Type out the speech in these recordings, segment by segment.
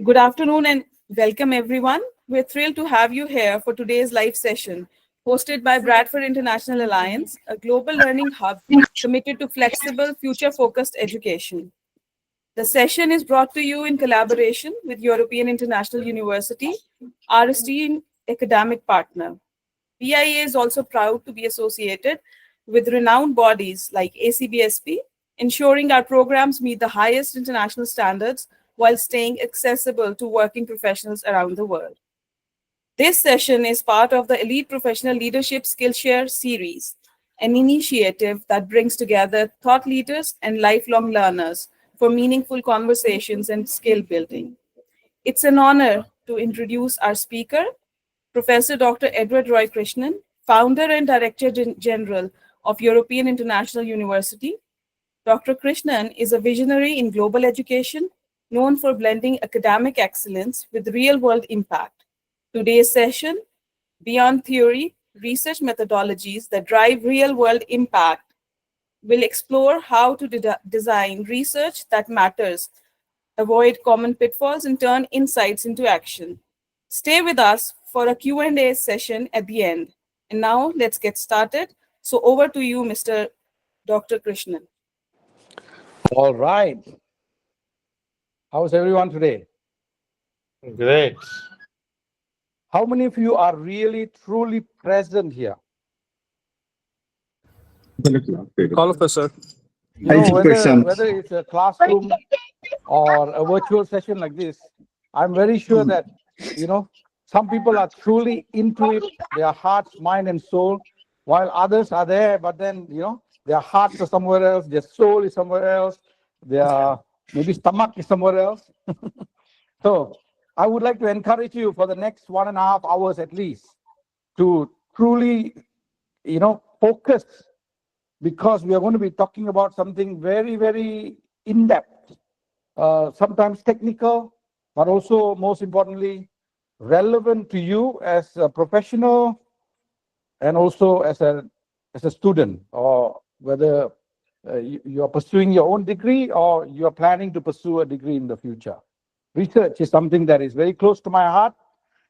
Good afternoon and welcome everyone. We're thrilled to have you here for today's live session hosted by Bradford International Alliance, a global learning hub committed to flexible, future-focused education. The session is brought to you in collaboration with European International University, our esteemed academic partner. BIA is also proud to be associated with renowned bodies like ACBSP, ensuring our programs meet the highest international standards while staying accessible to working professionals around the world. This session is part of the Elite Professional Leadership Skillshare series, an initiative that brings together thought leaders and lifelong learners for meaningful conversations and skill building. It's an honor to introduce our speaker, Professor Dr. Edward Roy Krishnan, founder and Director General of European International University. Dr. Krishnan is a visionary in global education, known for blending academic excellence with real-world impact. Today's session, Beyond Theory, Research Methodologies that Drive Real-World Impact, will explore how to design research that matters, avoid common pitfalls, and turn insights into action. Stay with us for a Q&A session at the end. And now let's get started. So over to you, Mr. Dr. Krishnan. All right. How's everyone today? Great. How many of you are really, truly present here? All of us, sir. You know, whether it's a classroom or a virtual session like this, I'm very sure that, some people are truly into it, their hearts, mind, and soul, while others are there, but then, their hearts are somewhere else, their soul is somewhere else, their maybe stomach is somewhere else. So I would like to encourage you for the next 1.5 hours at least to truly, focus, because we are going to be talking about something very, very in-depth, sometimes technical, but also most importantly, relevant to you as a professional and also as a student, or whether you are pursuing your own degree or you are planning to pursue a degree in the future. Research is something that is very close to my heart.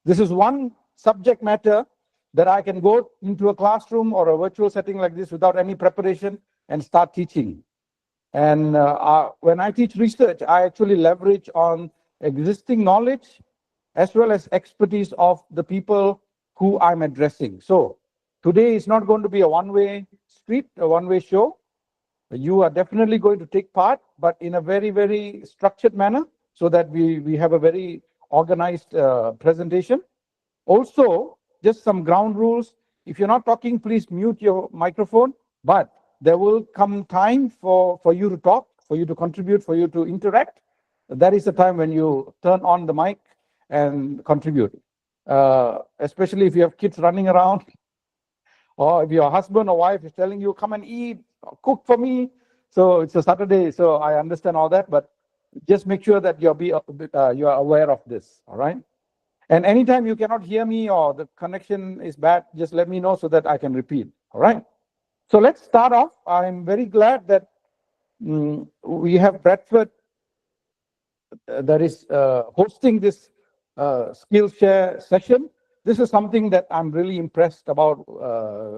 This is one subject matter that I can go into a classroom or a virtual setting like this without any preparation and start teaching. And when I teach research, I actually leverage on existing knowledge as well as expertise of the people who I'm addressing. So today is not going to be a one-way street, a one-way show. You are definitely going to take part, but in a very, very structured manner so that we have a very organized presentation. Also, just some ground rules. If you're not talking, please mute your microphone, but there will come time for you to talk, for you to contribute, for you to interact. That is the time when you turn on the mic and contribute. Especially if you have kids running around, or if your husband or wife is telling you, come and eat, cook for me. So it's a Saturday, so I understand all that, but just make sure that you are aware of this, all right? And anytime you cannot hear me or the connection is bad, just let me know so that I can repeat, all right? So let's start off. I'm very glad that we have Bradford that is hosting this Skillshare session. This is something that I'm really impressed about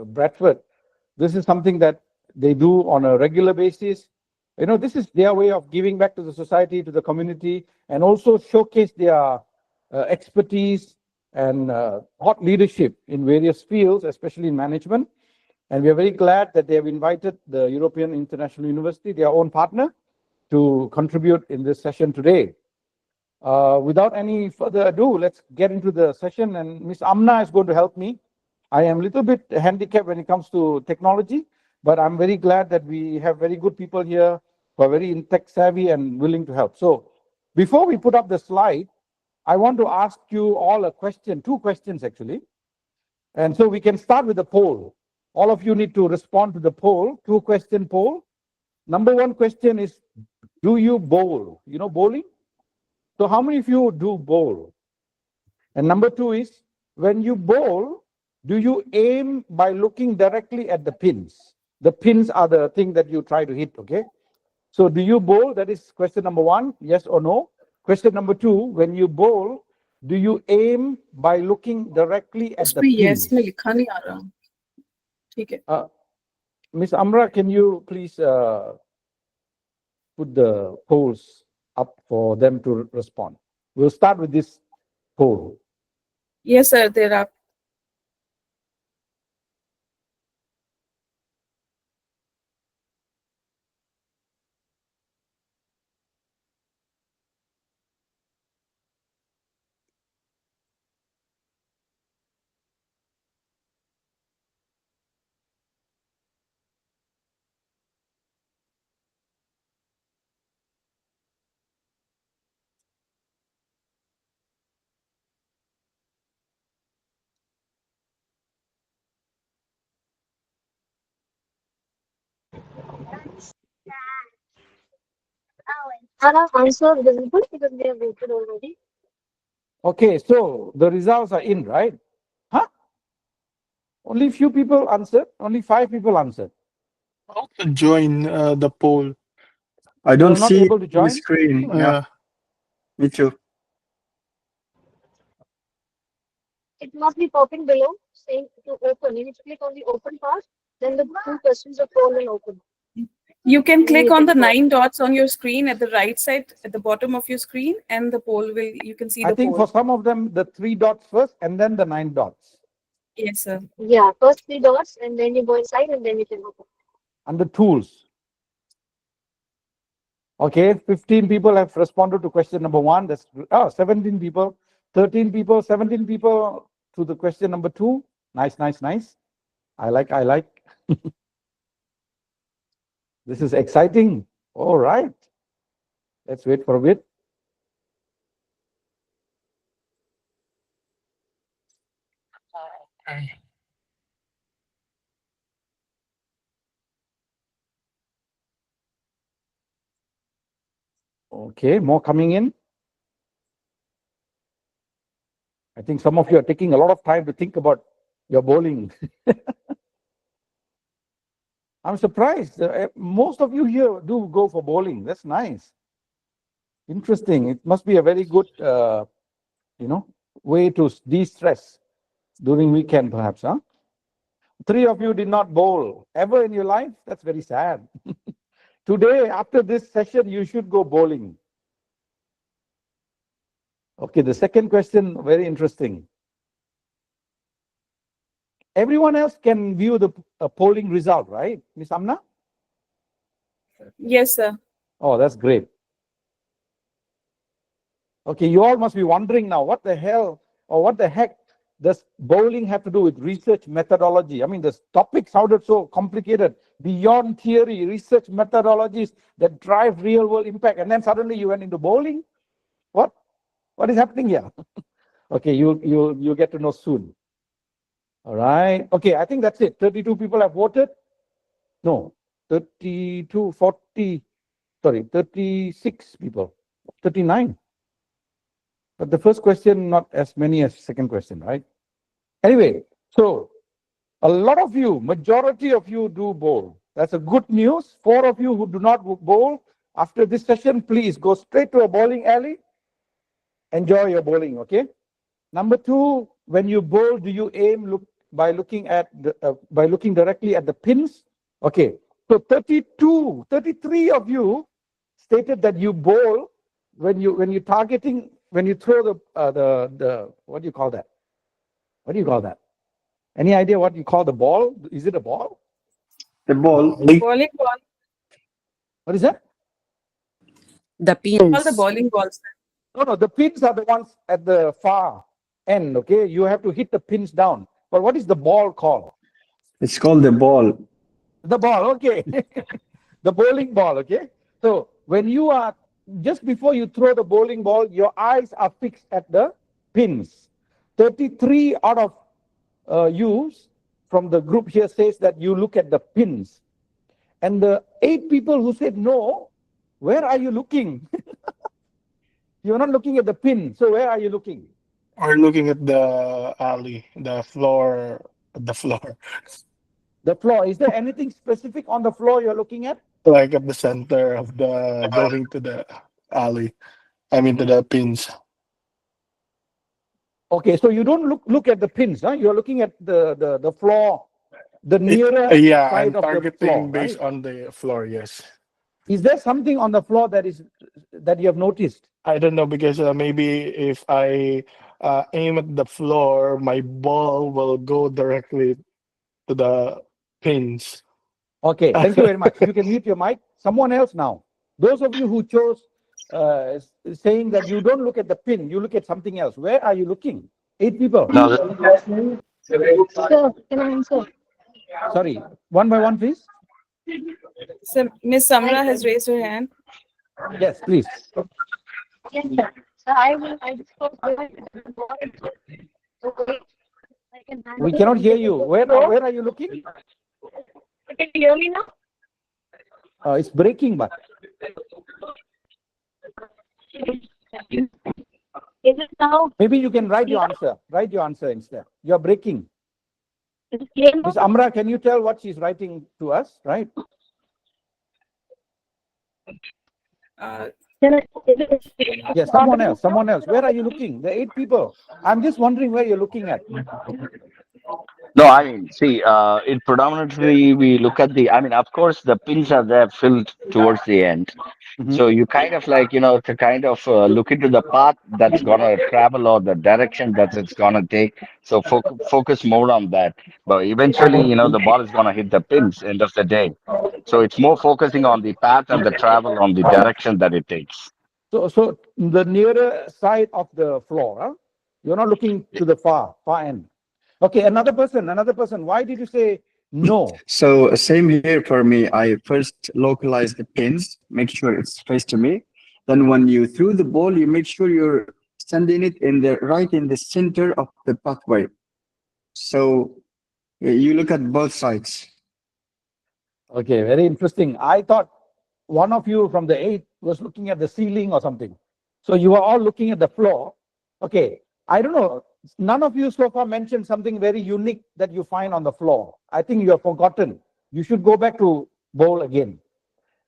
Bradford. This is something that they do on a regular basis. This is their way of giving back to the society, to the community, and also showcase their expertise and thought leadership in various fields, especially in management. And we are very glad that they have invited the European International University, their own partner, to contribute in this session today. Without any further ado, let's get into the session, and Ms. Amna is going to help me. I am a little bit handicapped when it comes to technology, but I'm very glad that we have very good people here who are very tech savvy and willing to help. So before we put up the slide, I want to ask you all a question, 2 questions actually. And so we can start with the poll. All of you need to respond to the poll, 2-question poll. Number 1 question is, do you bowl? You know bowling? So how many of you do bowl? And number 2 is, when you bowl, do you aim by looking directly at the pins? The pins are the thing that you try to hit, okay? So do you bowl? That is question number 1, yes or no. Question number 2, when you bowl, do you aim by looking directly at the उसमें yes pins? में लिखा नहीं आ रहा. ठीक है. Miss Amra, can you please put the polls up for them to respond? We'll start with this poll. Yes, sir. There are. Are our answers visible because we have voted already? Okay, so the results are in, right? Huh? Only few people answered. Only 5 people answered. How to join the poll? I don't You're not see able to the join? screen. Yeah, me too. It must be popping below saying to open. You need to click on the open part, then the 2 questions of poll will open. You can And then click you on can the vote. 9 dots on your screen at the right side, at the bottom of your screen, and the poll will. You can see I the think poll. for some of them, the 3 dots first and then the 9 dots. Yes, sir. Yeah, first 3 dots and then you go inside and then you can open. Under tools. Okay, 15 people have responded to question number 1. That's 17 people, 13 people, 17 people to the question number 2. Nice, nice, nice. I like. This is exciting. All right. Let's wait for a bit. Okay, more coming in. I think some of you are taking a lot of time to think about your bowling. I'm surprised. Most of you here do go for bowling. That's nice. Interesting. It must be a very good, way to de-stress during weekend, perhaps, huh? 3 of you did not bowl ever in your life. That's very sad. Today, after this session, you should go bowling. Okay, the second question, very interesting. Everyone else can view the polling result, right, Miss Amna? Yes, sir. Oh, that's great. Okay, you all must be wondering now, what the hell or what the heck does bowling have to do with research methodology? I mean, this topic sounded so complicated, beyond theory, research methodologies that drive real world impact. And then suddenly you went into bowling? What is happening here? Okay, you'll get to know soon. All right. Okay, I think that's it. 32 people have voted. No, 32, 40, sorry, 36 people, 39. But the first question, not as many as second question, right? Anyway, so a lot of you, majority of you do bowl. That's a good news. 4 of you who do not bowl, after this session, please go straight to a bowling alley. Enjoy your bowling, okay? Number 2, when you bowl, do you aim by looking directly at the pins? Okay, so 33 of you stated that you bowl when you throw the what do you call that? What do you call that? Any idea what you call the ball? Is it a ball? The ball. Bowling ball. What is that? The All the pins. bowling balls. No, the pins are the ones at the far end, okay? You have to hit the pins down. But what is the ball called? It's called the ball. The ball, okay. The bowling ball, okay? So when you are, just before you throw the bowling ball, your eyes are fixed at the pins. 33 out of you from the group here says that you look at the pins. And the 8 people who said no, where are you looking? You're not looking at the pin. So where are you looking? We're looking at the alley, the floor. The floor, The floor. Is there anything specific on the floor you're looking at? like at the center of the going to the alley. I mean, to the pins. Okay, so you don't look at the pins, huh? You're looking at the floor, the nearer Yeah, I'm side of the floor, targeting based right? on the floor. Yes. Is there something on the floor that you have noticed? I don't know because maybe if I aim at the floor, my ball will go directly to the pins. Okay, thank you very much. You can mute your mic. Someone else now. Those of you who chose saying that you don't look at the pin, you look at something else. Where are you looking? 8 people. No, Sir, can I answer? Sorry, one by one, please. So Miss Samra has raised her hand. Yes, please. Yes, sir. So I just thought I can handle We cannot hear you. Where are you looking? Can you hear me now? It's breaking, but Is it now? maybe you can write your answer. Write your answer instead. You're breaking. Is it clear now? Miss Amra, can you tell what she's writing to us, right? Yes, someone else. Where are you looking? The 8 people. I'm just wondering where you're looking at. no, I mean, see, it predominantly we look at I mean, of course, the pins are there filled towards the end. So you kind of like, to kind of look into the path that's gonna travel or the direction that it's gonna take. So focus more on that. But eventually, the ball is gonna hit the pins end of the day. So it's more focusing on the path and the travel on the direction that it takes. So the nearer side of the floor, huh? You're not looking to the far end. Okay, another person. Why did you say no? So same here for me. I first localize the pins, make sure it's faced to me. Then when you threw the ball, you make sure you're sending it right in the center of the pathway. So you look at both sides. Okay, very interesting. I thought one of you from the 8 was looking at the ceiling or something. So you are all looking at the floor. Okay, I don't know. None of you so far mentioned something very unique that you find on the floor. I think you have forgotten. You should go back to bowl again.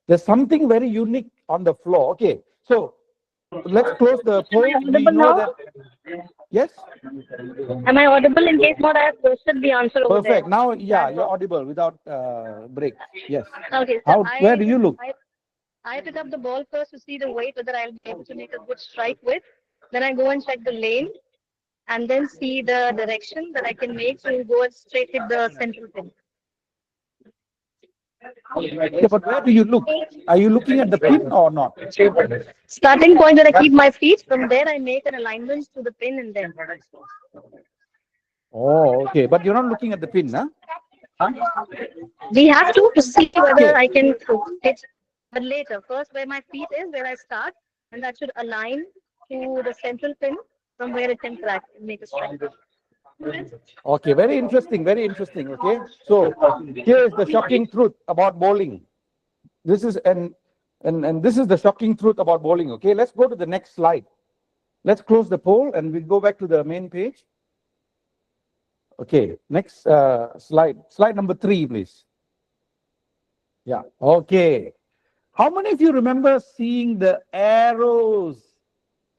There's something very unique on the floor. Okay, so let's close the poll. We know that. Yes? Am I audible? In case not, I have posted the answer over there. Perfect. Now, yeah, you're audible without break. Yes. Okay, so Where do you look? I pick up the ball first to see the weight, whether I'll be able to make a good strike with. Then I go and check the lane and then see the direction that I can make. So you go and straight hit the central pin. Yeah, but where do you look? Are you looking at the pin or not? Starting point where I keep my feet. From there, I make an alignment to the pin and then. Oh, okay. But you're not looking at the pin, huh? We have to see whether I can hit. But later, first where my feet is, where I start, and that should align to the central pin from where it can crack and make a strike. Okay, very interesting, very interesting. Okay, so here is the shocking truth about bowling. This is and this is the shocking truth about bowling. Okay, let's go to the next slide. Let's close the poll and we'll go back to the main page. Okay, next slide number 3, please. Yeah. Okay. How many of you remember seeing the arrows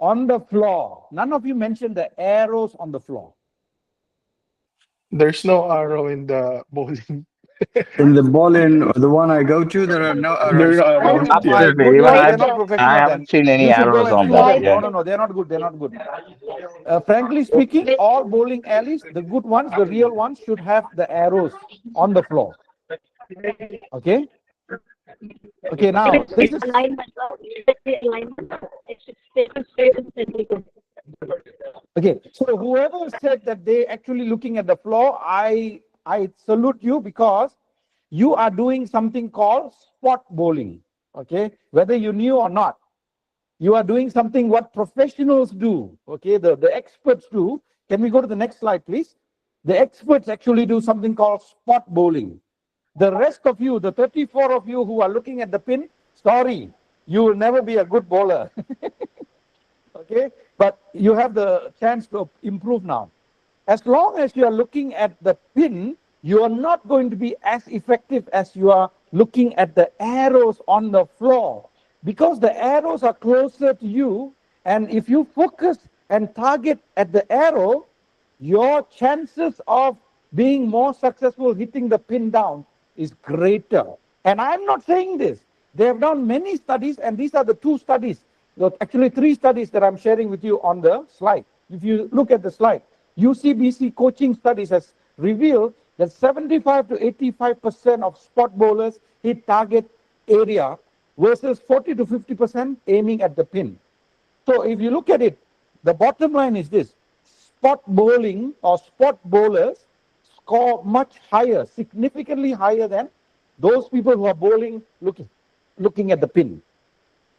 on the floor? None of you mentioned the arrows on the floor. There's no arrow in the bowling. In the bowling, the one I go to, there are no There arrows. are arrows. Yeah. Absolutely. Good. Even They're not professional I then. haven't seen any You should go arrows and on see that. them. Yeah. No, they're not good. They're not good. Frankly speaking, all bowling alleys, the good ones, the real ones, should have the arrows on the floor. Okay. Okay. Now this is. Okay, so whoever said that they actually looking at the floor, I salute you because you are doing something called spot bowling. Okay, whether you knew or not, you are doing something what professionals do. Okay, the experts do. Can we go to the next slide, please? The experts actually do something called spot bowling. The rest of you, the 34 of you who are looking at the pin, sorry, you will never be a good bowler. Okay, but you have the chance to improve now. As long as you are looking at the pin, you are not going to be as effective as you are looking at the arrows on the floor. Because the arrows are closer to you, And if you focus and target at the arrow, your chances of being more successful hitting the pin down is greater. And I'm not saying this. They have done many studies, and these are the two studies, actually 3 studies that I'm sharing with you on the slide. If you look at the slide, UCBC coaching studies has revealed that 75 to 85% of spot bowlers hit target area versus 40 to 50% aiming at the pin. So if you look at it, the bottom line is this: spot bowling or spot bowlers score much higher, significantly higher than those people who are bowling looking at the pin.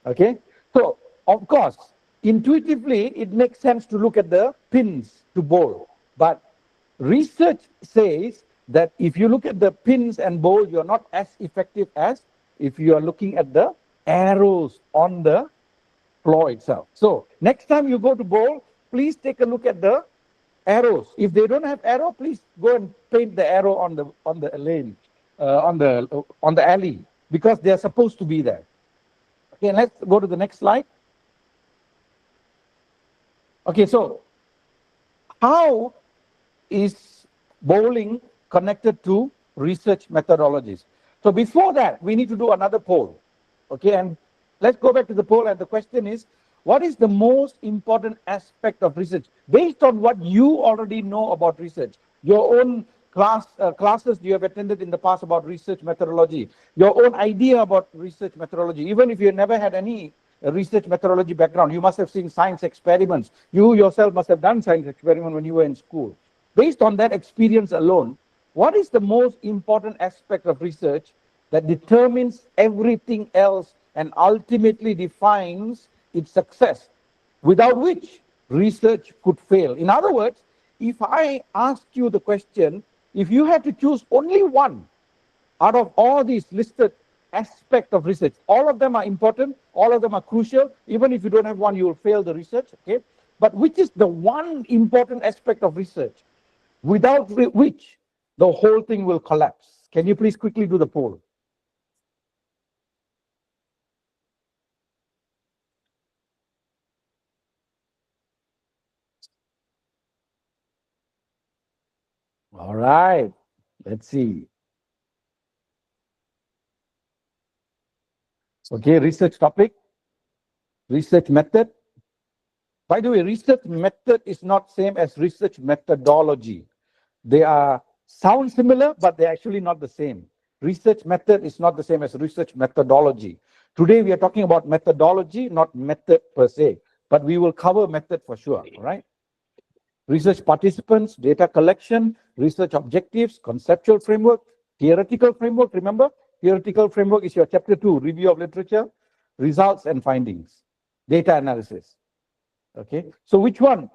Okay, so of course, intuitively it makes sense to look at the pins to bowl, but research says that if you look at the pins and bowl, you're not as effective as if you are looking at the arrows on the floor itself. So next time you go to bowl, please take a look at the arrows. If they don't have arrow, please go and paint the arrow on the lane, on the alley, because they are supposed to be there. Okay, let's go to the next slide. Okay, so how is bowling connected to research methodologies? So before that, we need to do another poll. Okay, and let's go back to the poll, and the question is, what is the most important aspect of research based on what you already know about research? Your own classes you have attended in the past about research methodology, your own idea about research methodology. Even if you never had any research methodology background, you must have seen science experiments. You yourself must have done science experiment when you were in school. Based on that experience alone, what is the most important aspect of research that determines everything else and ultimately defines its success, without which research could fail? In other words, if I ask you the question, if you had to choose only one out of all these listed aspects of research, all of them are important, all of them are crucial. Even if you don't have one, you will fail the research. Okay, but which is the one important aspect of research without which the whole thing will collapse? Can you please quickly do the poll? All right, let's see. Okay, research topic, research method. By the way, research method is not same as research methodology. They are sound similar, but they're actually not the same. Research method is not the same as research methodology. Today we are talking about methodology, not method per se, but we will cover method for sure, all right? Research participants, data collection, research objectives, conceptual framework, theoretical framework. Remember, theoretical framework is your chapter 2, review of literature, results and findings, data analysis. Okay, so which one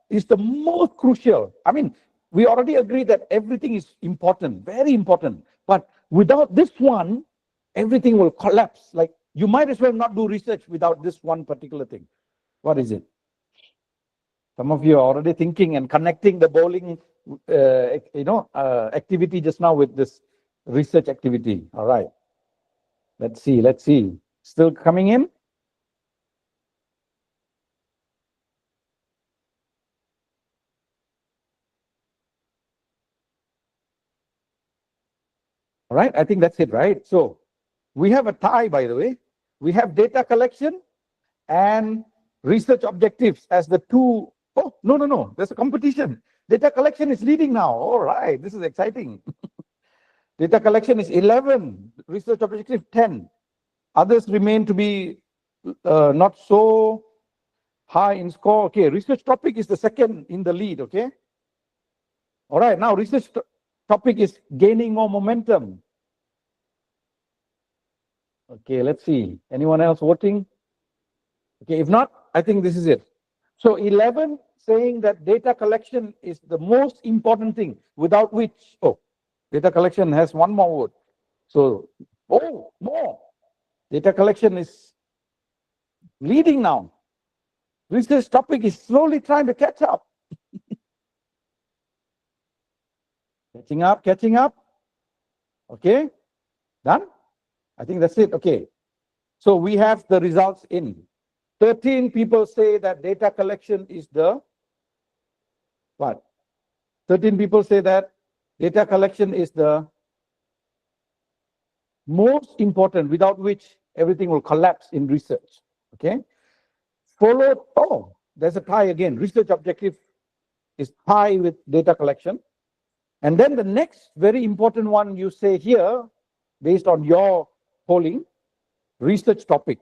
is the most crucial? I mean, we already agree that everything is important, very important, but without this one, everything will collapse. Like, you might as well not do research without this one particular thing. What is it? Some of you are already thinking and connecting the bowling activity just now with this research activity. All right, let's see. Still coming in? All right, I think that's it, right? So we have a tie, by the way. We have data collection and research objectives as the two. Oh, no, there's a competition. Data collection is leading now. All right, this is exciting. Data collection is 11, research objective 10. Others remain to be not so high in score. Okay, research topic is the second in the lead, okay? All right, now research topic is gaining more momentum. Okay, let's see. Anyone else voting? Okay, if not, I think this is it. So 11 saying that data collection is the most important thing, without which, data collection has one more vote. So, more. Data collection is leading now. Research topic is slowly trying to catch up. Catching up. Okay, done? I think that's it. Okay, so we have the results in. 13 people say that data collection is the what? 13 people say that data collection is the most important, without which everything will collapse in research. Okay. Followed, oh, there's a tie again. Research objective is tie with data collection. And then the next very important one you say here, based on your polling, research topic.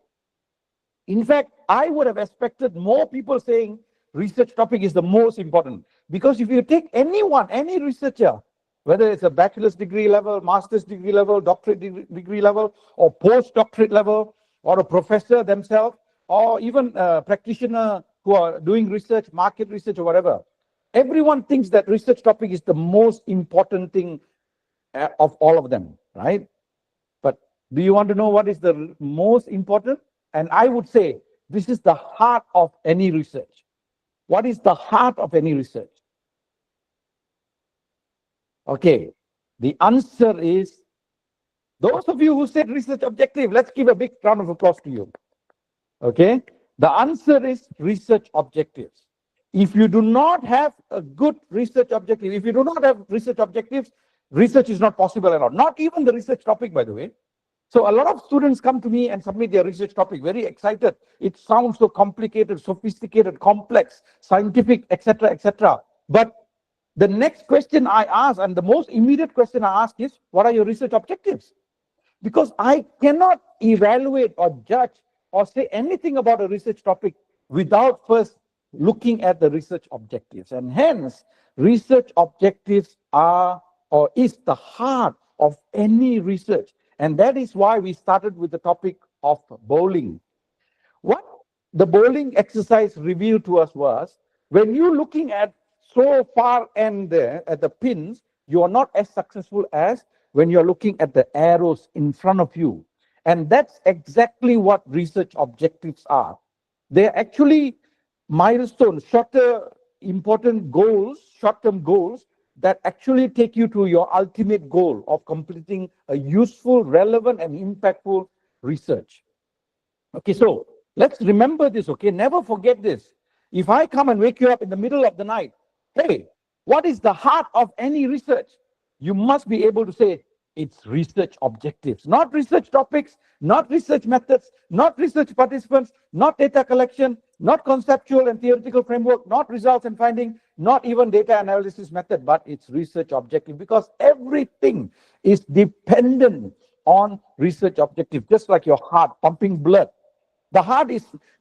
In fact, I would have expected more people saying research topic is the most important. Because if you take anyone, any researcher, whether it's a bachelor's degree level, master's degree level, doctorate degree level, or postdoctorate level, or a professor themselves, or even a practitioner who are doing research, market research, or whatever, everyone thinks that research topic is the most important thing of all of them, right? But do you want to know what is the most important? And I would say this is the heart of any research. What is the heart of any research? Okay, the answer is, those of you who said research objective, let's give a big round of applause to you. Okay, the answer is research objectives. If you do not have a good research objective, if you do not have research objectives, research is not possible at all. Not even the research topic, by the way. So a lot of students come to me and submit their research topic, very excited. It sounds so complicated, sophisticated, complex, scientific, etc., etc. But the next question I ask, and the most immediate question I ask is, what are your research objectives? Because I cannot evaluate or judge or say anything about a research topic without first looking at the research objectives. And hence, research objectives are or is the heart of any research. And that is why we started with the topic of bowling. What the bowling exercise revealed to us was, when you're looking at so far end there at the pins, you are not as successful as when you're looking at the arrows in front of you. And that's exactly what research objectives are. They're actually milestones, shorter important goals, short-term goals that actually take you to your ultimate goal of completing a useful, relevant, and impactful research. Okay, so let's remember this, okay? Never forget this. If I come and wake you up in the middle of the night, hey, what is the heart of any research? You must be able to say, it's research objectives, not research topics, not research methods, not research participants, not data collection, not conceptual and theoretical framework, not results and finding, not even data analysis method, but it's research objective, because everything is dependent on research objective, just like your heart pumping blood. The heart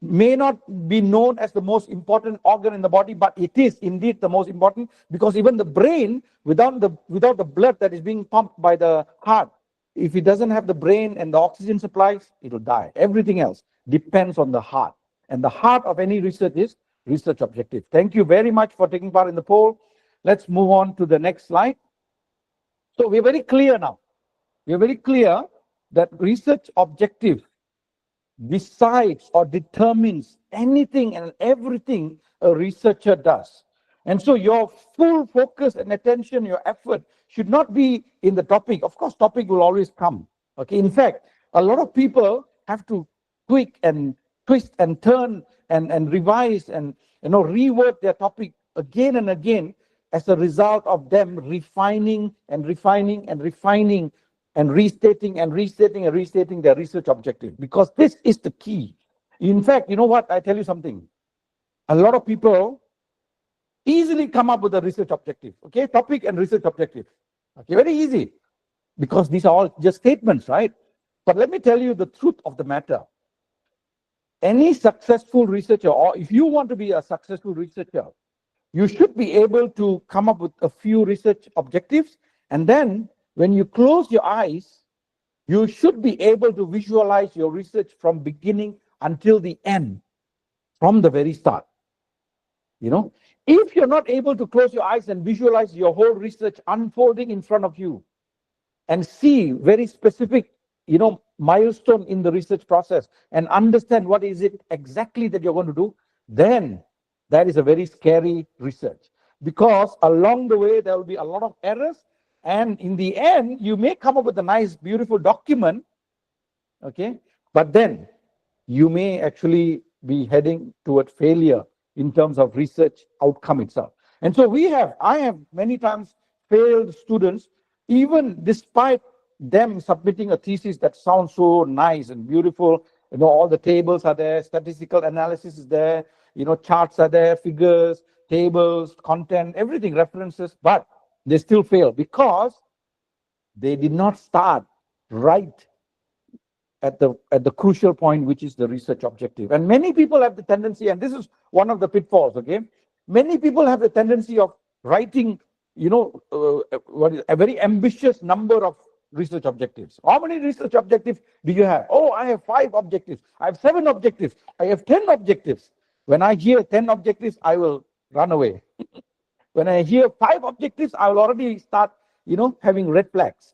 may not be known as the most important organ in the body, but it is indeed the most important, because even the brain, without the blood that is being pumped by the heart, if it doesn't have the brain and the oxygen supplies, it'll die. Everything else depends on the heart. And the heart of any research is research objective. Thank you very much for taking part in the poll. Let's move on to the next slide. So we're very clear now. We're very clear that research objective decides or determines anything and everything a researcher does. And so your full focus and attention, your effort should not be in the topic. Of course, topic will always come. Okay. In fact, a lot of people have to tweak and twist and turn and revise and reword their topic again and again as a result of them refining and refining and refining and restating and restating and restating their research objective, because this is the key. In fact, you know what? I tell you something. A lot of people easily come up with a research objective, okay? Topic and research objective. Okay, very easy, because these are all just statements, right? But let me tell you the truth of the matter. Any successful researcher, or if you want to be a successful researcher, you should be able to come up with a few research objectives, and then when you close your eyes, you should be able to visualize your research from beginning until the end, from the very start. If you're not able to close your eyes and visualize your whole research unfolding in front of you and see very specific, milestone in the research process and understand what is it exactly that you're going to do, then that is a very scary research, because along the way, there will be a lot of errors. And in the end, you may come up with a nice, beautiful document, okay? But then you may actually be heading toward failure in terms of research outcome itself. And so I have many times failed students, even despite them submitting a thesis that sounds so nice and beautiful. All the tables are there, statistical analysis is there, charts are there, figures, tables, content, everything, references, but they still fail because they did not start right at the crucial point, which is the research objective. And many people have the tendency, and this is one of the pitfalls, okay? Many people have the tendency of writing, a very ambitious number of research objectives. How many research objectives do you have? Oh, I have 5 objectives. I have 7 objectives. I have 10 objectives. When I hear 10 objectives, I will run away. When I hear 5 objectives, I will already start, having red flags.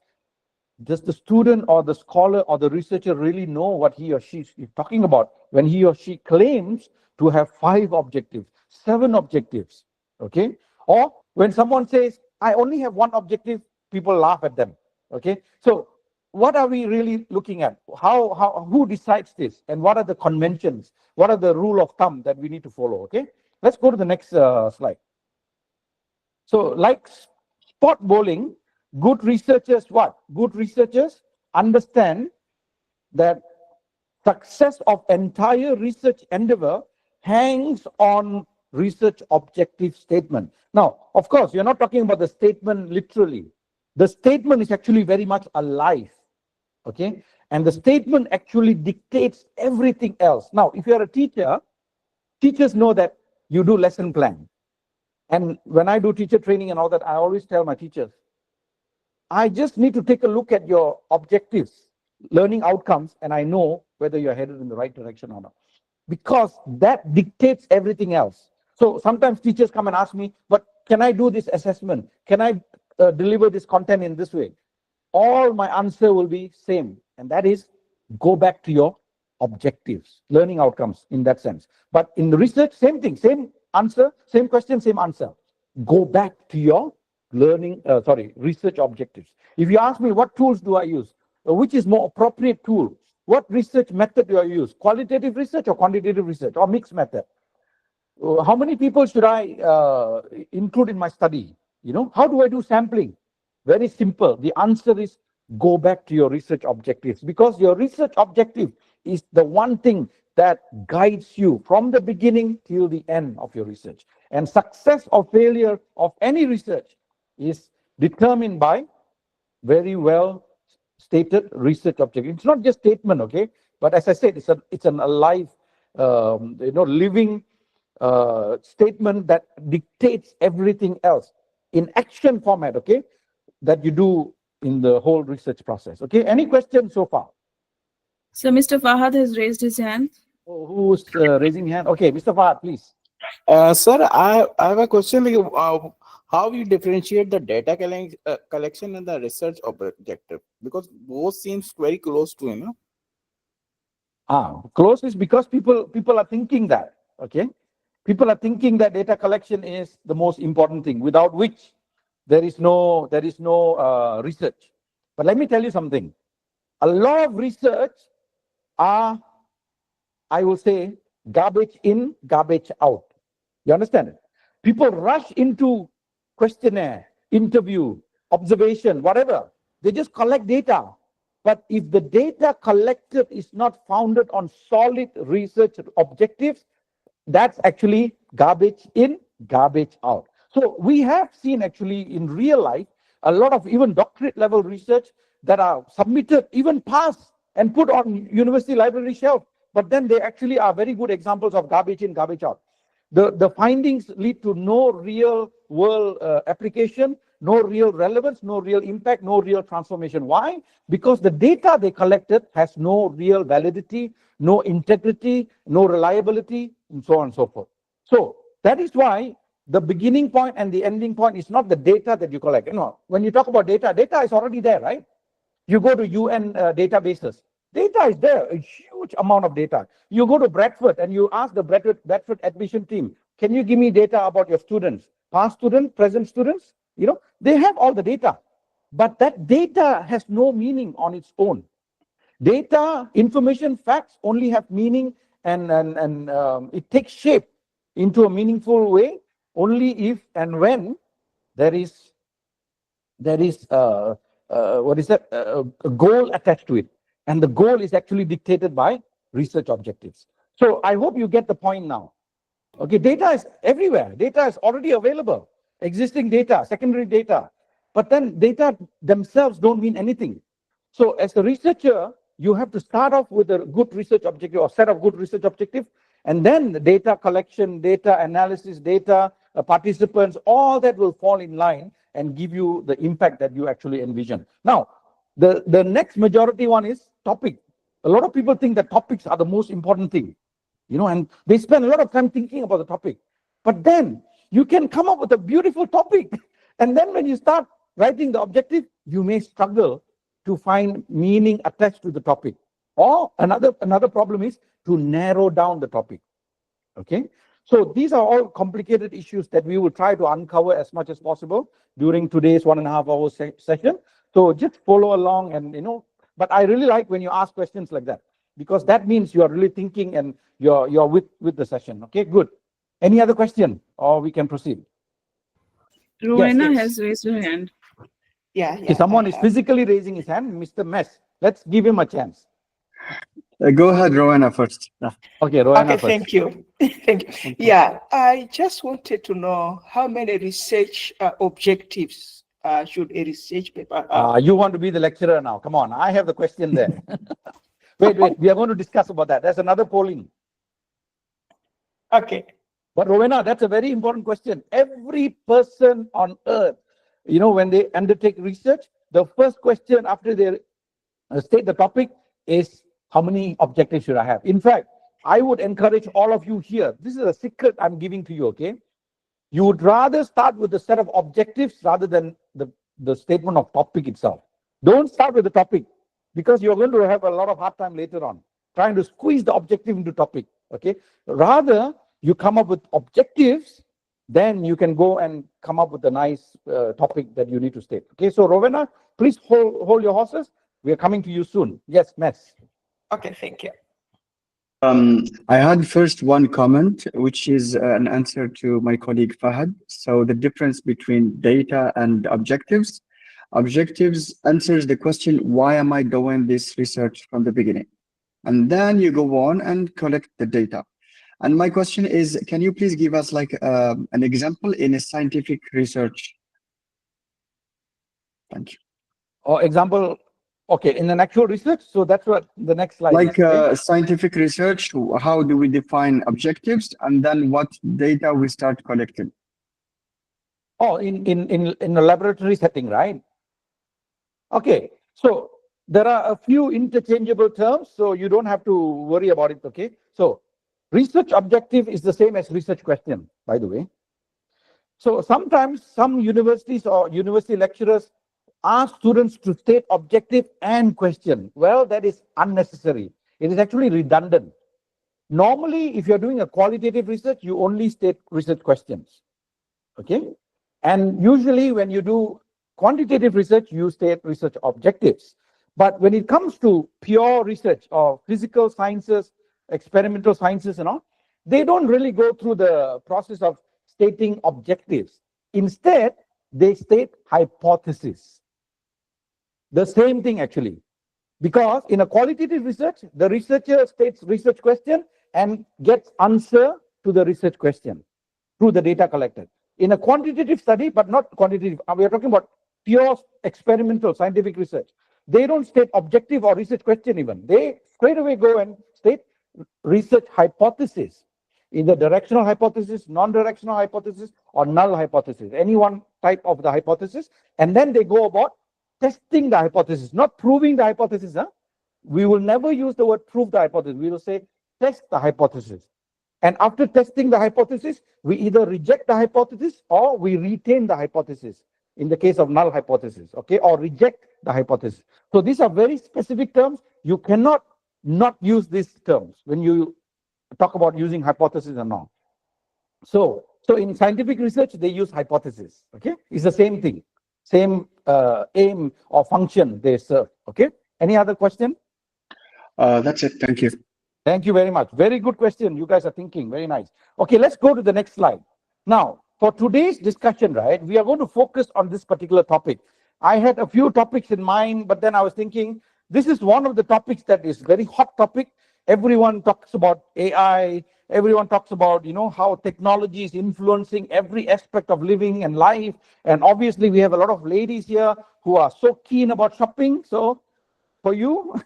Does the student or the scholar or the researcher really know what he or she is talking about when he or she claims to have 5 objectives, 7 objectives, okay? Or when someone says, I only have 1 objective, people laugh at them, okay? So what are we really looking at? Who decides this? And what are the conventions? What are the rule of thumb that we need to follow, okay? Let's go to the next slide. So like spot bowling, good researchers what? Good researchers understand that success of entire research endeavor hangs on research objective statement. Now, of course, you're not talking about the statement literally. The statement is actually very much alive, okay? And the statement actually dictates everything else. Now, if you're a teacher, teachers know that you do lesson plan. And when I do teacher training and all that, I always tell my teachers, I just need to take a look at your objectives, learning outcomes, and I know whether you're headed in the right direction or not. Because that dictates everything else. So sometimes teachers come and ask me, but can I do this assessment? Can I deliver this content in this way? All my answer will be same. And that is, go back to your objectives, learning outcomes in that sense. But in the research, same thing, same answer, same question, same answer. Go back to your research objectives. If you ask me what tools do I use, which is more appropriate tool, what research method do I use, qualitative research or quantitative research or mixed method? How many people should I include in my study? How do I do sampling? Very simple. The answer is go back to your research objectives, because your research objective is the one thing that guides you from the beginning till the end of your research. And success or failure of any research is determined by very well stated research objective. It's not just statement, okay? But as I said, it's an alive, living statement that dictates everything else in action format, okay? That you do in the whole research process, okay? Any questions so far? So Mr. Fahad has raised his hand. Oh, who's raising hand? Okay, Mr. Fahad, please. Sir, I have a question. How you differentiate the data collection and the research objective? Because both seems very close to him. Close is because people are thinking that, okay? People are thinking that data collection is the most important thing, without which there is no research. But let me tell you something. A lot of research are, I will say, garbage in, garbage out. You understand it? People rush into questionnaire, interview, observation, whatever. They just collect data. But if the data collected is not founded on solid research objectives, that's actually garbage in, garbage out. So we have seen actually in real life a lot of even doctorate level research that are submitted, even passed and put on university library shelf. But then they actually are very good examples of garbage in, garbage out. The findings lead to no real world application, no real relevance, no real impact, no real transformation. Why? Because the data they collected has no real validity, no integrity, no reliability, and so on and so forth. So that is why the beginning point and the ending point is not the data that you collect. When you talk about data, data is already there, right? You go to UN databases. Data is there, a huge amount of data. You go to Bradford and you ask the Bradford admission team, can you give me data about your students? Past students, present students? They have all the data. But that data has no meaning on its own. Data, information, facts only have meaning and it takes shape into a meaningful way only if and when there is what is that, a goal attached to it, and the goal is actually dictated by research objectives. So I hope you get the point now. Okay, data is everywhere. Data is already available. Existing data, secondary data. But then data themselves don't mean anything. So as a researcher, you have to start off with a good research objective or set of good research objectives, and then the data collection, data analysis, data participants, all that will fall in line and give you the impact that you actually envision. Now, the next majority one is topic. A lot of people think that topics are the most important thing, and they spend a lot of time thinking about the topic. But then you can come up with a beautiful topic. And then when you start writing the objective, you may struggle to find meaning attached to the topic. Or another problem is to narrow down the topic. Okay, so these are all complicated issues that we will try to uncover as much as possible during today's 1.5 hour session. So just follow along, and but I really like when you ask questions like that, because that means you are really thinking and you're with the session. Okay, good. Any other question, or we can proceed? Rowena has raised her hand. Yeah. Okay, someone is physically raising his hand, Mr. Mess. Let's give him a chance. Go ahead, Rowena first. Okay, Rowena Okay, first. thank you. Thank you. Yeah, I just wanted to know how many research objectives should a research paper have? You want to be the lecturer now? Come on, I have the question there. Wait, we are going to discuss about that. There's another polling. Okay. But Rowena, that's a very important question. Every person on earth, when they undertake research, the first question after they state the topic is, how many objectives should I have? In fact, I would encourage all of you here. This is a secret I'm giving to you, okay? You would rather start with a set of objectives rather than the statement of topic itself. Don't start with the topic, because you're going to have a lot of hard time later on trying to squeeze the objective into topic, okay? Rather, you come up with objectives, then you can go and come up with a nice topic that you need to state. Okay, so Rowena, please hold your horses. We are coming to you soon. Yes, Mess. Okay, thank you. I had first one comment, which is an answer to my colleague Fahad. So the difference between data and objectives. Objectives answers the question, why am I doing this research from the beginning? And then you go on and collect the data. And my question is, can you please give us like an example in a scientific research? Thank you. Or example, okay, in an actual research. So that's what the next slide like is. Scientific research, how do we define objectives, and then what data we start collecting? Oh, in a laboratory setting, right? Okay, so there are a few interchangeable terms, so you don't have to worry about it, okay? So research objective is the same as research question, by the way. So sometimes some universities or university lecturers ask students to state objective and question. Well, that is unnecessary. It is actually redundant. Normally, if you're doing a qualitative research, you only state research questions, okay? And usually when you do quantitative research, you state research objectives. But when it comes to pure research or physical sciences, experimental sciences and all, they don't really go through the process of stating objectives. Instead, they state hypotheses. The same thing actually. Because in a qualitative research, the researcher states research question and gets answer to the research question through the data collected. In a quantitative study, but not quantitative, we are talking about pure experimental scientific research. They don't state objective or research question even. They straight away go and state research hypothesis, either directional hypothesis, non-directional hypothesis, or null hypothesis, any one type of the hypothesis. And then they go about testing the hypothesis, not proving the hypothesis. We will never use the word prove the hypothesis. We will say test the hypothesis. And after testing the hypothesis, we either reject the hypothesis or we retain the hypothesis in the case of null hypothesis, okay, or reject the hypothesis. So these are very specific terms. You cannot not use these terms when you talk about using hypothesis and all. So in scientific research, they use hypothesis, okay? It's the same thing, same aim or function they serve, okay? Any other question? That's it, thank you. Thank you very much. Very good question. You guys are thinking. Very nice. Okay, let's go to the next slide. Now, for today's discussion, right, we are going to focus on this particular topic. I had a few topics in mind, but then I was thinking, this is one of the topics that is very hot topic. Everyone talks about AI. Everyone talks about, how technology is influencing every aspect of living and life. And obviously, we have a lot of ladies here who are so keen about shopping. So for you,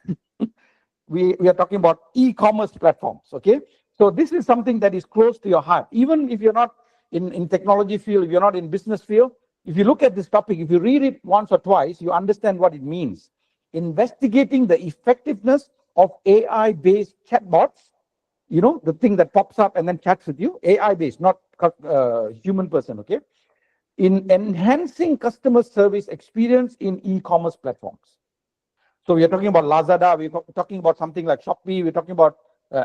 we are talking about e-commerce platforms. Okay, so this is something that is close to your heart. Even if you're not in technology field, if you're not in business field, if you look at this topic, if you read it once or twice, you understand what it means. Investigating the effectiveness of AI-based chatbots, the thing that pops up and then chats with you, AI-based, not human person. Okay, in enhancing customer service experience in e-commerce platforms. So we are talking about Lazada, we're talking about something like Shopee, we're talking about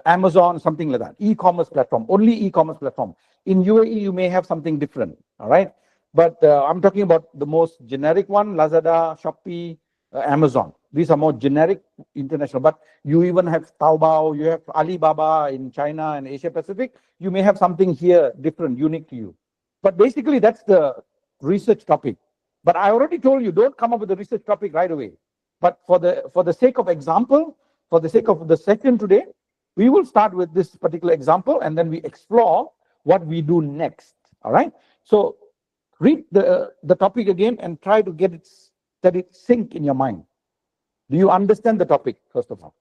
Amazon, something like that. E-commerce platform, only e-commerce platform. In UAE, you may have something different, all right? But I'm talking about the most generic one, Lazada, Shopee, Amazon. These are more generic international, but you even have Taobao, you have Alibaba in China and Asia Pacific. You may have something here different, unique to you. But basically, that's the research topic. But I already told you, don't come up with a research topic right away. But for the sake of example, for the sake of the session today, we will start with this particular example and then we explore what we do next. All right. So read the topic again and try to let it sink in your mind. Do you understand the topic, first of all?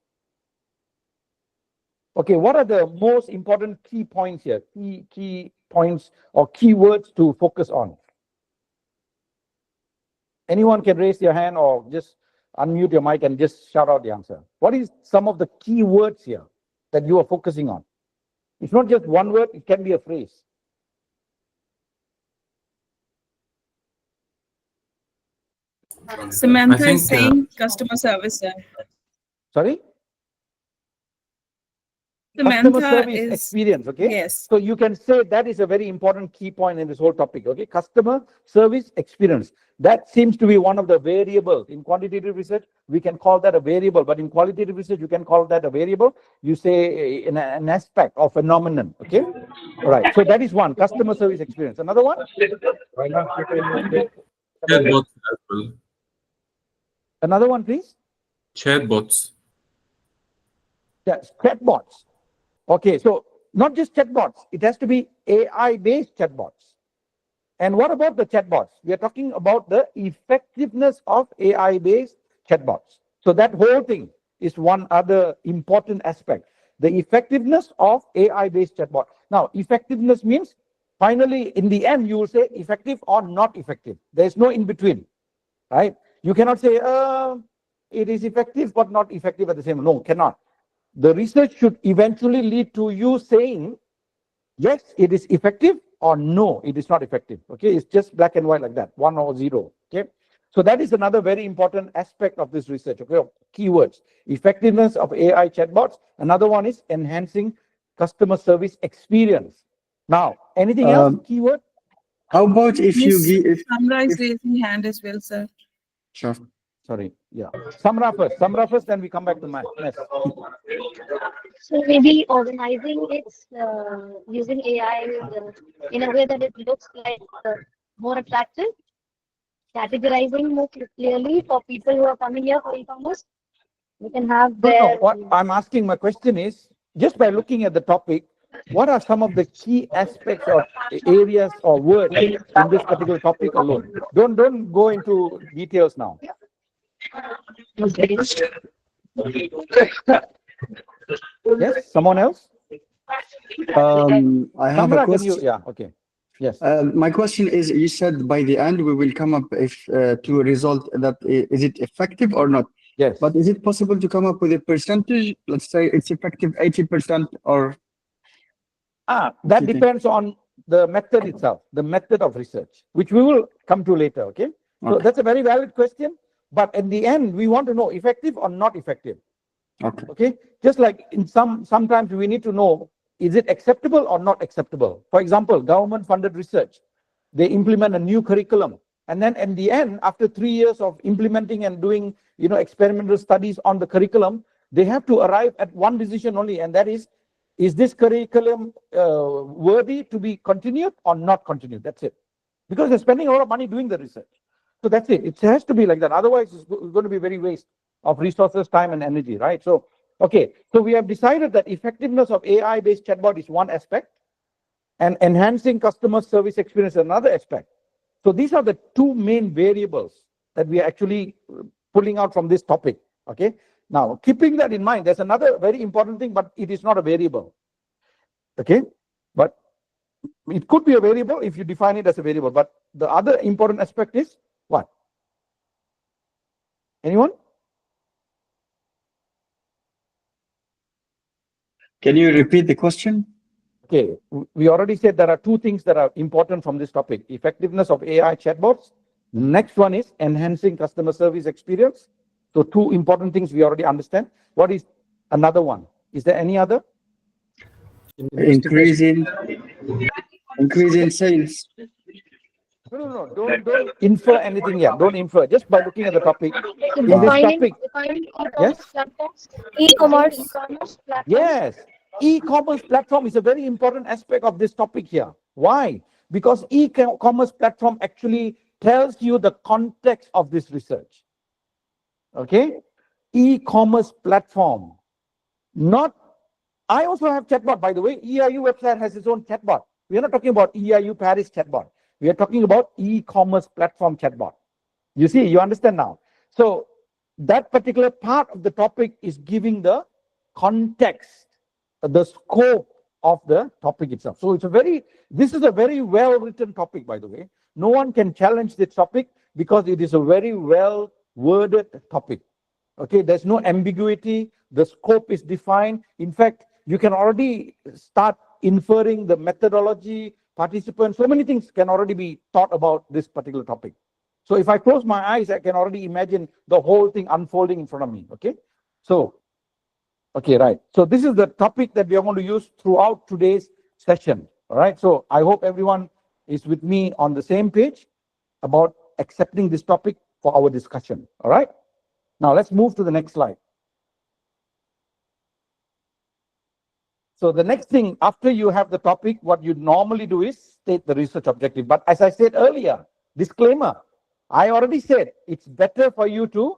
Okay, what are the most important key points here? Key points or keywords to focus on? Anyone can raise your hand or just unmute your mic and just shout out the answer. What is some of the key words here that you are focusing on? It's not just one word, it can be a phrase. Samantha is saying customer service, sir. Sorry? Samantha Customer service is experience, okay? Yes. So you can say that is a very important key point in this whole topic, okay? Customer service experience. That seems to be one of the variables. In quantitative research, we can call that a variable, but in qualitative research, you can call that a variable. You say in an aspect or phenomenon, okay? All right, so that is one, customer service experience. Another one? Chatbots as well. Another one, please? Chatbots. Yes, chatbots. Okay, so not just chatbots, it has to be AI-based chatbots. And what about the chatbots? We are talking about the effectiveness of AI-based chatbots. So that whole thing is one other important aspect. The effectiveness of AI-based chatbot. Now, effectiveness means finally, in the end, you will say effective or not effective. There is no in between, right? You cannot say it is effective but not effective at the same time. No, cannot. The research should eventually lead to you saying, yes, it is effective, or no, it is not effective. Okay, it's just black and white like that, 1 or 0. Okay, so that is another very important aspect of this research. Okay, keywords, effectiveness of AI chatbots. Another one is enhancing customer service experience. Now, anything else? Keyword? How about if you give? Samra is raising hand as well, sir. Sure. Sorry, yeah. Samra first, then we come back to Mess. So maybe organizing it using AI in a way that it looks like more attractive, categorizing more clearly for people who are coming here for e-commerce. We can have their... No, what I'm asking, my question is, just by looking at the topic, what are some of the key aspects or areas or words in this particular topic alone? Don't go into details now. Yes, someone else? I have Samra, a question. yeah, okay. Yes. My question is, you said by the end we will come up to a result that is it effective or not? Yes. But is it possible to come up with a percentage? Let's say it's effective 80% or... That depends on the method itself, the method of research, which we will come to later, okay? So that's a very valid question, but in the end, we want to know effective or not effective. Okay? Just like in sometimes we need to know, is it acceptable or not acceptable? For example, government-funded research, they implement a new curriculum, and then in the end, after 3 years of implementing and doing, experimental studies on the curriculum, they have to arrive at one decision only, and that is this curriculum worthy to be continued or not continued? That's it. Because they're spending a lot of money doing the research. So that's it. It has to be like that. Otherwise, it's going to be very waste of resources, time, and energy, right? So, okay. So we have decided that effectiveness of AI-based chatbot is one aspect, and enhancing customer service experience is another aspect. So these are the two main variables that we are actually pulling out from this topic. Okay. Now, keeping that in mind, there's another very important thing, but it is not a variable. Okay. But it could be a variable if you define it as a variable. But the other important aspect is what? Anyone? Can you repeat the question? Okay, we already said there are two things that are important from this topic: effectiveness of AI chatbots. Next one is enhancing customer service experience. So two important things we already understand. What is another one? Is there any other? Increase in sales. No. Don't infer anything here. Don't infer. Just by looking at the topic. In this topic, yes, e-commerce. yes, e-commerce platform is a very important aspect of this topic here. Why? Because e-commerce platform actually tells you the context of this research. Okay, e-commerce platform, not. I also have chatbot, by the way. EIU website has its own chatbot. We are not talking about EIU Paris chatbot. We are talking about e-commerce platform chatbot. You see, you understand now. So that particular part of the topic is giving the context, the scope of the topic itself. So this is a very well-written topic, by the way. No one can challenge this topic because it is a very well-worded topic. Okay, there's no ambiguity. The scope is defined. In fact, you can already start inferring the methodology, participants, so many things can already be thought about this particular topic. So if I close my eyes, I can already imagine the whole thing unfolding in front of me. Okay, so, okay, right. So this is the topic that we are going to use throughout today's session. All right, so I hope everyone is with me on the same page about accepting this topic for our discussion. All right, now let's move to the next slide. So the next thing, after you have the topic, what you normally do is state the research objective. But as I said earlier, disclaimer, I already said it's better for you to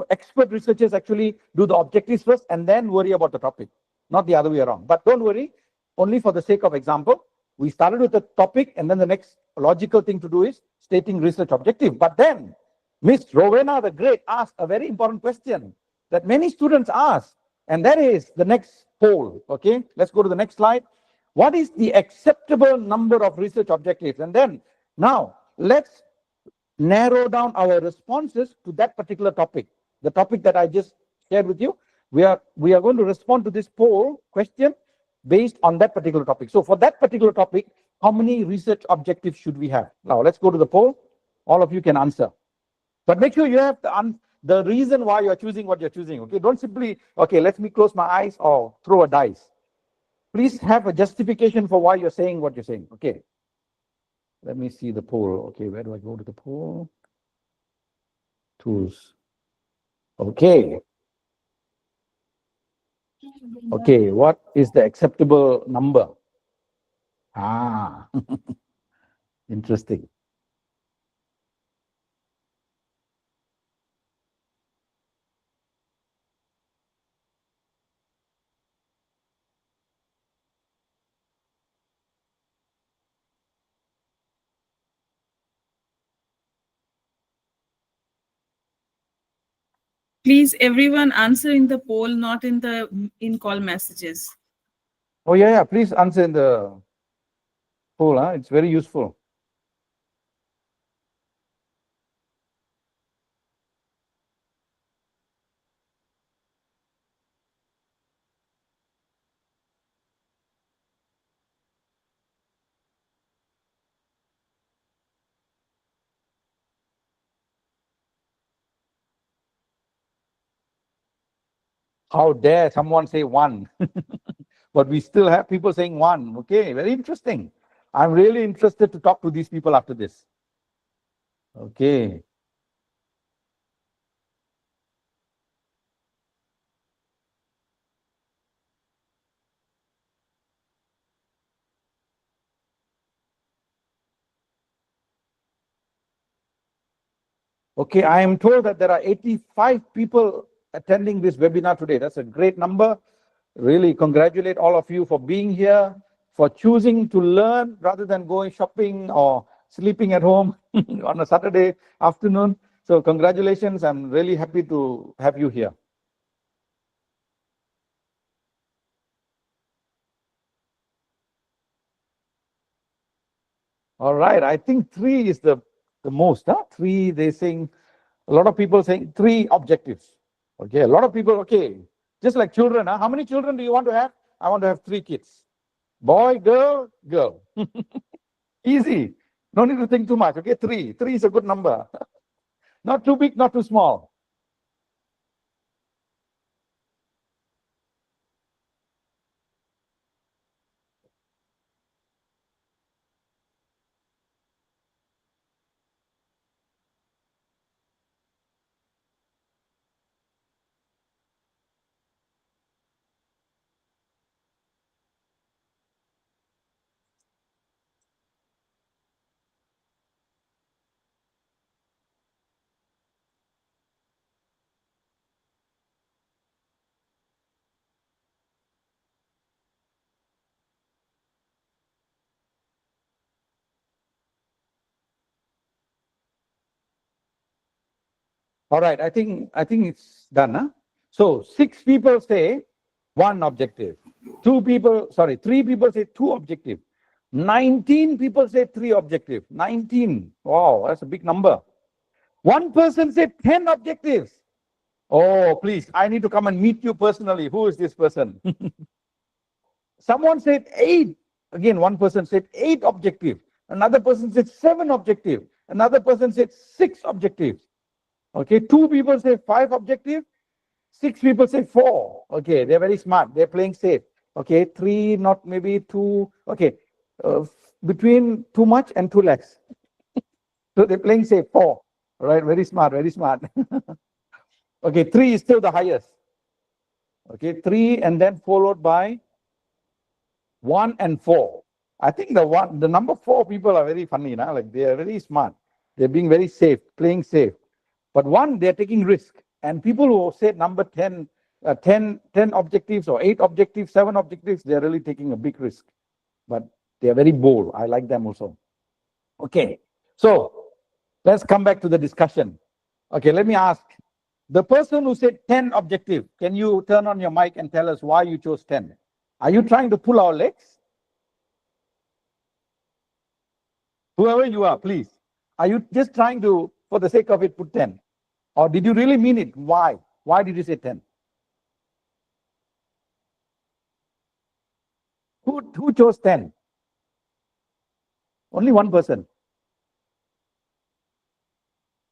expert researchers actually do the objectives first and then worry about the topic, not the other way around. But don't worry, only for the sake of example, we started with the topic and then the next logical thing to do is stating research objective. But then Miss Rowena the Great asked a very important question that many students ask, and that is the next poll. Okay, let's go to the next slide. What is the acceptable number of research objectives? And then now let's narrow down our responses to that particular topic, the topic that I just shared with you. We are going to respond to this poll question based on that particular topic. So for that particular topic, how many research objectives should we have? Now let's go to the poll. All of you can answer, but make sure you have the reason why you're choosing what you're choosing. Okay, don't simply, okay, let me close my eyes or throw a dice. Please have a justification for why you're saying what you're saying. Okay, let me see the poll. Okay, where do I go to the poll? Tools. Okay. Okay, what is the acceptable number? Interesting. Please, everyone answer in the poll, not in the in-call messages. Oh, yeah, please answer in the poll. It's very useful. How dare someone say one? But we still have people saying one. Okay, very interesting. I'm really interested to talk to these people after this. Okay. Okay, I am told that there are 85 people attending this webinar today. That's a great number. Really congratulate all of you for being here, for choosing to learn rather than going shopping or sleeping at home on a Saturday afternoon. So congratulations. I'm really happy to have you here. All right, I think 3 is the most, huh? 3, they saying, a lot of people saying 3 objectives. Okay, a lot of people, okay, just like children, huh? How many children do you want to have? I want to have 3 kids. Boy, girl, girl. Easy. No need to think too much. Okay, 3. 3 is a good number. Not too big, not too small. All right, I think it's done, huh? So 6 people say 1 objective. 3 people say 2 objective. 19 people say 3 objective. 19. Wow, that's a big number. 1 person said 10 objectives. Oh, please, I need to come and meet you personally. Who is this person? Someone said 8. Again, 1 person said 8 objectives. Another person said 7 objectives. Another person said 6 objectives. Okay, 2 people say 5 objectives. 6 people say 4. Okay, they're very smart. They're playing safe. Okay, 3, not maybe 2. Okay, between too much and too less. So they're playing safe. 4. All right, very smart, very smart. Okay, 3 is still the highest. Okay, 3 and then followed by 1 and 4. I think the number 4 people are very funny, nah? Like they are very smart. They're being very safe, playing safe. But 1, they're taking risk. And people who say number 10, 10 objectives or 8 objectives, 7 objectives, they're really taking a big risk. But they are very bold. I like them also. Okay, so let's come back to the discussion. Okay, let me ask. The person who said 10 objective, can you turn on your mic and tell us why you chose 10? Are you trying to pull our legs? Whoever you are, please. Are you just trying to, for the sake of it, put 10? Or did you really mean it? Why? Why did you say 10? Who chose 10? Only 1 person.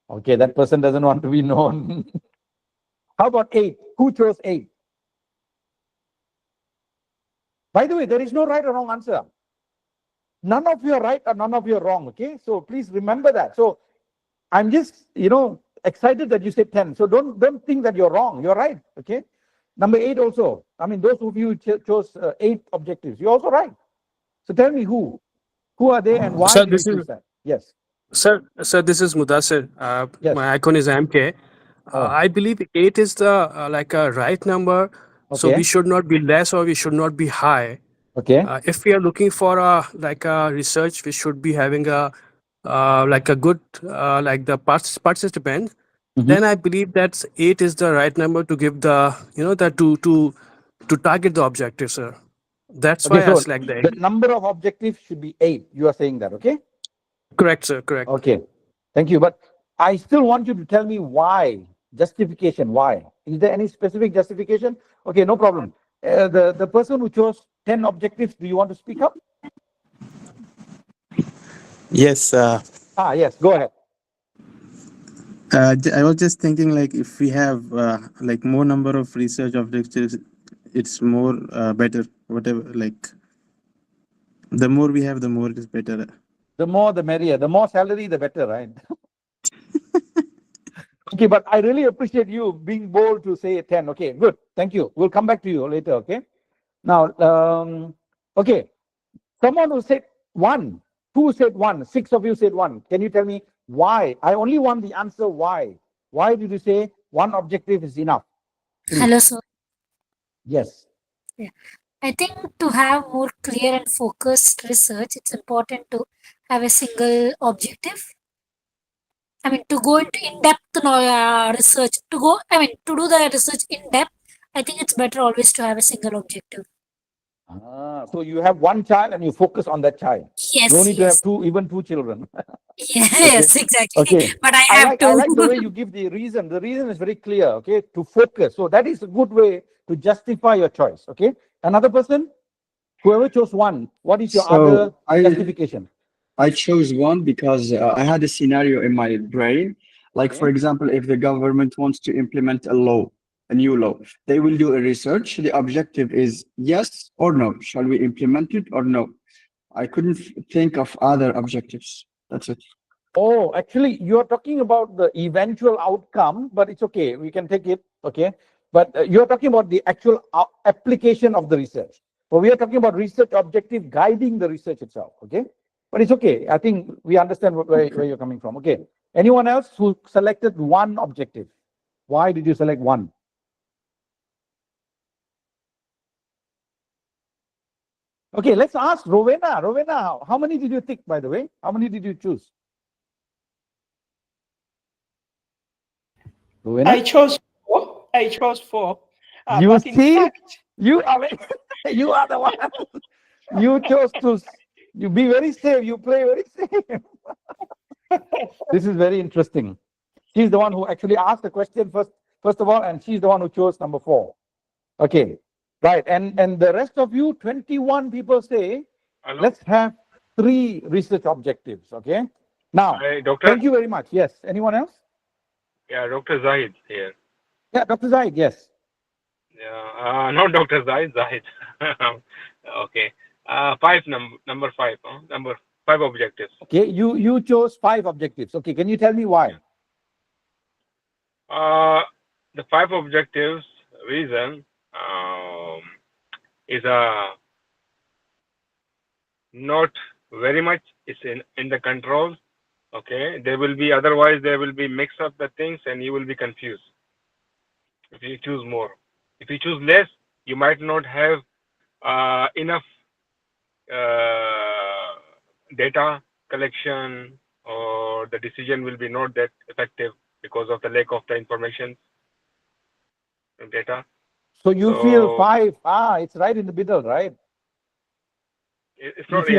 Okay, that person doesn't want to be known. How about 8? Who chose 8? By the way, there is no right or wrong answer. None of you are right or none of you are wrong, okay? So please remember that. So I'm just, excited that you said 10. So don't think that you're wrong. You're right, okay? Number 8 also. I mean, those of you who chose 8 objectives, you're also right. So tell me who are they and why do you choose that? Yes. Sir, this is Mudassir. Yes. My icon is MK. I believe 8 is the like a right number. So Okay. we should not be less or we should not be high. Okay. If we are looking for like a research, we should be having a like a good like the participant. Then I believe that 8 is the right number to give the that to target the objective, sir. That's Okay, why I so select the the 8. number of objectives should be 8. You are saying that, okay? Correct, sir. Correct. Okay. Thank you. But I still want you to tell me why. Justification. Why? Is there any specific justification? Okay, no problem. The person who chose 10 objectives, do you want to speak up? Yes. Yes, go ahead. I was just thinking, like, if we have like more number of research objectives, it's more better. Whatever, like, the more we have, the more it is better. The more the merrier. The more salary, the better, right? Okay, but I really appreciate you being bold to say 10. Okay, good. Thank you. We'll come back to you later, okay? Now, okay. Someone who said 1. Who said 1? 6 of you said 1. Can you tell me Why? I only want the answer why. Why did you say one objective is enough? Please. Hello, sir. Yes. Yeah. I think to have more clear and focused research, it's important to have a single objective. I mean, to go into in-depth research, to do the research in depth, I think it's better always to have a single objective. So you have one child and you focus on that child. Yes, No need to yes. have even two children. Yes, exactly. Okay. But I have I like the way you give the reason. The reason is very clear. Okay, to focus. So that is a good way to justify your choice. Okay. Another person, whoever chose one, what is your other justification? I chose one because I had a scenario in my brain. Like, for example, if the government wants to implement a new law, they will do a research. The objective is yes or no. Shall we implement it or no? I couldn't think of other objectives. That's it. Oh, actually, you are talking about the eventual outcome, but it's okay. We can take it. Okay. But you're talking about the actual application of the research. So we are talking about research objective guiding the research itself. Okay. But it's okay. I think we understand where you're coming from. Okay. Anyone else who selected one objective? Why did you select one? Okay, let's ask Rowena. Rowena, how many did you tick, by the way? How many did you choose? Rowena? I chose four. You But in see, fact, you are the one. You chose to. You be very safe. You play very safe. This is very interesting. She's the one who actually asked the question first of all, and she's the one who chose number 4. Okay, right. And the rest of you, 21 people say, Hello? let's have 3 research objectives. Okay. Now, Hi, Doctor. thank you very much. Yes. Anyone else? Yeah, Dr. Zahid here. Yeah, Dr. Zahid. Yes. Yeah, not Dr. Zahid. Zahid. Okay. Number 5. Number 5 objectives. Okay. You chose 5 objectives. Okay. Can you tell me why? The 5 objectives reason is not very much. It's in the control. Okay, otherwise there will be mix up the things and you will be confused if you choose more. If you choose less, you might not have enough data collection, or the decision will be not that effective because of the lack of the information and data. So you feel 5. It's right in the middle, right? It's not.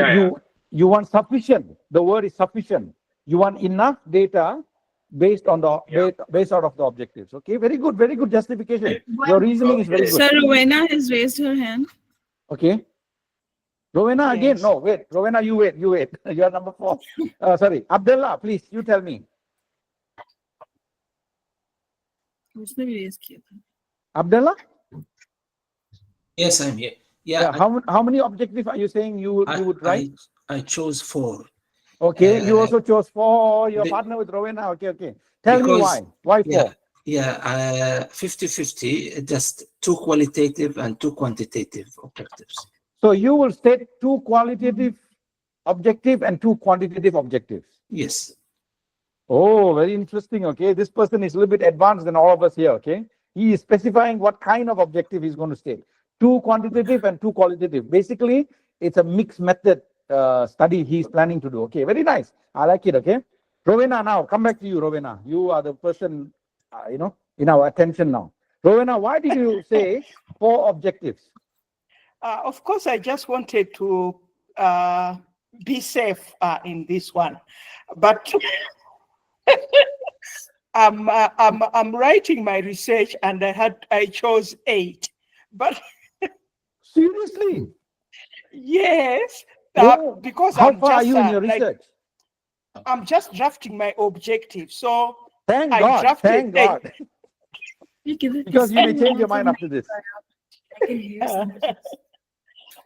You want sufficient. The word is sufficient. You want enough data based on the based out of the objectives. Okay, very good justification. Your reasoning is very good. Sir, Rowena has raised her hand. Okay. Rowena again. No, wait. Rowena, you wait. You are number 4. Sorry, Abdullah, please. You tell me. Abdullah. Yes, I'm here. Yeah. How many objectives are you saying you would write? I chose 4. Okay, you also chose 4. Your partner with Rowena. Okay. Tell me why. Why 4? Yeah, 50-50, just 2 qualitative and 2 quantitative objectives. So you will state 2 qualitative objectives and 2 quantitative objectives. Yes. Oh, very interesting. Okay, this person is a little bit advanced than all of us here. Okay, he is specifying what kind of objective he's going to state. 2 quantitative and 2 qualitative. Basically, it's a mixed method study he's planning to do. Okay, very nice. I like it. Okay, Rowena, now come back to you. Rowena, you are the person in our attention now. Rowena, why did you say 4 objectives? Of course, I just wanted to be safe in this one, but I'm writing my research and I chose 8, but seriously, yes, because how far are you in your research? I'm just drafting my objective, so thank God. Because you may change your mind after this.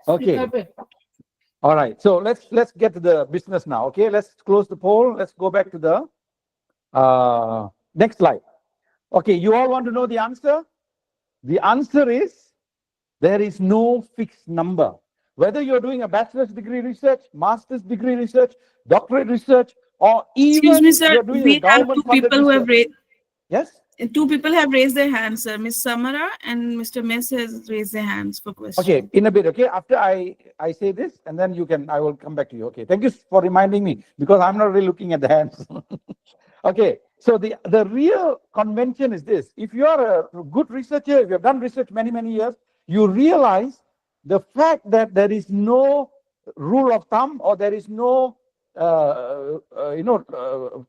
Okay. All right. So let's get to the business now. Okay. Let's close the poll. Let's go back to the next slide. Okay. You all want to know the answer? The answer is there is no fixed number. Whether you're doing a bachelor's degree research, master's degree research, doctorate research, or Excuse me, even sir. you're doing a We have two government-funded people who have research. raised. Yes? Two people have raised their hands, sir. Miss Samara and Mr. Miss has raised their hands for questions. Okay, in a bit, okay? After I say this, and then I will come back to you. Okay, thank you for reminding me, because I'm not really looking at the hands. Okay, so the real convention is this. If you are a good researcher, if you have done research many, many years, you realize the fact that there is no rule of thumb, or there is no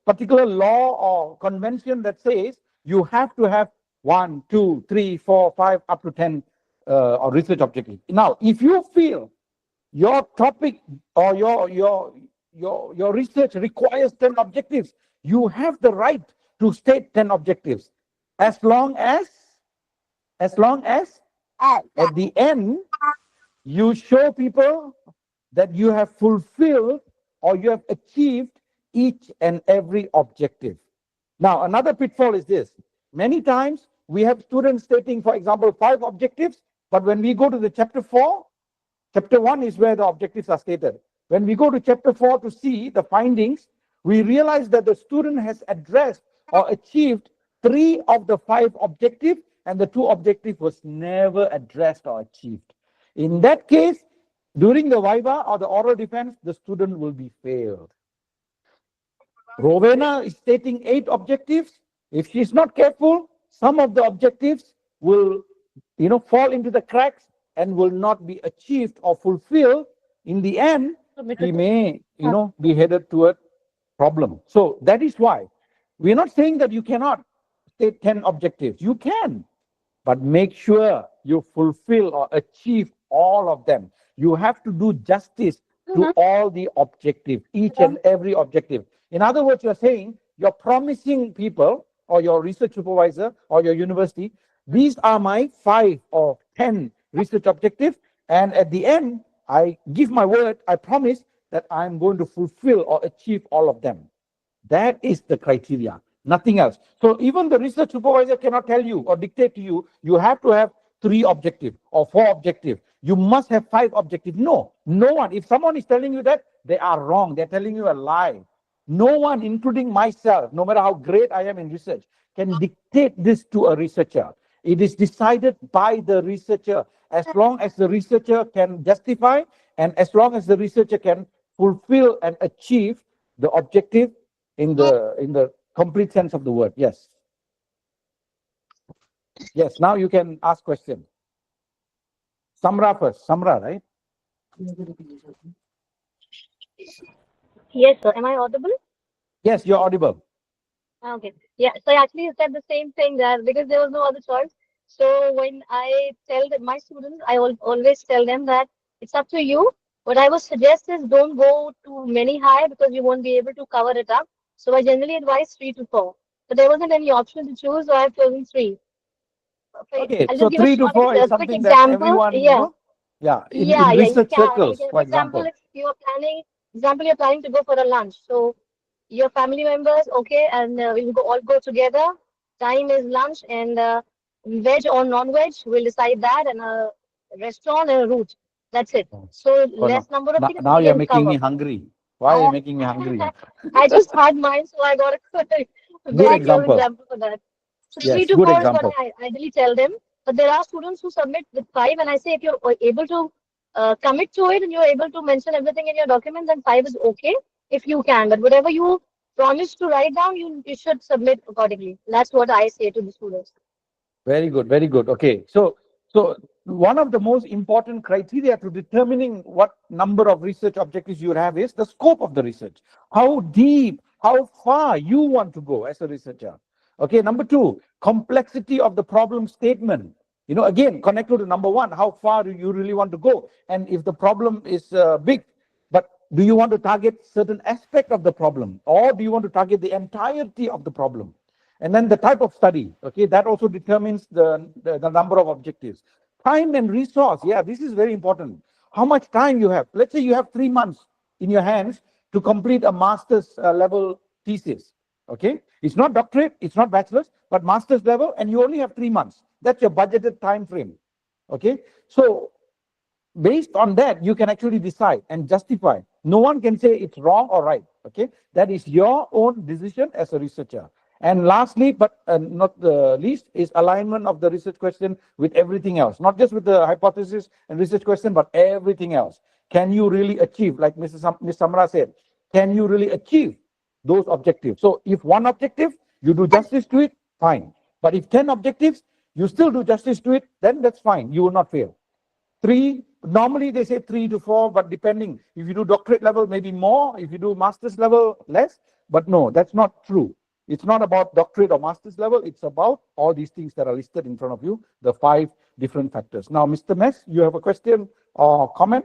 particular law or convention that says you have to have 1, 2, 3, 4, 5, up to 10 or research objectives. Now, if you feel your topic or your research requires 10 objectives, you have the right to state 10 objectives, as long as at the end you show people that you have fulfilled or you have achieved each and every objective. Now, another pitfall is this. Many times we have students stating, for example, 5 objectives, but when we go to the chapter 4, chapter 1 is where the objectives are stated. When we go to chapter 4 to see the findings, we realize that the student has addressed or achieved 3 of the 5 objectives, and the 2 objectives was never addressed or achieved. In that case, during the viva or the oral defense, the student will be failed. Rowena is stating 8 objectives. If she's not careful, some of the objectives will, fall into the cracks and will not be achieved or fulfilled. In the end, he may, be headed toward problem. So that is why we're not saying that you cannot state 10 objectives. You can, but make sure you fulfill or achieve all of them. You have to do justice to all the objectives, each and every objective. In other words, you're saying you're promising people or your research supervisor or your university, these are my 5 or 10 research objectives, and at the end, I give my word, I promise that I'm going to fulfill or achieve all of them. That is the criteria, nothing else. So even the research supervisor cannot tell you or dictate to you, you have to have 3 objectives or 4 objectives. You must have 5 objectives. No one. If someone is telling you that, they are wrong. They're telling you a lie. No one, including myself, no matter how great I am in research, can dictate this to a researcher. It is decided by the researcher. As long as the researcher can justify, and as long as the researcher can fulfill and achieve the objective in the complete sense of the word. Yes. Yes, now you can ask questions. Samra first. Samra, right? Yes, sir. Am I audible? Yes, you're audible. Okay. Yeah. So actually, you said the same thing that because there was no other choice. So when I tell my students, I always tell them that it's up to you. What I would suggest is don't go too many high because you won't be able to cover it up. So I generally advise 3 to 4. But there wasn't any option to choose, so I've chosen 3. Okay, I'll so just give 3 to 4 is a quick something that example. everyone, Yeah. in Yeah, you research can. circles, for For example, example. if you're planning to go for a lunch. So your family members, okay, and we'll all go together. Time is lunch, and veg or non-veg, we'll decide that, and a restaurant and a route. That's it. So Oh, no. less number of things Now we you're can making me cover. hungry. Why are you making me hungry? I just had mine, so I got a Good very clear example. example for that. So 3 Yes, to good 4 is what example. I ideally tell them. But there are students who submit with 5, and I say if you're able to commit to it and you're able to mention everything in your document, then 5 is okay if you can. But whatever you promise to write down, you should submit accordingly. That's what I say to the students. Very good, very good. Okay, so one of the most important criteria to determining what number of research objectives you have is the scope of the research. How deep, how far you want to go as a researcher. Okay, number 2, complexity of the problem statement. Again, connected to number 1, how far do you really want to go? And if the problem is big, but do you want to target certain aspect of the problem, or do you want to target the entirety of the problem? And then the type of study, okay, that also determines the number of objectives. Time and resource, yeah, this is very important. How much time you have? Let's say you have 3 months in your hands to complete a master's level thesis, okay? It's not doctorate, it's not bachelor's, but master's level, and you only have 3 months. That's your budgeted time frame, okay? So based on that, you can actually decide and justify No one can say it's wrong or right. Okay, that is your own decision as a researcher. And lastly, but not the least, is alignment of the research question with everything else, not just with the hypothesis and research question, but everything else. Can you really achieve, like Ms. Samra said, can you really achieve those objectives? So if one objective, you do justice to it, fine. But if 10 objectives, you still do justice to it, then that's fine. You will not fail. 3, normally they say 3 to 4, but depending, if you do doctorate level, maybe more. If you do master's level, less. But no, that's not true. It's not about doctorate or master's level. It's about all these things that are listed in front of you, the 5 different factors. Now, Mr. Mess, you have a question or comment?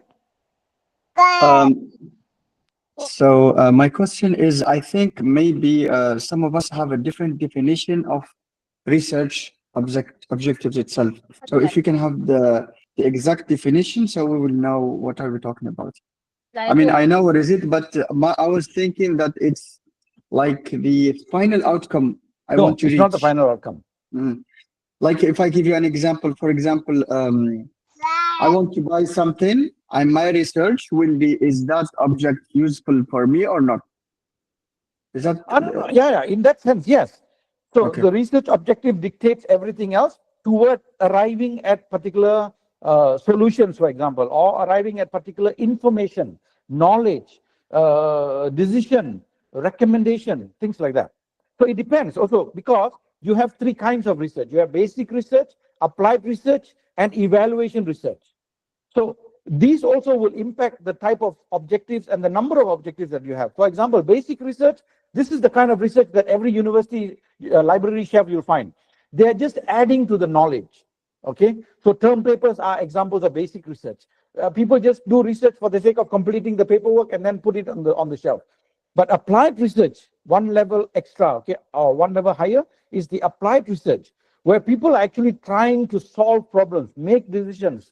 So my question is, I think maybe some of us have a different definition of research objectives itself. So if you can have the exact definition, so we will know what are we talking about. I mean, I know what is it, but I was thinking that it's like the final outcome I want to reach. No, it's not the final outcome. Like if I give you an example, for example, I want to buy something, and my research will be, is that object useful for me or not? Is that? Yeah, in that sense, yes. So the research objective dictates everything else toward arriving at particular solutions, for example, or arriving at particular information, knowledge, decision, recommendation, things like that. So it depends also, because you have 3 kinds of research. You have basic research, applied research, and evaluation research. So these also will impact the type of objectives and the number of objectives that you have. For example, basic research, this is the kind of research that every university library shelf you'll find. They're just adding to the knowledge. Okay, so term papers are examples of basic research. People just do research for the sake of completing the paperwork and then put it on the shelf. But applied research, one level extra, okay, or one level higher, is the applied research, where people are actually trying to solve problems, make decisions,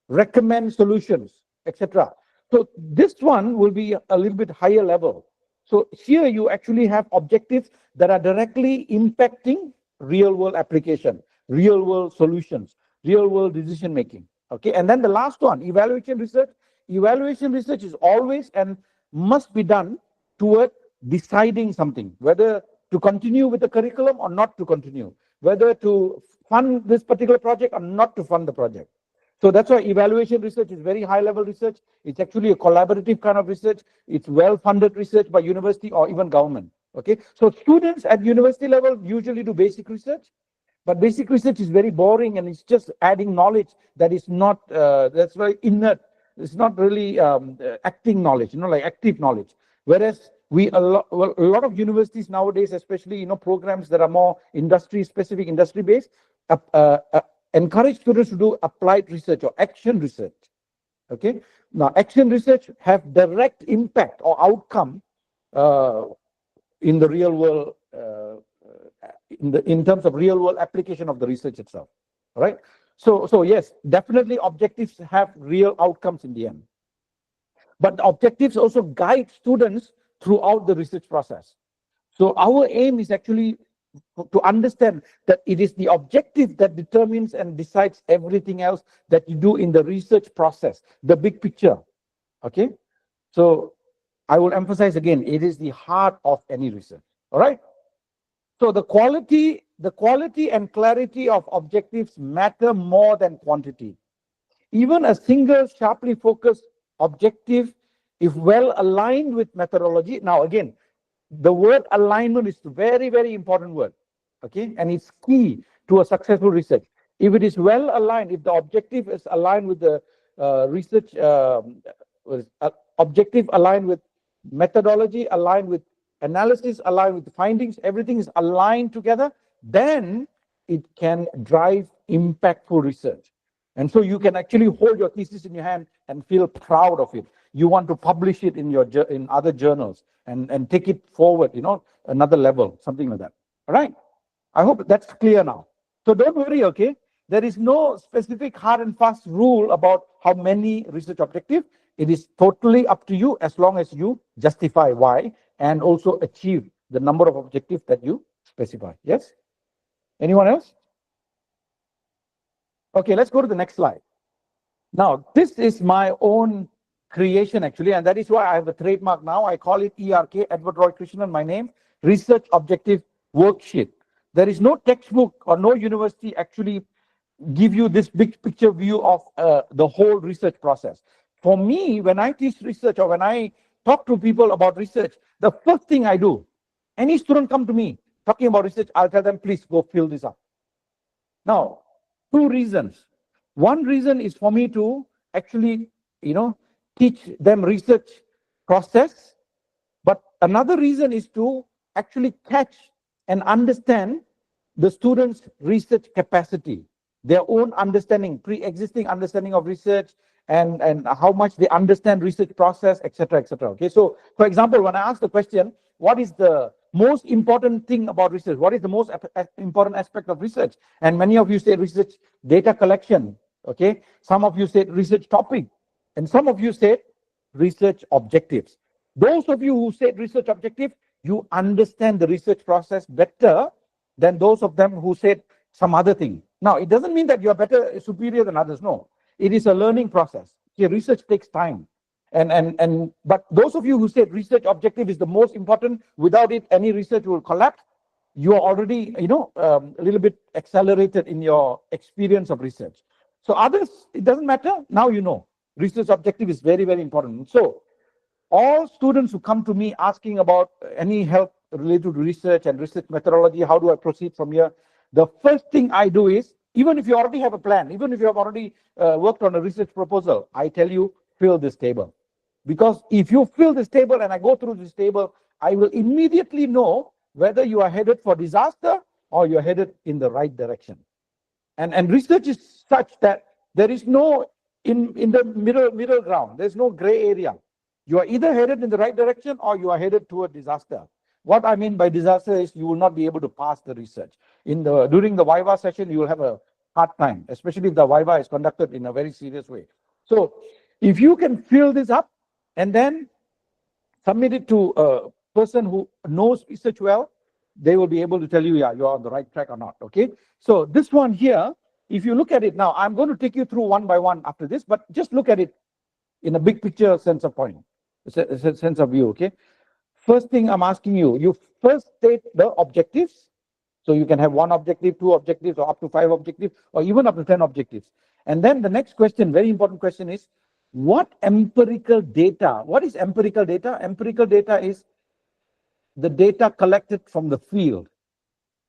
recommend solutions, etc. So this one will be a little bit higher level. So here you actually have objectives that are directly impacting real world application, real world solutions, real world decision making. Okay, and then the last one, evaluation research. Evaluation research is always and must be done toward deciding something, whether to continue with the curriculum or not to continue, whether to fund this particular project or not to fund the project. So that's why evaluation research is very high level research. It's actually a collaborative kind of research. It's well-funded research by university or even government. Okay, so students at university level usually do basic research, but basic research is very boring and it's just adding knowledge that is not, that's very inert. It's not really acting knowledge, like active knowledge. Whereas a lot of universities nowadays, especially, programs that are more industry-specific, industry-based, encourage students to do applied research or action research. Okay, now action research have direct impact or outcome in the real world, in terms of real world application of the research itself. All right. So yes, definitely objectives have real outcomes in the end. But objectives also guide students throughout the research process. So our aim is actually to understand that it is the objective that determines and decides everything else that you do in the research process, the big picture. Okay, so I will emphasize again, it is the heart of any research. All right. So the quality and clarity of objectives matter more than quantity. Even a single sharply focused objective, if well aligned with methodology. Now again, the word alignment is a very, very important word. Okay, and it's key to a successful research. If it is well aligned, if the objective is aligned with the research objective, aligned with methodology, aligned with analysis, aligned with the findings, everything is aligned together, then it can drive impactful research. And so you can actually hold your thesis in your hand and feel proud of it. You want to publish it in other journals and take it forward, another level, something like that. All right. I hope that's clear now. So don't worry, okay? There is no specific hard and fast rule about how many research objectives. It is totally up to you as long as you justify why and also achieve the number of objectives that you specify. Yes? Anyone else? Okay, let's go to the next slide. Now, this is my own creation actually, and that is why I have a trademark now. I call it ERK, Edward Roy Krishnan, my name, Research Objective Worksheet. There is no textbook or no university actually give you this big picture view of the whole research process. For me, when I teach research or when I talk to people about research, the first thing I do, any student come to me talking about research, I'll tell them, please go fill this up. Now, two reasons. One reason is for me to actually, teach them research process. But another reason is to actually catch and understand the students' research capacity, their own understanding, pre-existing understanding of research, and how much they understand research process, etc., etc. Okay, so for example, when I ask the question, what is the most important thing about research? What is the most important aspect of research? And many of you say research data collection. Okay, some of you said research topic, and some of you said research objectives. Those of you who said research objective, you understand the research process better than those of them who said some other thing. Now, it doesn't mean that you are better, superior than others. No, it is a learning process. Okay, research takes time. But those of you who said research objective is the most important, without it, any research will collapse. You are already, a little bit accelerated in your experience of research. So others, it doesn't matter. Now you know. Research objective is very, very important. So all students who come to me asking about any help related to research and research methodology, how do I proceed from here? The first thing I do is, even if you already have a plan, even if you have already worked on a research proposal, I tell you, fill this table. Because if you fill this table and I go through this table, I will immediately know whether you are headed for disaster or you're headed in the right direction. And research is such that there is no in the middle ground. There's no gray area. You are either headed in the right direction or you are headed toward disaster. What I mean by disaster is you will not be able to pass the research. During the Viva session, you will have a hard time, especially if the Viva is conducted in a very serious way. So if you can fill this up and then submit it to a person who knows research well, they will be able to tell you, yeah, you're on the right track or not, okay? So this one here, if you look at it now, I'm going to take you through one by one after this, but just look at it in a big picture sense of point, sense of view, okay? First thing I'm asking you, you first state the objectives. So you can have one objective, two objectives, or up to 5 objectives, or even up to 10 objectives. And then the next question, very important question is, what empirical data, what is empirical data? Empirical data is the data collected from the field.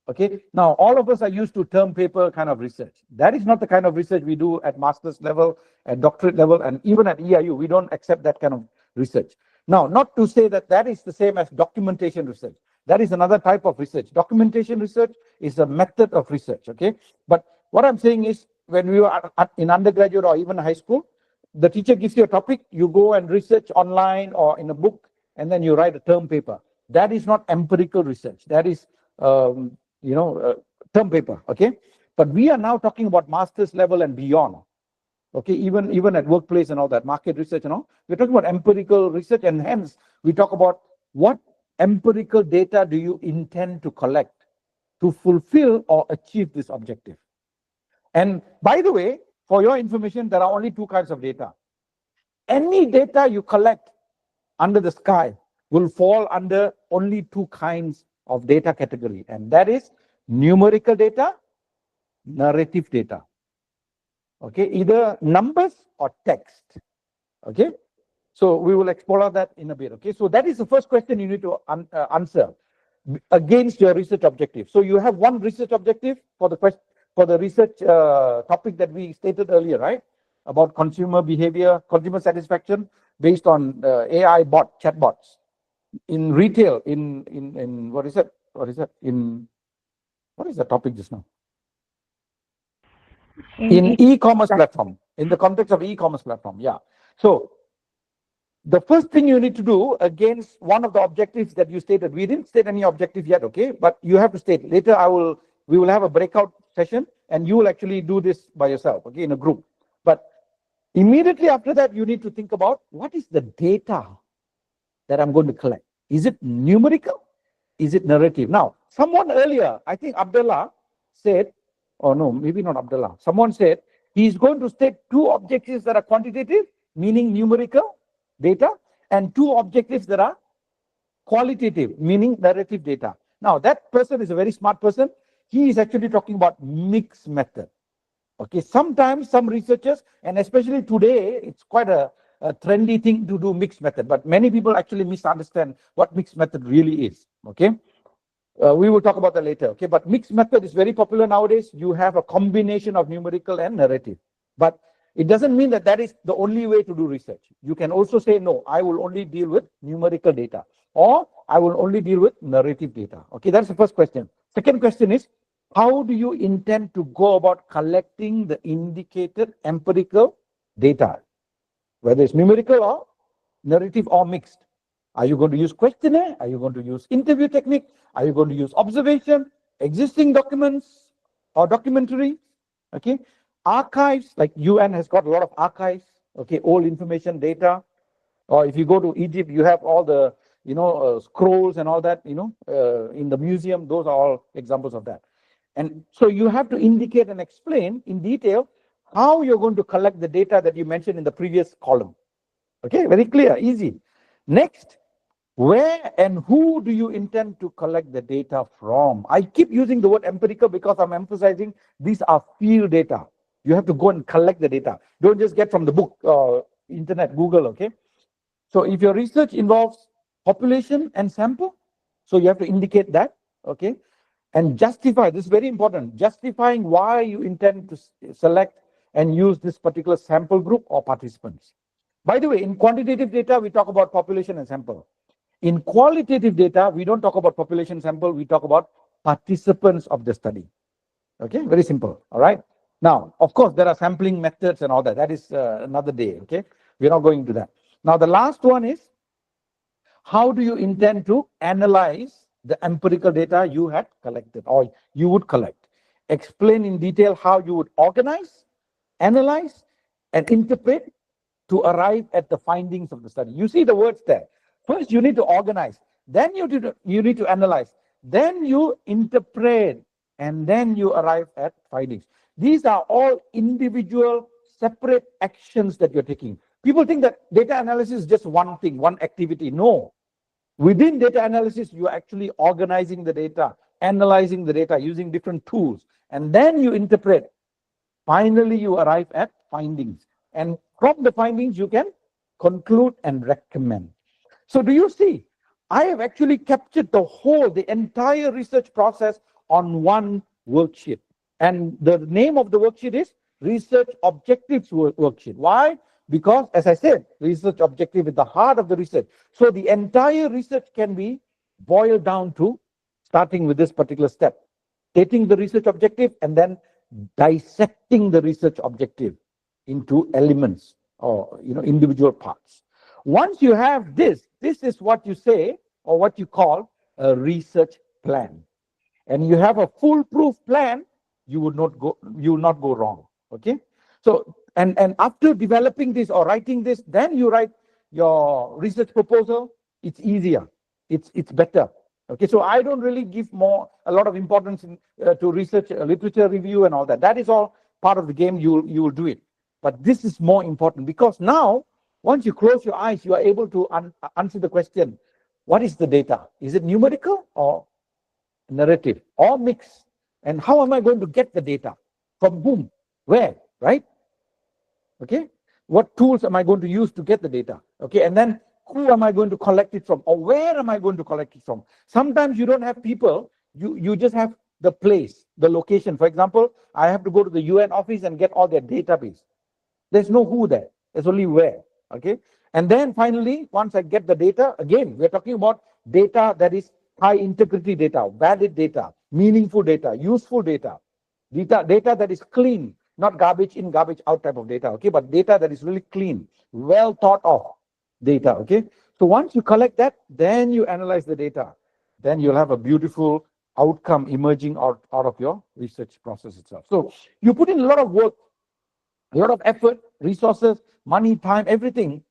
Okay, now all of us are used to term paper kind of research. That is not the kind of research we do at master's level, at doctorate level, and even at EIU. We don't accept that kind of research. Now, not to say that that is the same as documentation research. That is another type of research. Documentation research is a method of research, okay? But what I'm saying is, when we are in undergraduate or even high school, the teacher gives you a topic, you go and research online or in a book, and then you write a term paper. That is not empirical research. That is, term paper, okay? But we are now talking about master's level and beyond, okay? Even at workplace and all that, market research and all. We're talking about empirical research, and hence we talk about what empirical data do you intend to collect to fulfill or achieve this objective. And by the way, for your information, there are only 2 kinds of data. Any data you collect under the sky will fall under only 2 kinds of data category, and that is numerical data, narrative data. Okay, either numbers or text. Okay, so we will explore that in a bit. Okay, so that is the first question you need to answer against your research objective. So you have one research objective for the research topic that we stated earlier, right? About consumer behavior, consumer satisfaction based on AI chatbots. In retail, in what is it? What is the topic just now? In e-commerce platform, in the context of e-commerce platform, yeah. So the first thing you need to do against one of the objectives that you stated, we didn't state any objective yet, okay? But you have to state. Later, we will have a breakout session, and you will actually do this by yourself, okay, in a group. But immediately after that, you need to think about what is the data that I'm going to collect. Is it numerical? Is it narrative? Now, someone earlier, I think Abdullah said, or no, maybe not Abdullah. Someone said he's going to state 2 objectives that are quantitative, meaning numerical, data, and two objectives that are qualitative, meaning narrative data. Now, that person is a very smart person. He is actually talking about mixed method. Okay, sometimes some researchers, and especially today, it's quite a trendy thing to do mixed method, but many people actually misunderstand what mixed method really is. Okay, we will talk about that later. Okay, but mixed method is very popular nowadays. You have a combination of numerical and narrative, but it doesn't mean that that is the only way to do research. You can also say, no, I will only deal with numerical data, or I will only deal with narrative data. Okay, that's the first question. Second question is, how do you intend to go about collecting the indicated empirical data, whether it's numerical or narrative or mixed? Are you going to use questionnaire? Are you going to use interview technique? Are you going to use observation, existing documents, or documentary? Okay, archives, like UN has got a lot of archives, okay, old information, data. Or if you go to Egypt, you have all the, scrolls and all that, in the museum. Those are all examples of that. And so you have to indicate and explain in detail how you're going to collect the data that you mentioned in the previous column. Okay, very clear, easy. Next, where and who do you intend to collect the data from? I keep using the word empirical because I'm emphasizing these are field data. You have to go and collect the data. Don't just get from the book, internet, Google, okay? So if your research involves population and sample, so you have to indicate that, okay? And justify, this is very important, justifying why you intend to select and use this particular sample group or participants. By the way, in quantitative data, we talk about population and sample. In qualitative data, we don't talk about population sample, we talk about participants of the study. Okay, very simple, all right? Now, of course, there are sampling methods and all that. That is another day, okay? We're not going to that. Now, the last one is, how do you intend to analyze the empirical data you had collected or you would collect? Explain in detail how you would organize, analyze, and interpret to arrive at the findings of the study. You see the words there. First, you need to organize. Then you need to analyze. Then you interpret, and then you arrive at findings. These are all individual, separate actions that you're taking. People think that data analysis is just one thing, one activity. No. Within data analysis, you're actually organizing the data, analyzing the data using different tools, and then you interpret. Finally, you arrive at findings. And from the findings, you can conclude and recommend. So do you see? I have actually captured the entire research process on one worksheet. And the name of the worksheet is Research Objectives Worksheet. Why? Because, as I said, research objective is the heart of the research. So the entire research can be boiled down to starting with this particular step, stating the research objective and then dissecting the research objective into elements or individual parts. Once you have this is what you say or what you call a research plan. And you have a foolproof plan, you will not go wrong. Okay? So and after developing this or writing this, then you write your research proposal. It's easier. It's better. Okay, so I don't really give a lot of importance to research, literature review and all that. That is all part of the game. You will do it. But this is more important because now, once you close your eyes, you are able to answer the question, what is the data? Is it numerical or narrative or mixed? And how am I going to get the data? From whom? Where? Right? Okay. What tools am I going to use to get the data? Okay. And then who am I going to collect it from? Or where am I going to collect it from? Sometimes you don't have people. You just have the place, the location. For example, I have to go to the UN office and get all their database. There's no who there. There's only where. Okay. And then finally, once I get the data, again, we're talking about data that is high integrity data, valid data, meaningful data, useful data, data that is clean, not garbage in, garbage out type of data, okay, but data that is really clean, well thought of data, okay. So once you collect that, then you analyze the data, then you'll have a beautiful outcome emerging out of your research process itself. So you put in a lot of work, a lot of effort, resources, money, time, everything,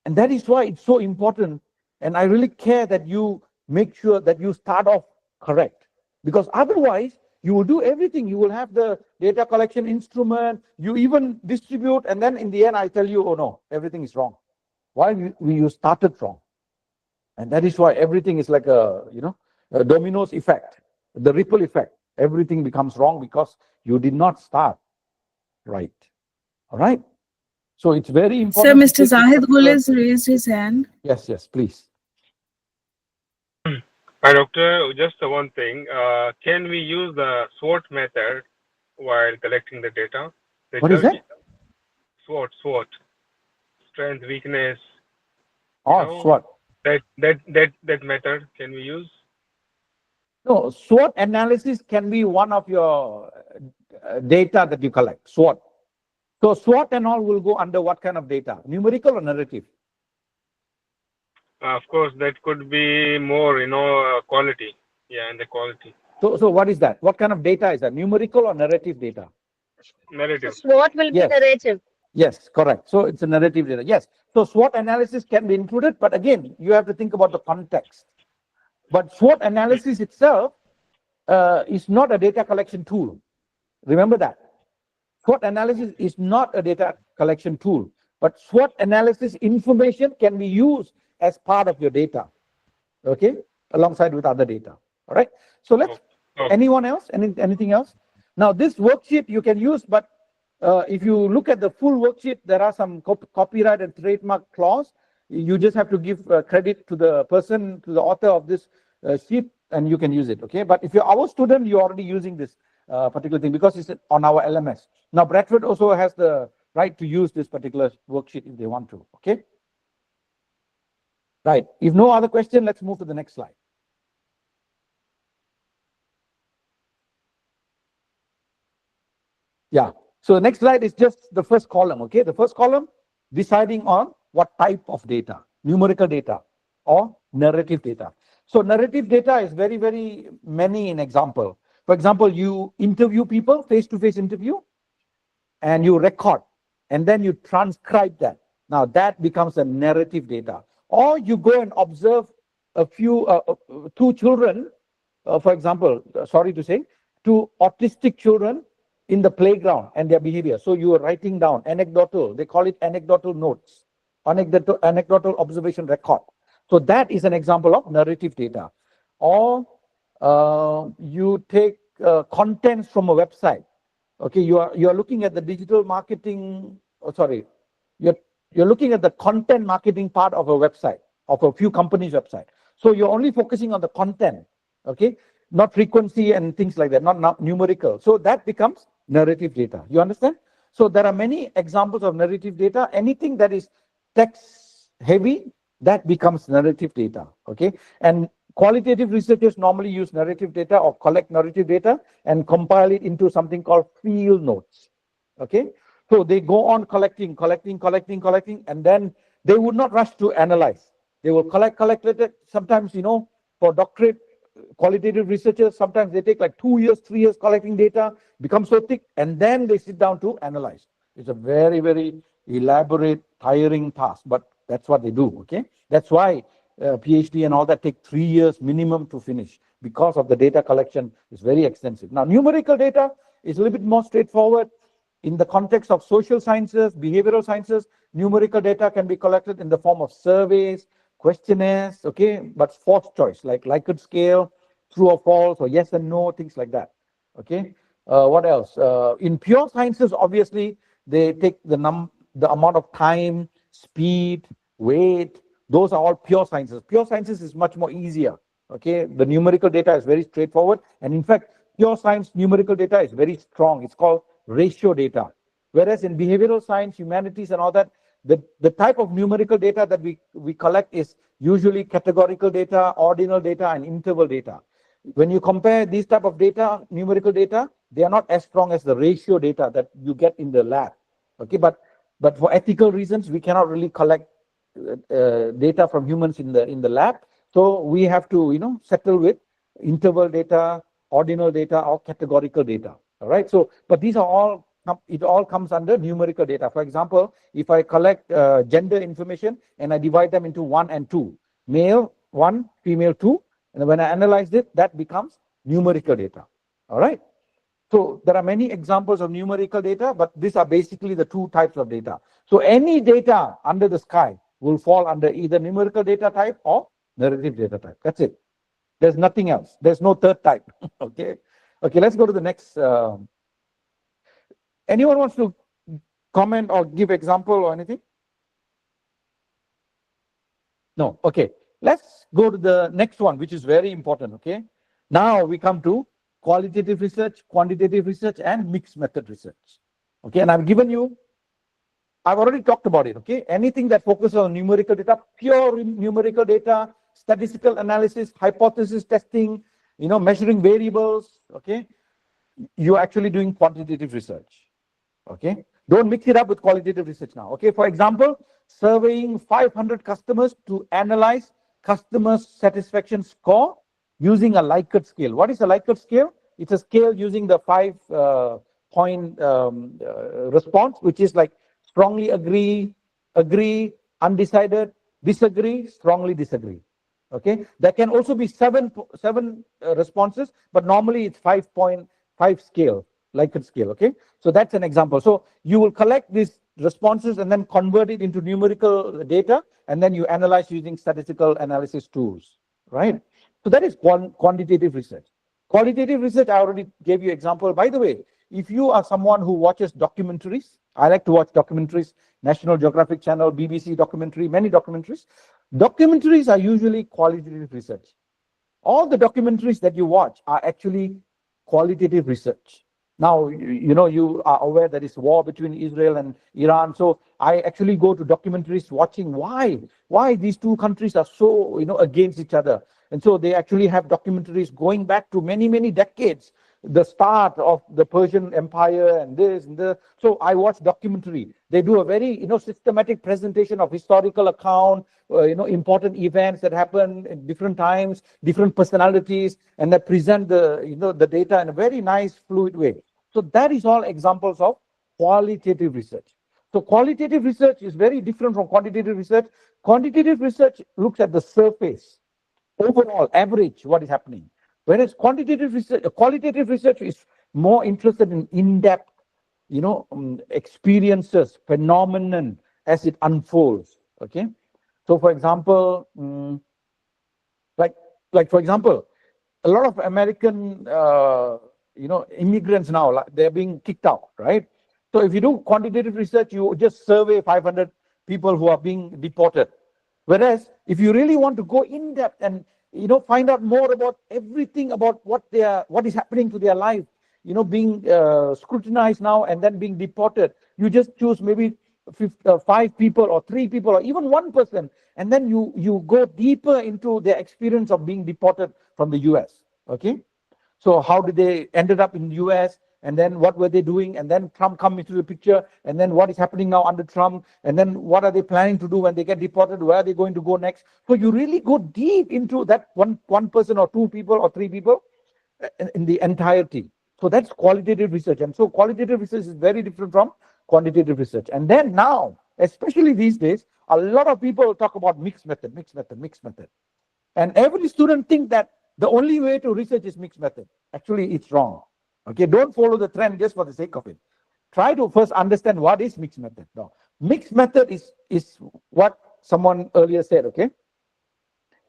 and that is why it's so important. And I really care that you make sure that you start off correct, because otherwise you will do everything. You will have the data collection instrument, you even distribute, and then in the end I tell you, oh no, everything is wrong. Why you started from. And that is why everything is like a dominoes effect, the ripple effect. Everything becomes wrong because you did not start right. All right. So it's very Sir, important. Mr. Zahid Gul has raised his hand. Yes, please. Hi, Doctor. Just one thing. Can we use the SWOT method while collecting the data? What is that? SWOT. Strength, weakness. SWOT. That method can we use? No, SWOT analysis can be one of your data that you collect. SWOT. So SWOT and all will go under what kind of data? Numerical or narrative? Of course, that could be more, quality. Yeah, and the quality. So what is that? What kind of data is that? Numerical or narrative data? Narrative. So SWOT will be narrative. Yes, correct. So it's a narrative data. Yes. So SWOT analysis can be included, but again, you have to think about the context. But SWOT analysis itself is not a data collection tool. Remember that. SWOT analysis is not a data collection tool, but SWOT analysis information can be used as part of your data, okay, alongside with other data. All right. So let's. Anyone else? Anything else? Now this worksheet you can use, but if you look at the full worksheet, there are some copyright and trademark clause. You just have to give credit to the person, to the author of this sheet, and you can use it. Okay. But if you're our student, you're already using this particular thing because it's on our LMS. Now Bradford also has the right to use this particular worksheet if they want to. Okay. Right. If no other question, let's move to the next slide. Yeah. So the next slide is just the first column. Okay. The first column deciding on what type of data, numerical data or narrative data. So narrative data is very, very many in example. For example, you interview people, face-to-face interview, and you record, and then you transcribe that. Now that becomes a narrative data. Or you go and observe a few, two children, for example, sorry to say, two autistic children in the playground and their behavior. So you are writing down anecdotal, they call it anecdotal notes, anecdotal observation record. So that is an example of narrative data. Or you take contents from a website. Okay, you are looking at the digital marketing. You're looking at the content marketing part of a website, of a few companies' website. So you're only focusing on the content, okay, not frequency and things like that, not numerical. So that becomes narrative data. You understand? So there are many examples of narrative data. Anything that is text heavy, that becomes narrative data, okay? And qualitative researchers normally use narrative data or collect narrative data and compile it into something called field notes, okay? So they go on collecting, and then they would not rush to analyze. They will collect it. Sometimes, for doctorate qualitative researchers, sometimes they take like 2 years, 3 years collecting data, become so thick, and then they sit down to analyze. It's a very, very elaborate, tiring task, but that's what they do, okay? That's why PhD and all that take 3 years minimum to finish because of the data collection is very extensive. Now, numerical data is a little bit more straightforward. In the context of social sciences, behavioral sciences, numerical data can be collected in the form of surveys, questionnaires, okay, but forced choice, like Likert scale, true or false, or yes and no, things like that, okay. What else? In pure sciences, obviously, they take the amount of time, speed, weight. Those are all pure sciences. Pure sciences is much more easier, okay. The numerical data is very straightforward, and in fact, pure science numerical data is very strong. It's called ratio data. Whereas in behavioral science, humanities and all that, the type of numerical data that we collect is usually categorical data, ordinal data, and interval data. When you compare these type of data, numerical data, they are not as strong as the ratio data that you get in the lab. Okay, but for ethical reasons, we cannot really collect data from humans in the lab. So we have to settle with interval data, ordinal data, or categorical data. All right. So, but these are all, it all comes under numerical data. For example, if I collect gender information and I divide them into 1 and 2, male 1, female 2, and when I analyze it, that becomes numerical data. All right. So there are many examples of numerical data, but these are basically the two types of data. So any data under the sky will fall under either numerical data type or narrative data type. That's it. There's nothing else. There's no third type. Okay. Okay, let's go to the next. Anyone wants to comment or give example or anything? No. Okay. Let's go to the next one, which is very important. Okay. Now we come to qualitative research, quantitative research, and mixed method research. Okay. And I've given you, I've already talked about it. Okay. Anything that focuses on numerical data, pure numerical data, statistical analysis, hypothesis testing, measuring variables. Okay. You're actually doing quantitative research. Okay. Don't mix it up with qualitative research now. Okay. For example, surveying 500 customers to analyze customer satisfaction score using a Likert scale. What is a Likert scale? It's a scale using the 5-point response, which is like strongly agree, undecided, disagree, strongly disagree. Okay. There can also be seven responses, but normally it's 5.5 scale. Likert scale. Okay, so that's an example. So you will collect these responses and then convert it into numerical data, and then you analyze using statistical analysis tools, right? So that is quantitative research. Qualitative research, I already gave you example. By the way, if you are someone who watches documentaries, I like to watch documentaries, National Geographic Channel, BBC documentary, many documentaries. Documentaries are usually qualitative research. All the documentaries that you watch are actually qualitative research. Now, you are aware that it's war between Israel and Iran. So I actually go to documentaries watching why these two countries are so, against each other. And so they actually have documentaries going back to many, many decades, the start of the Persian Empire and this and that. So I watch documentary. They do a very, systematic presentation of historical account, important events that happen at different times, different personalities, and they present the data in a very nice, fluid way. So that is all examples of qualitative research. So qualitative research is very different from quantitative research. Quantitative research looks at the surface, overall, average, what is happening. Whereas qualitative research is more interested in in-depth, experiences, phenomenon as it unfolds. Okay. So for example, like for example, a lot of American, immigrants now, they're being kicked out, right? So if you do quantitative research, you just survey 500 people who are being deported. Whereas if you really want to go in depth and find out more about everything about what is happening to their life, being scrutinized now and then being deported, you just choose maybe 5 people or 3 people or even 1 person, and then you go deeper into their experience of being deported from the US. Okay, so how did they ended up in the US, and then what were they doing, and then Trump come into the picture, and then what is happening now under Trump, and then what are they planning to do when they get deported, where are they going to go next. So you really go deep into that one person or 2 people or 3 people in the entirety. So that's qualitative research. And so qualitative research is very different from quantitative research. And then now, especially these days, a lot of people talk about mixed method. And every student thinks that the only way to research is mixed method. Actually, it's wrong. Okay, don't follow the trend just for the sake of it. Try to first understand what is mixed method. Now, mixed method is what someone earlier said, okay?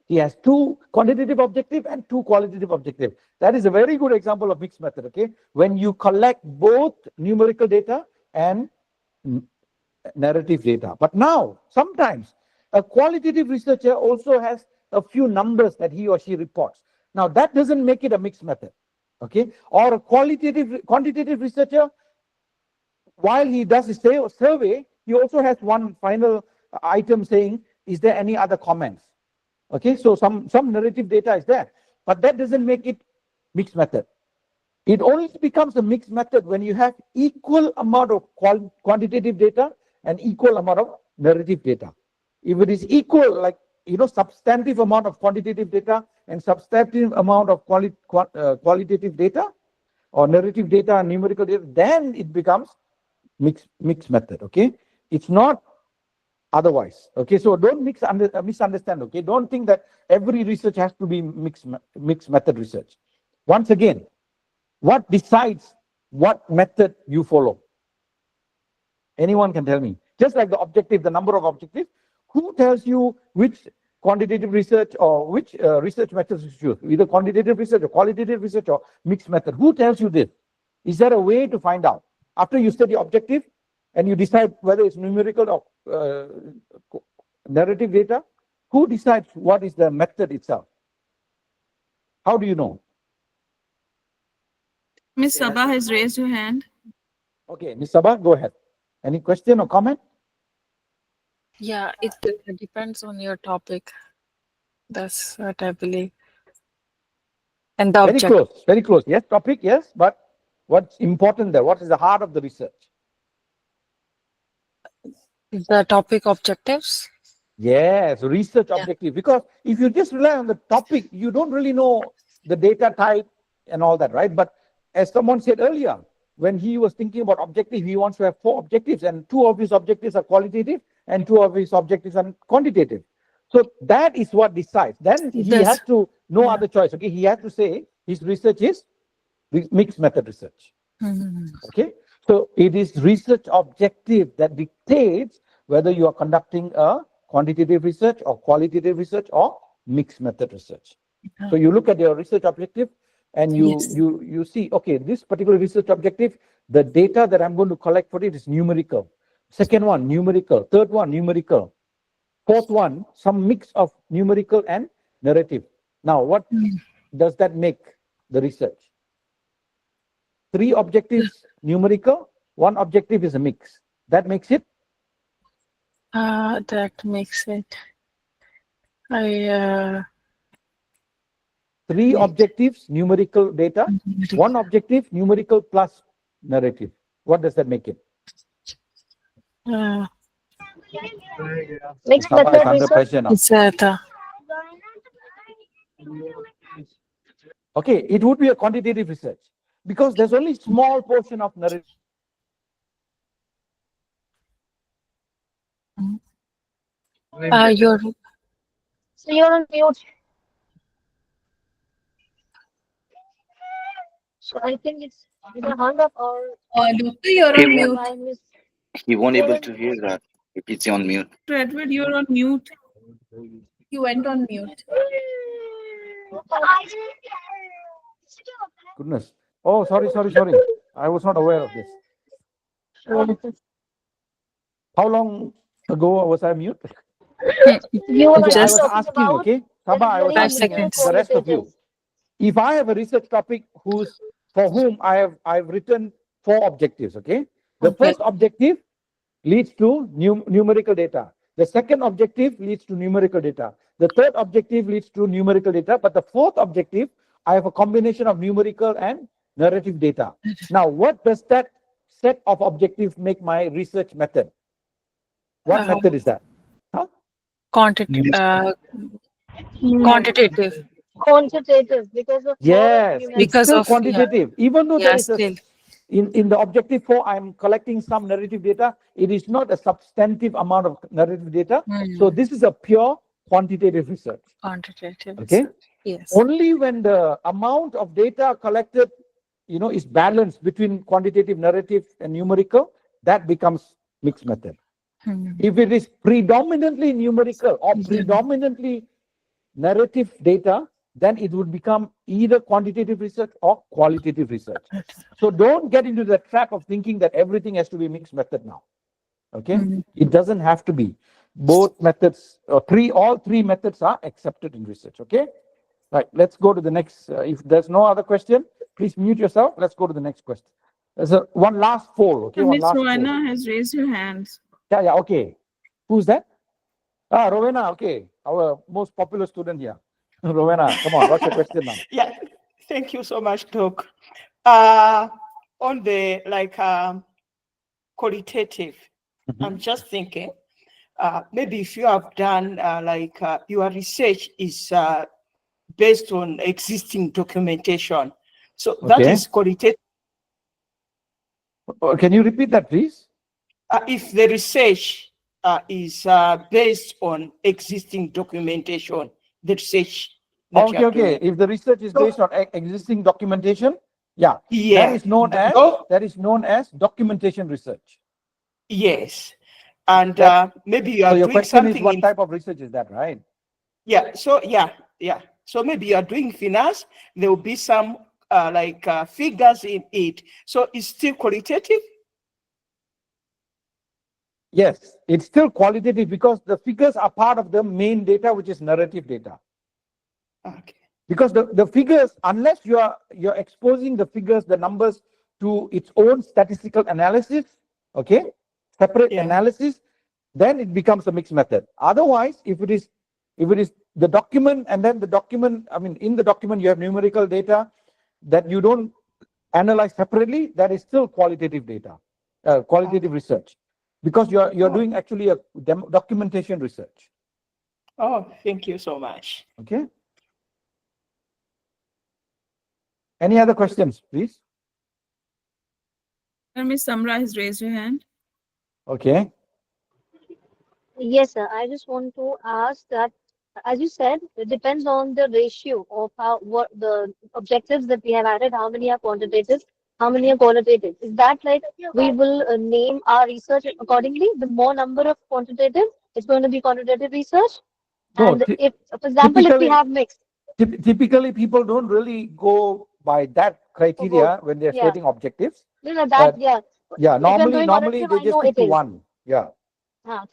He has 2 quantitative objective and 2 qualitative objective. That is a very good example of mixed method, okay? When you collect both numerical data and narrative data. But now, sometimes a qualitative researcher also has a few numbers that he or she reports. Now, that doesn't make it a mixed method, okay? Or a quantitative researcher, while he does his survey, he also has one final item saying, is there any other comments? Okay, so some narrative data is there, but that doesn't make it mixed method. It only becomes a mixed method when you have equal amount of quantitative data and equal amount of narrative data. If it is equal, like, substantive amount of quantitative data and substantive amount of qualitative data or narrative data and numerical data, then it becomes mixed method, okay? It's not otherwise, okay? So don't misunderstand, okay? Don't think that every research has to be mixed method research. Once again, what decides what method you follow? Anyone can tell me. Just like the objective, the number of objectives, Who tells you which quantitative research or which research methods to choose? Either quantitative research or qualitative research or mixed method. Who tells you this? Is there a way to find out? After you study objective and you decide whether it's numerical or narrative data, who decides what is the method itself? How do you know? Miss Sabah has raised her hand. Okay, Ms. Sabah, go ahead. Any question or comment? Yeah, it depends on your topic. That's what I believe. And the Very object. close, very close. Yes, topic, yes, but what's important there? What is the heart of the research? The topic objectives. Yes, research objective. Because if you just rely on the topic, you don't really know the data type and all that, right? But as someone said earlier, when he was thinking about objective, he wants to have 4 objectives, and 2 of his objectives are qualitative and 2 of his objectives are quantitative. So that is what decides. Then he has to no other choice. Okay, he has to say his research is mixed method research. Okay, so it is research objective that dictates whether you are conducting a quantitative research or qualitative research or mixed method research. So you look at your research objective and you see, okay, this particular research objective, the data that I'm going to collect for it is numerical. Second one, numerical. Third one, numerical. Fourth one, some mix of numerical and narrative. Now, what does that make the research? 3 objectives numerical, 1 objective is a mix. That makes it? That makes it. 3 objectives, numerical data, 1 objective, numerical plus narrative. What does that make it? Mixed method research. Okay, it would be a quantitative research because there's only small portion of narrative. You're. So you're on mute. So I think it's either hung up or. Doctor, you're on mute. He won't able to hear that if it's on mute. Edward, you're on mute. You went on mute. Goodness. Oh, sorry. I was not aware of this. How long ago was I mute? You were I was just asking, okay? Sabah, I was asking the rest of you. If I have a research topic for whom I've written 4 objectives, okay? The first objective leads to numerical data. The second objective leads to numerical data. The third objective leads to numerical data. But the fourth objective, I have a combination of numerical and narrative data. Now, what does that set of objectives make my research method? What method is that? Huh? Quantitative. Quantitative because of yes, it's still quantitative. Even though there is in the objective 4, I'm collecting some narrative data. It is not a substantive amount of narrative data. So this is a pure quantitative research. Quantitative. Okay. Research. Yes. Only when the amount of data collected, is balanced between quantitative, narrative, and numerical, that becomes mixed method. If it is predominantly numerical or predominantly narrative data, then it would become either quantitative research or qualitative research. So don't get into the trap of thinking that everything has to be mixed method now. Okay, it doesn't have to be. Both methods, all three methods are accepted in research. Okay, right. Let's go to the next. If there's no other question, please mute yourself. Let's go to the next question. There's one last poll. Okay, Miss Rowena has raised her hand. Yeah. Okay, who's that? Rowena. Okay, our most popular student here. Rowena, come on, what's your question now? Yeah, thank you so much, Doc. On the qualitative, I'm just thinking, maybe if you have done your research is based on existing documentation, so that is qualitative. Can you repeat that, please? If the research is based on existing documentation, the research. Okay. If the research is based on existing documentation, that is known as documentation research. Yes. And maybe you So are your doing question is something what in, type of research is that, right? yeah, so yeah. So maybe you are doing finance, there will be some figures in it. So it's still qualitative? Yes, it's still qualitative because the figures are part of the main data, which is narrative data. Okay. Because the figures, unless you're exposing the figures, the numbers to its own statistical analysis, okay, separate analysis, then it becomes a mixed method. Otherwise, if it is the document and then the document, I mean, in the document you have numerical data that you don't analyze separately, that is still qualitative data, qualitative research, because you're doing actually a documentation research. Oh, thank you so much. Okay. Any other questions, please? Ms. Samra has raised her hand. Okay. Yes, sir. I just want to ask that, as you said, it depends on the ratio of what the objectives that we have added, how many are quantitative, how many are qualitative. Is that like we will name our research accordingly? The more number of quantitative, it's going to be quantitative research. No, And if, for example, if we have mixed. Typically, people don't really go by that criteria when they're Yeah. setting objectives. No, that, yeah. Yeah, If I'm normally doing quantitative, they I just know stick it to is. one. Yeah.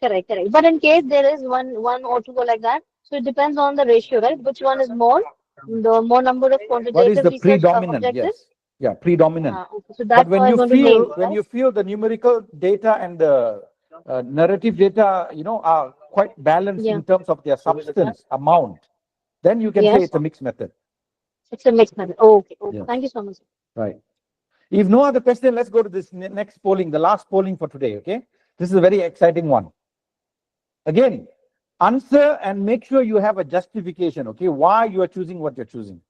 Correct. But in case there is one or two like that, so it depends on the ratio, right? Which one is more? The more number of What is quantitative the research predominant? objectives. Yes. Yeah, predominant. Okay. So But that's when how I'm you going to name feel it, right? the numerical data and the narrative data, are quite balanced Yeah. in terms of their substance amount, then you can say Yes. it's a mixed method. It's a mixed method. Okay. Yes. Thank you so much. Right. If no other question, let's go to this next polling, the last polling for today. Okay. This is a very exciting one. Again, answer and make sure you have a justification. Okay. Why you are choosing what you're choosing.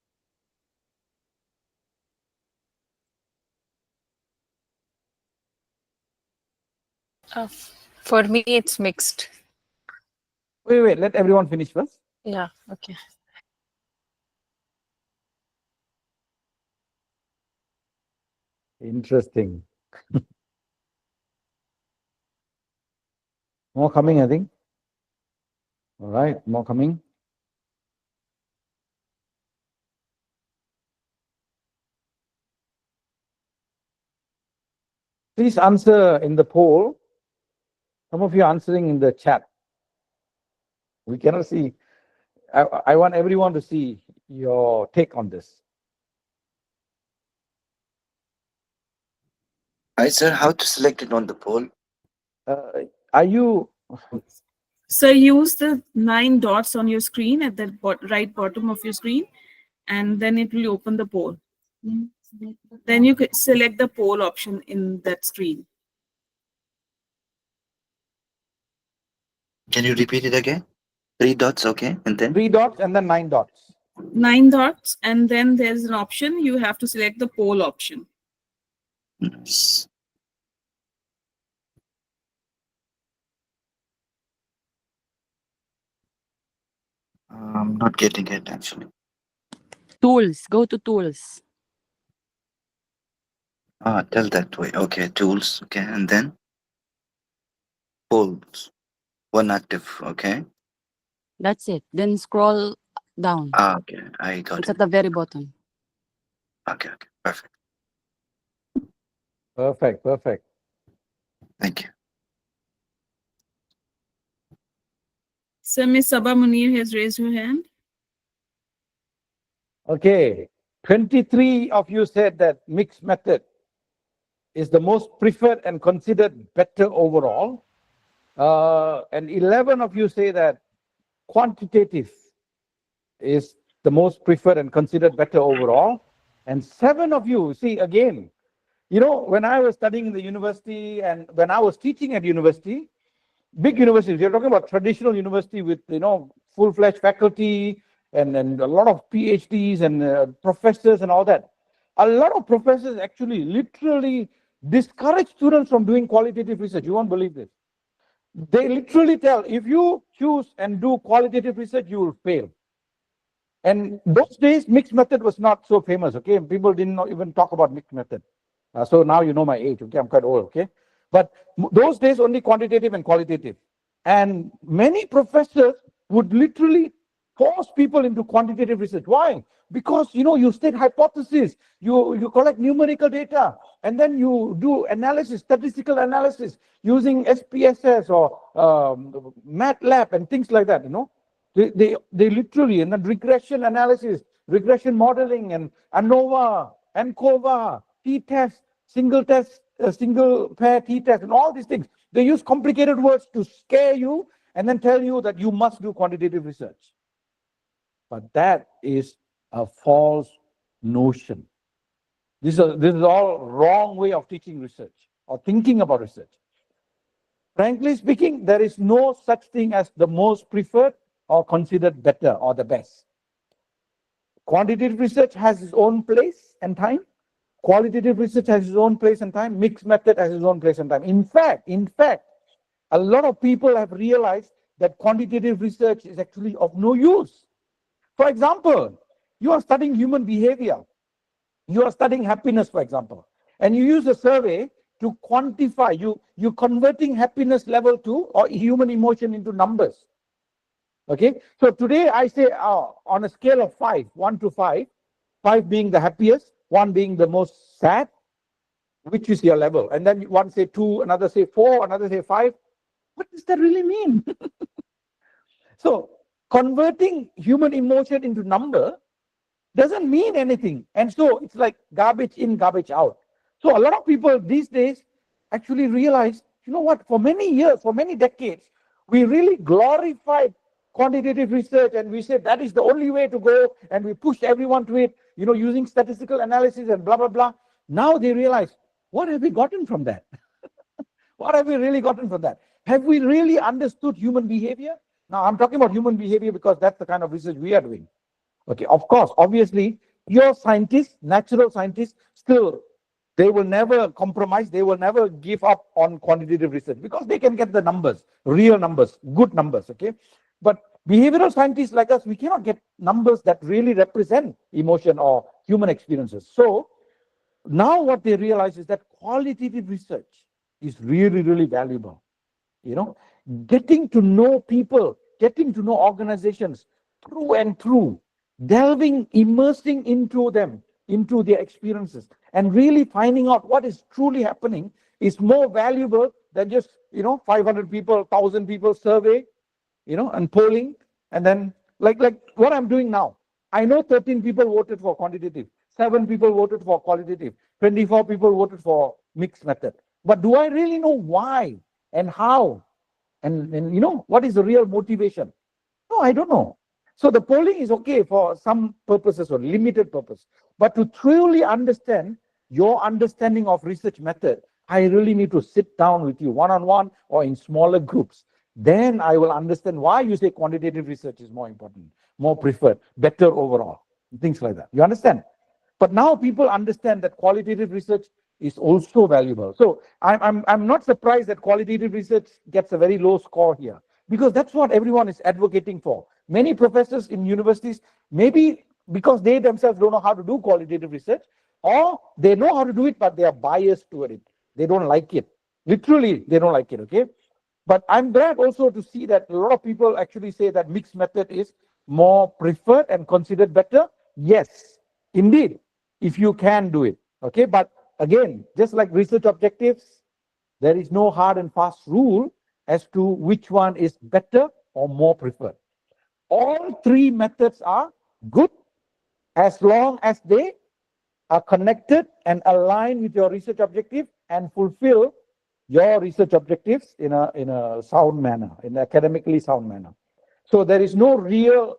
For me, it's mixed. Wait. Let everyone finish first. Yeah. Okay. Interesting. More coming, I think. All right, more coming. Please answer in the poll. Some of you are answering in the chat. We cannot see. I want everyone to see your take on this. Hi, sir. How to select it on the poll? Are you? So use the 9 dots on your screen at the right bottom of your screen, and then it will open the poll. Then you could select the poll option in that screen. Can you repeat it again? 3 dots, okay, and then 3 dots and then 9 dots. 9 dots, and then there's an option. You have to select the poll option. Yes. I'm not getting it actually. Tools. Go to tools. Tell that way. Okay, tools. Okay, and then polls. One active. Okay. That's it. Then scroll down. Okay, I got It's it. at the very bottom. Okay, perfect. Perfect. Thank you. So Ms. Sabah Munir has raised her hand. Okay. 23 of you said that mixed method is the most preferred and considered better overall. And 11 of you say that quantitative is the most preferred and considered better overall. And 7 of you, see again, when I was studying in the university and when I was teaching at university, big universities, you're talking about traditional university with, full-fledged faculty and a lot of PhDs and professors and all that. A lot of professors actually literally discourage students from doing qualitative research. You won't believe this. They literally tell, if you choose and do qualitative research, you will fail. And those days, mixed method was not so famous, okay? People didn't even talk about mixed method. So now you know my age, okay? I'm quite old, okay? But those days only quantitative and qualitative. And many professors would literally force people into quantitative research. Why? Because you state hypotheses, you collect numerical data, and then you do analysis, statistical analysis using SPSS or MATLAB and things like that. They literally, and then regression analysis, regression modeling, and ANOVA, ANCOVA, t-test, single test, single pair t-test, and all these things. They use complicated words to scare you and then tell you that you must do quantitative research. But that is a false notion. This is all wrong way of teaching research or thinking about research. Frankly speaking, there is no such thing as the most preferred or considered better or the best. Quantitative research has its own place and time. Qualitative research has its own place and time. Mixed method has its own place and time. In fact, a lot of people have realized that quantitative research is actually of no use. For example, you are studying human behavior. You are studying happiness, for example, and you use a survey to quantify. You're converting happiness level to or human emotion into numbers. Okay, so today I say on a scale of 5, 1 to 5, 5 being the happiest, 1 being the most sad, which is your level? And then one say 2, another say 4, another say 5. What does that really mean? So converting human emotion into number doesn't mean anything. And so it's like garbage in, garbage out. So a lot of people these days actually realize, you know what, for many years, for many decades, we really glorified quantitative research and we said that is the only way to go, and we pushed everyone to it, using statistical analysis and blah, blah, blah. Now they realize, what have we gotten from that? What have we really gotten from that? Have we really understood human behavior? Now, I'm talking about human behavior because that's the kind of research we are doing. Okay, of course, obviously, pure scientists, natural scientists, still, they will never compromise. They will never give up on quantitative research because they can get the numbers, real numbers, good numbers, okay? But behavioral scientists like us, we cannot get numbers that really represent emotion or human experiences. So now what they realize is that qualitative research is really, really valuable. Getting to know people, getting to know organizations through and through, delving, immersing into them, into their experiences, and really finding out what is truly happening is more valuable than just, 500 people, 1,000 people survey, and polling. And then like what I'm doing now, I know 13 people voted for quantitative, 7 people voted for qualitative, 24 people voted for mixed method. But do I really know why and how? And what is the real motivation? No, I don't know. So the polling is okay for some purposes or limited purpose. But to truly understand your understanding of research method, I really need to sit down with you one-on-one or in smaller groups. Then I will understand why you say quantitative research is more important, more preferred, better overall, things like that. You understand? But now people understand that qualitative research is also valuable. So I'm not surprised that qualitative research gets a very low score here, because that's what everyone is advocating for. Many professors in universities, maybe because they themselves don't know how to do qualitative research, or they know how to do it, but they are biased toward it. They don't like it. Literally, they don't like it, okay? But I'm glad also to see that a lot of people actually say that mixed method is more preferred and considered better. Yes, indeed, if you can do it, okay? But again, just like research objectives, there is no hard and fast rule as to which one is better or more preferred. All 3 methods are good as long as they are connected and aligned with your research objective and fulfill your research objectives in a sound manner, in an academically sound manner. So there is no real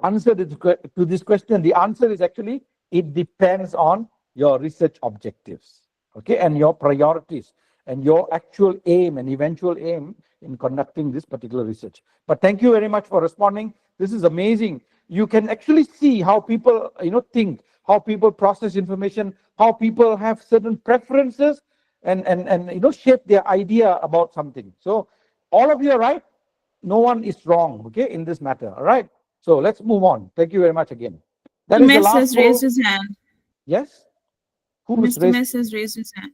answer to this question. The answer is actually, it depends on your research objectives, okay, and your priorities and your actual aim and eventual aim in conducting this particular research. But thank you very much for responding. This is amazing. You can actually see how people, think, how people process information, how people have certain preferences and shape their idea about something. So all of you are right. No one is wrong, okay, in this matter. All right. So let's move on. Thank you very much again. That is the Mess last has poll. raised his hand. Yes. Mr. Mess has raised his hand.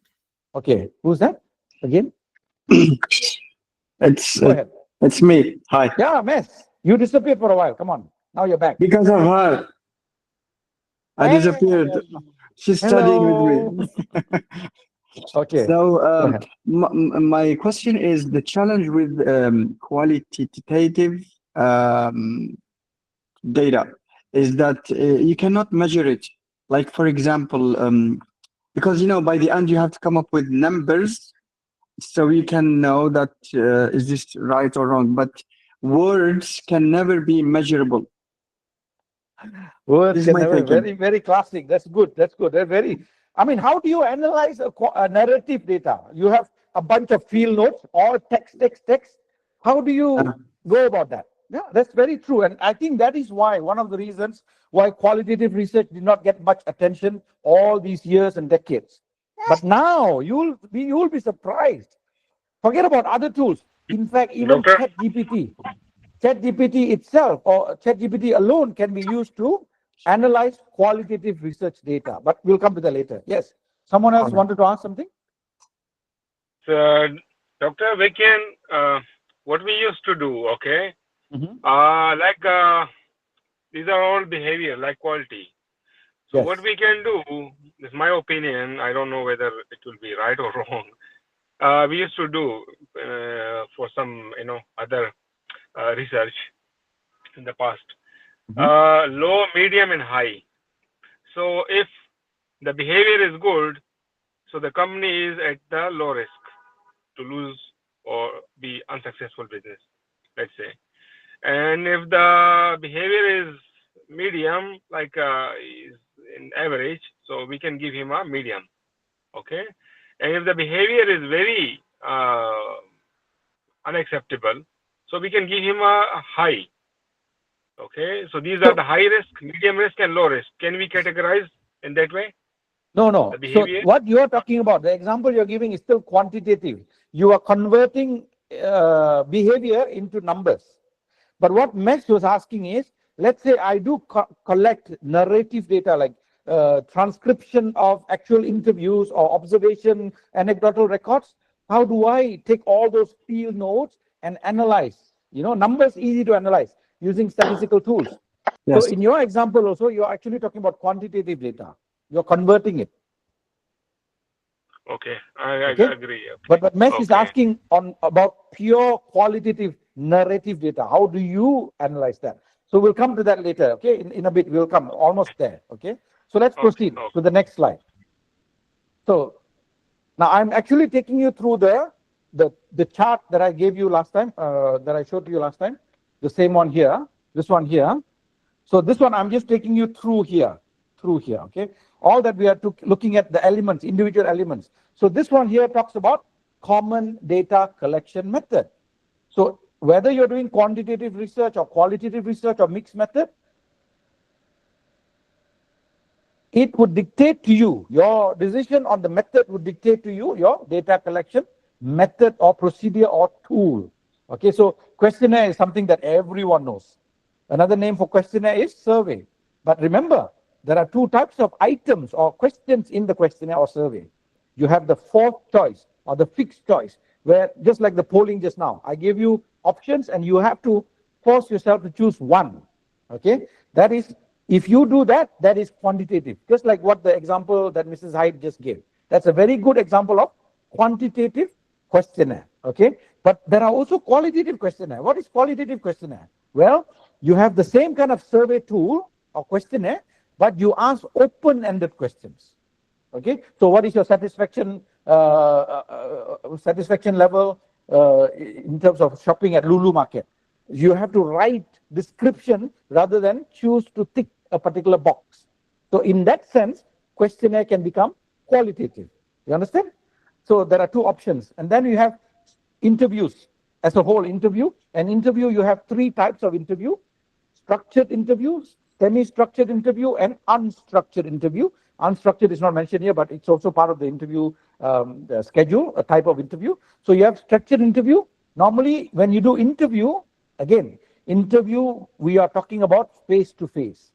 Okay. Who's that? Again? It's Go ahead. it's me. Hi. Yeah, Miss. You disappeared for a while. Come on. Now you're back. Because of her, I Hey. disappeared. She's studying with Hello. me. Okay. So Go ahead. my question is the challenge with qualitative data is that you cannot measure it. Like for example, because by the end you have to come up with numbers so you can know that is this right or wrong. But words can never be measurable. Words This is can my never, thinking. very, very classic. That's good. That's good. They're very, I mean, how do you analyze a narrative data? You have a bunch of field notes, all text. How do you go about that? Yeah, that's very true. And I think that is why, one of the reasons why qualitative research did not get much attention all these years and decades. But now you'll be surprised. Forget about other tools. In fact, even ChatGPT itself or ChatGPT alone can be used to analyze qualitative research data. But we'll come to that later. Yes. Someone else wanted to ask something? So, Dr. We can, what we used to do, okay? These are all behavior, like quality. So what we can do, is my opinion, I don't know whether it will be right or wrong. We used to do for some, other research in the past, low, medium, and high. So if the behavior is good, so the company is at the low risk to lose or be unsuccessful business, let's say. And if the behavior is medium, like is in average, so we can give him a medium, okay? And if the behavior is very unacceptable, so we can give him a high, okay? So these are the high risk, medium risk, and low risk. Can we categorize in that way? No. So what you're talking about, the example you're giving is still quantitative. You are converting behavior into numbers. But what Max was asking is, let's say I do collect narrative data like transcription of actual interviews or observation, anecdotal records. How do I take all those field notes and analyze? Numbers easy to analyze using statistical tools. Yes. So in your example also, you're actually talking about quantitative data. You're converting it. Okay, I agree. Okay. But Mesh is asking about pure qualitative narrative data. How do you analyze that? So we'll come to that later. Okay, in a bit we'll come almost there. Okay, so let's proceed to the next slide. So now I'm actually taking you through the chart that I gave you last time, that I showed to you last time. The same one here. This one here. So this one I'm just taking you through here. Okay, all that we are looking at the elements, individual elements. So this one here talks about common data collection method. So whether you're doing quantitative research or qualitative research or mixed method, it would dictate to you, your decision on the method would dictate to you your data collection method or procedure or tool. Okay, so questionnaire is something that everyone knows. Another name for questionnaire is survey. But remember, there are two types of items or questions in the questionnaire or survey. You have the fourth choice or the fixed choice, where just like the polling just now, I gave you options and you have to force yourself to choose one. Okay, that is, if you do that, that is quantitative. Just like what the example that Mrs. Hyde just gave. That's a very good example of quantitative questionnaire. Okay, but there are also qualitative questionnaire. What is qualitative questionnaire? Well, you have the same kind of survey tool or questionnaire, but you ask open-ended questions. Okay, so what is your satisfaction level in terms of shopping at Lulu Market? You have to write description rather than choose to tick a particular box. So in that sense, questionnaire can become qualitative. You understand? So there are two options. And then you have interviews as a whole interview. An interview, you have three types of interview: structured interviews, semi-structured interview, and unstructured interview. Unstructured is not mentioned here, but it's also part of the interview schedule, a type of interview. So you have structured interview. Normally, when you do interview, again, interview, we are talking about face-to-face.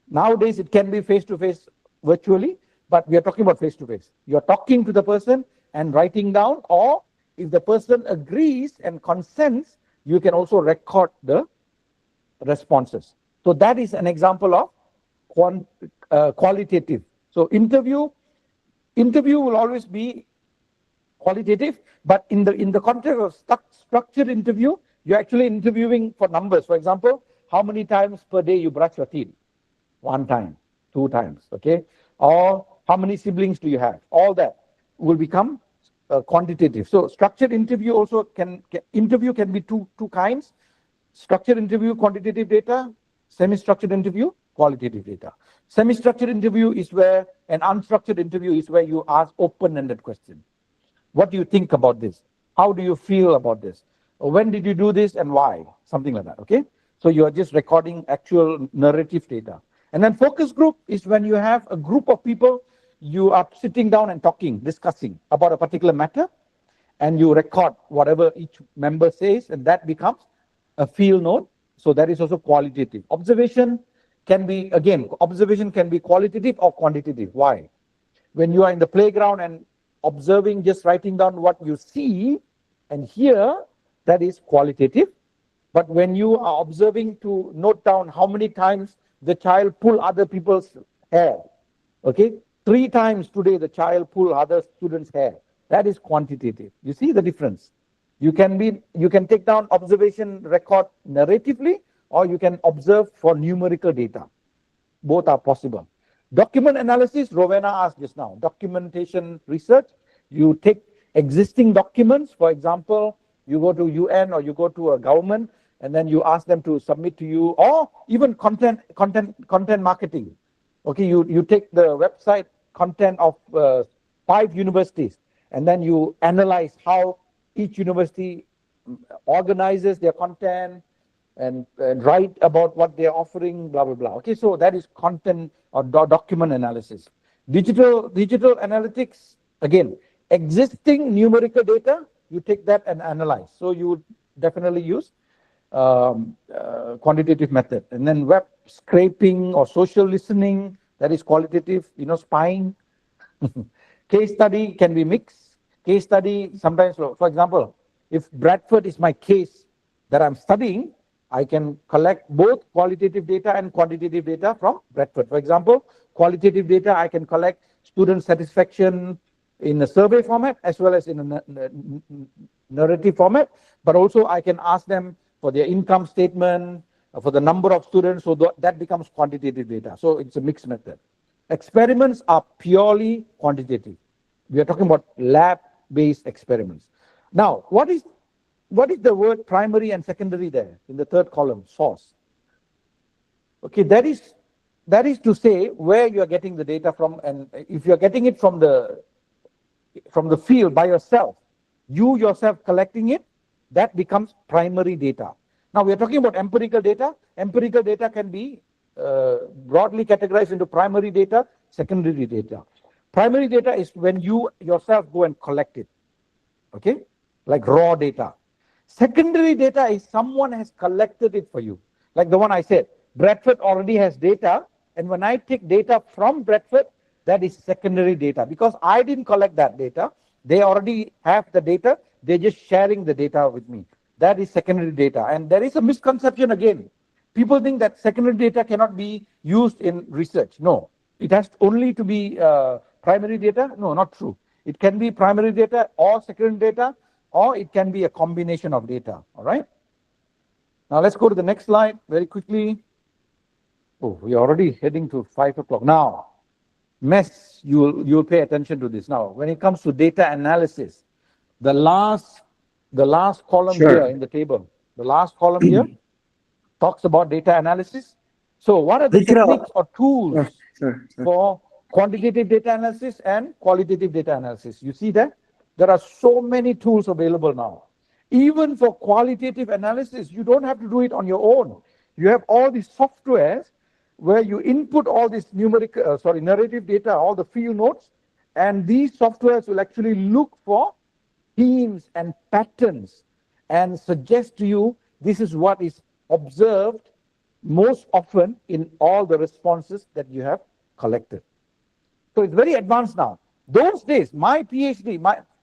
Nowadays, it can be face-to-face virtually, but we are talking about face-to-face. You're talking to the person, and writing down, or if the person agrees and consents, you can also record the responses. So that is an example of qualitative. So interview will always be qualitative, but in the context of structured interview, you're actually interviewing for numbers. For example, how many times per day you brush your teeth? 1 time, 2 times, okay? Or how many siblings do you have? All that will become quantitative. So structured interview also can be two kinds. Structured interview, quantitative data. Semi-structured interview, qualitative data. Semi-structured interview is where, an unstructured interview is where you ask open-ended questions. What do you think about this? How do you feel about this? When did you do this and why? Something like that, okay? So you are just recording actual narrative data. And then focus group is when you have a group of people, you are sitting down and talking, discussing about a particular matter, and you record whatever each member says, and that becomes a field note. So that is also qualitative. Observation can be qualitative or quantitative. Why? When you are in the playground and observing, just writing down what you see and hear, that is qualitative. But when you are observing to note down how many times the child pull other people's hair, okay, 3 times today the child pull other students' hair, that is quantitative. You see the difference? You can take down observation record narratively, or you can observe for numerical data. Both are possible. Document analysis, Rowena asked just now. Documentation research, you take existing documents. For example, you go to UN or you go to a government, and then you ask them to submit to you, or even content marketing. Okay, you take the website content of 5 universities, and then you analyze how each university organizes their content and write about what they're offering, blah, blah, blah. Okay, so that is content or document analysis. Digital analytics, again, existing numerical data, you take that and analyze. So you would definitely use quantitative method. And then web scraping or social listening, that is qualitative, spying. Case study can be mixed. Case study, sometimes, for example, if Bradford is my case that I'm studying, I can collect both qualitative data and quantitative data from Bradford. For example, qualitative data, I can collect student satisfaction in a survey format as well as in a narrative format, but also I can ask them for their income statement, for the number of students, so that becomes quantitative data. So it's a mixed method. Experiments are purely quantitative. We are talking about lab-based experiments. Now, what is the word primary and secondary there in the third column, source? Okay, that is to say where you are getting the data from, and if you are getting it from the field by yourself, you yourself collecting it, that becomes primary data. Now we are talking about empirical data. Empirical data can be broadly categorized into primary data, secondary data. Primary data is when you yourself go and collect it, okay, like raw data. Secondary data is someone has collected it for you. Like the one I said, Bradford already has data, and when I take data from Bradford, that is secondary data because I didn't collect that data. They already have the data. They're just sharing the data with me. That is secondary data. And there is a misconception again. People think that secondary data cannot be used in research. No, it has only to be primary data. No, not true. It can be primary data or secondary data, or it can be a combination of data. All right. Now let's go to the next slide very quickly. Oh, we're already heading to 5 o'clock. Now, you'll pay attention to this. Now, when it comes to data analysis, the last column here in the table, the last column here talks about data analysis. So what are the techniques or tools for quantitative data analysis and qualitative data analysis? You see that? There are so many tools available now. Even for qualitative analysis, you don't have to do it on your own. You have all these softwares where you input all this narrative data, all the field notes, and these softwares will actually look for themes and patterns and suggest to you this is what is observed most often in all the responses that you have collected. So it's very advanced now. Those days, my PhD,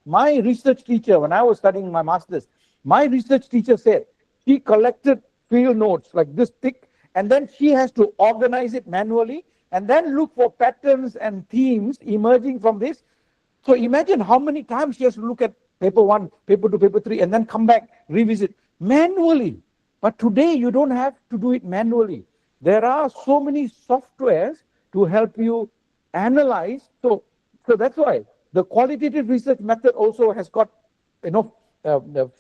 My research teacher, when I was studying my master's, my research teacher said she collected field notes like this thick, and then she has to organize it manually and then look for patterns and themes emerging from this. So imagine how many times she has to look at paper 1, paper 2, paper 3, and then come back, revisit manually. But today you don't have to do it manually. There are so many softwares to help you analyze. So that's why the qualitative research method also has got, the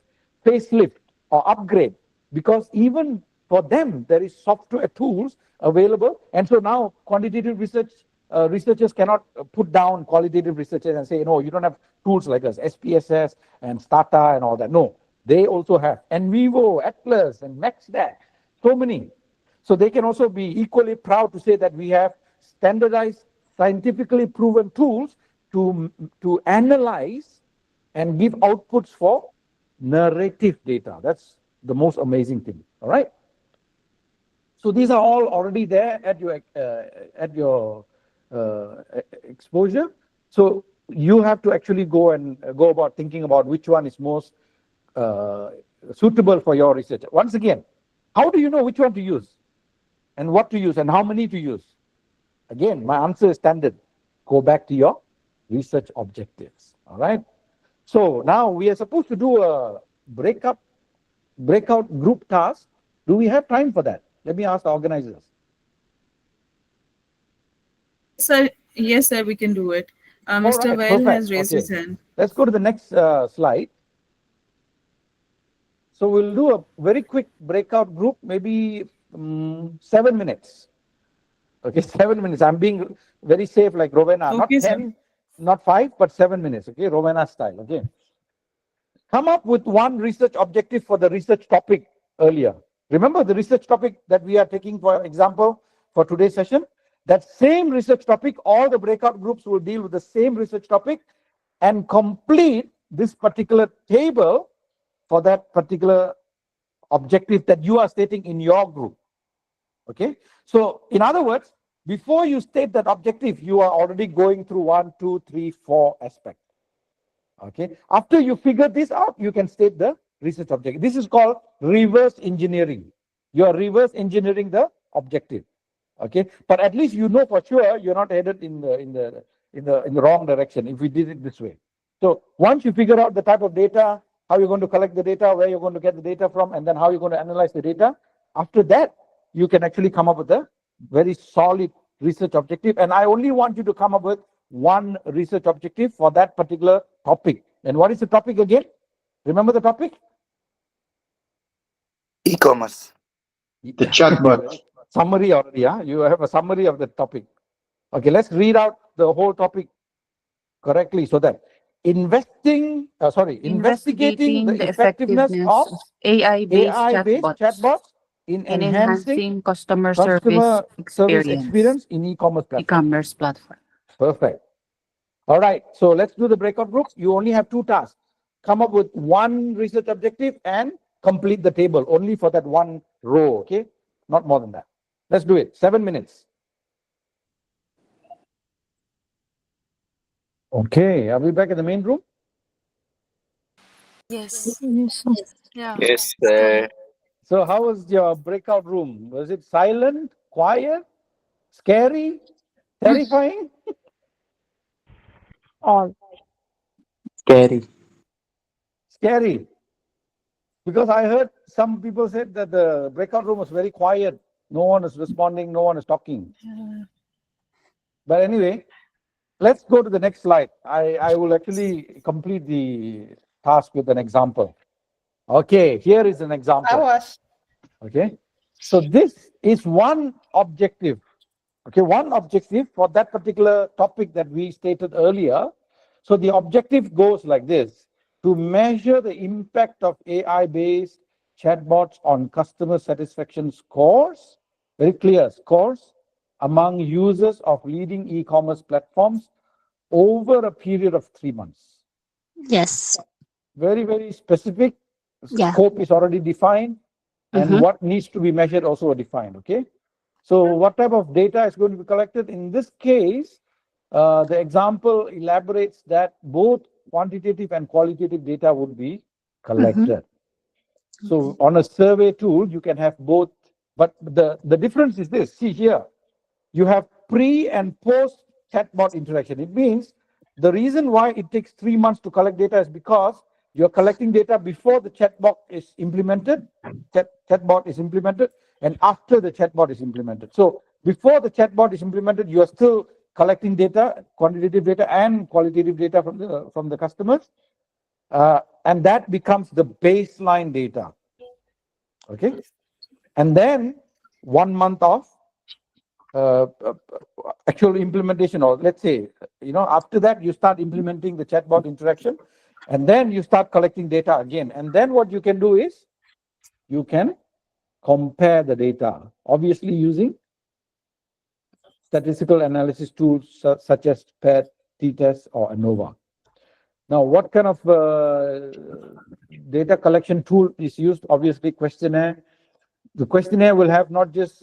facelift or upgrade, because even for them there is software tools available. And so now quantitative researchers cannot put down qualitative researchers and say, no, you don't have tools like us, SPSS and Stata and all that. No, they also have NVivo, Atlas, and MaxDAC, so many. So they can also be equally proud to say that we have standardized, scientifically proven tools to analyze and give outputs for narrative data. That's the most amazing thing. All right. So these are all already there at your exposure. So you have to actually go about thinking about which one is most suitable for your research. Once again, how do you know which one to use and what to use and how many to use? Again, my answer is standard. Go back to your research objectives. All right. So now we are supposed to do a breakout group task. Do we have time for that? Let me ask the organizers. Yes, sir, we can do it. Mr. Vail has raised his hand. Let's go to the next slide. So we'll do a very quick breakout group, maybe 7 minutes. Okay, 7 minutes. I'm being very safe like Rowena. Okay, not 10, not 5, but 7 minutes. Okay, Rowena style. Okay. Come up with one research objective for the research topic earlier. Remember the research topic that we are taking, for example, for today's session? That same research topic, all the breakout groups will deal with the same research topic and complete this particular table for that particular objective that you are stating in your group. Okay. So in other words, before you state that objective, you are already going through 1, 2, 3, 4 aspects. Okay. After you figure this out, you can state the research objective. This is called reverse engineering. You are reverse engineering the objective. Okay. But at least you know for sure you're not headed in the wrong direction if we did it this way. So once you figure out the type of data, how you're going to collect the data, where you're going to get the data from, and then how you're going to analyze the data, after that, you can actually come up with a very solid research objective. And I only want you to come up with one research objective for that particular topic. And what is the topic again? Remember the topic? E-commerce. The chatbot. Summary already, yeah? You have a summary of the topic. Okay, let's read out the whole topic correctly so that investigating the effectiveness of AI-based chatbots in enhancing customer service experience in e-commerce platform. Perfect. All right, so let's do the breakout groups. You only have 2 tasks. Come up with one research objective and complete the table only for that one row, okay? Not more than that. Let's do it. 7 minutes. Okay, are we back in the main room? Yes. Yeah. Yes, sir. So how was your breakout room? Was it silent, quiet, scary, terrifying? All. Scary. Scary. Because I heard some people said that the breakout room was very quiet. No one is responding, no one is talking. But anyway, let's go to the next slide. I will actually complete the task with an example. Okay, here is an example. Okay, so this is one objective. Okay, one objective for that particular topic that we stated earlier. So the objective goes like this: to measure the impact of AI-based chatbots on customer satisfaction scores, very clear scores, among users of leading e-commerce platforms over a period of 3 months. Yes. Very, very specific. Yeah. Scope is already defined, and what needs to be measured also defined. Okay. So what type of data is going to be collected? In this case, the example elaborates that both quantitative and qualitative data would be collected. So on a survey tool, you can have both, but the difference is this. See here, you have pre and post chatbot interaction. It means the reason why it takes 3 months to collect data is because you're collecting data before the chatbot is implemented, chatbot is implemented, and after the chatbot is implemented. So before the chatbot is implemented, you are still collecting data, quantitative data and qualitative data from the customers, and that becomes the baseline data. Okay, and then 1 month of actual implementation, or let's say, after that you start implementing the chatbot interaction, and then you start collecting data again. And then what you can do is you can compare the data, obviously using statistical analysis tools such as PET, t-test, or ANOVA. Now, what kind of data collection tool is used? Obviously, questionnaire. The questionnaire will have not just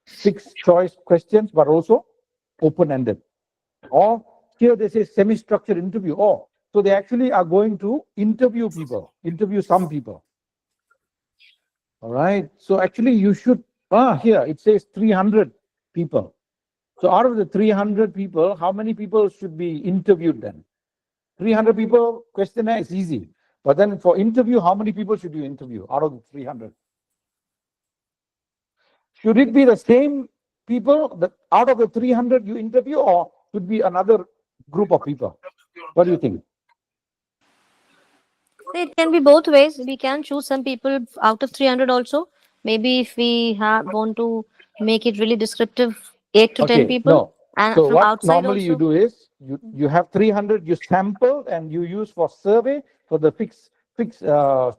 fixed choice questions, but also open-ended. Or here they say semi-structured interview. So they actually are going to interview people, interview some people. All right. So actually you should, here it says 300 people. So out of the 300 people, how many people should be interviewed then? 300 people, questionnaire is easy. But then for interview, how many people should you interview out of the 300? Should it be the same people that out of the 300 you interview, or should be another group of people? What do you think? It can be both ways. We can choose some people out of 300 also. Maybe if we want to make it really descriptive, 8 to 10 people. No. And so from what outside normally also. you do is you have 300 you sample and you use for survey, for the fixed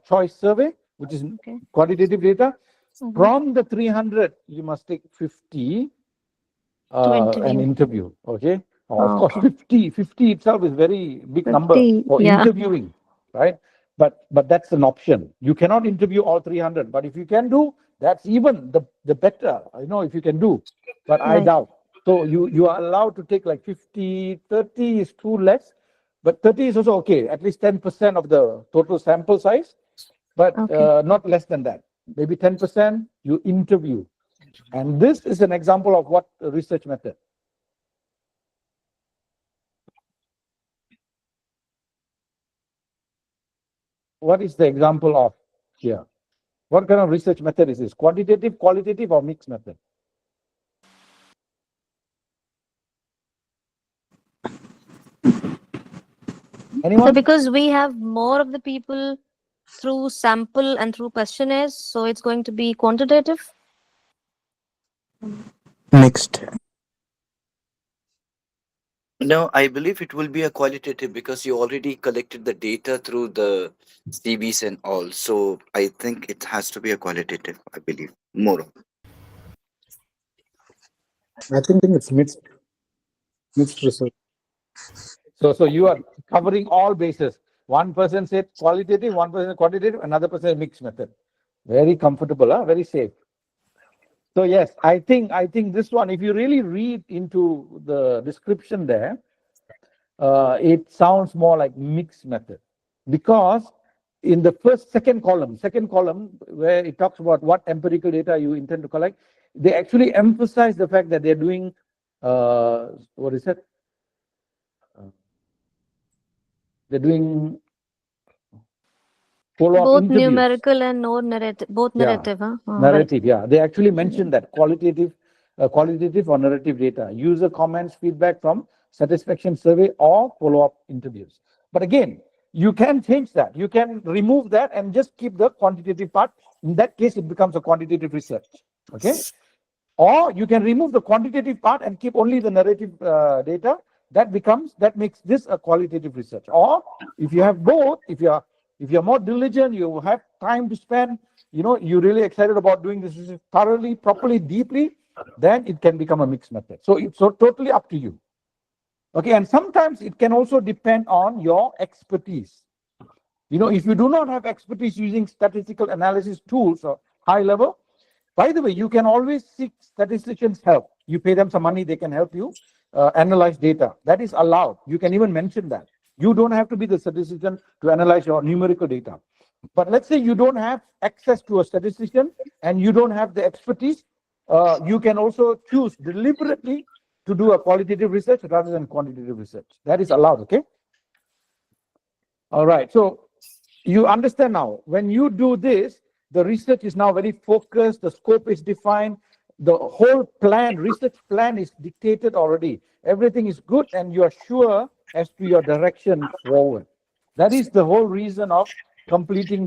choice survey, which is quantitative data. From the 300 you must take 50 an interview. Okay. Of course 50 itself is very big number for interviewing, right? But that's an option. You cannot interview all 300, but if you can do, that's even the better, if you can do, but I doubt. So you are allowed to take like 50. 30 is too less, but 30 is also okay, at least 10% of the total sample size, but not less than that. Maybe 10% you interview. And this is an example of what research method. What is the example of here? What kind of research method is this? Quantitative, qualitative, or mixed method? Anyone? So because we have more of the people through sample and through questionnaires, so it's going to be quantitative? Next. No, I believe it will be a qualitative because you already collected the data through the CVs and all. So I think it has to be a qualitative, I believe, more. I think it's mixed research. So you are covering all bases. One person said qualitative, one person quantitative, another person mixed method. Very comfortable, very safe. So yes, I think this one, if you really read into the description there, it sounds more like mixed method, because in the second column where it talks about what empirical data you intend to collect, they actually emphasize the fact that they're doing what is it? They're doing follow-up Both interviews. numerical and no narrative, both narrative, huh? Narrative, They actually mentioned that qualitative or narrative data, user comments, feedback from satisfaction survey or follow-up interviews. But again, you can change that. You can remove that and just keep the quantitative part. In that case, it becomes a quantitative research. Okay. Or you can remove the quantitative part and keep only the narrative data. That makes this a qualitative research. Or if you have both, if you're more diligent, you have time to spend, you're really excited about doing this thoroughly, properly, deeply, then it can become a mixed method. So it's totally up to you. Okay, and sometimes it can also depend on your expertise. If you do not have expertise using statistical analysis tools or high level, by the way, you can always seek statisticians' help. You pay them some money, they can help you analyze data. That is allowed. You can even mention that. You don't have to be the statistician to analyze your numerical data. But let's say you don't have access to a statistician and you don't have the expertise, you can also choose deliberately to do a qualitative research rather than quantitative research. That is allowed, okay? All right, so you understand now, when you do this, the research is now very focused, the scope is defined, the whole plan, research plan is dictated already. Everything is good and you are sure as to your direction forward. That is the whole reason of completing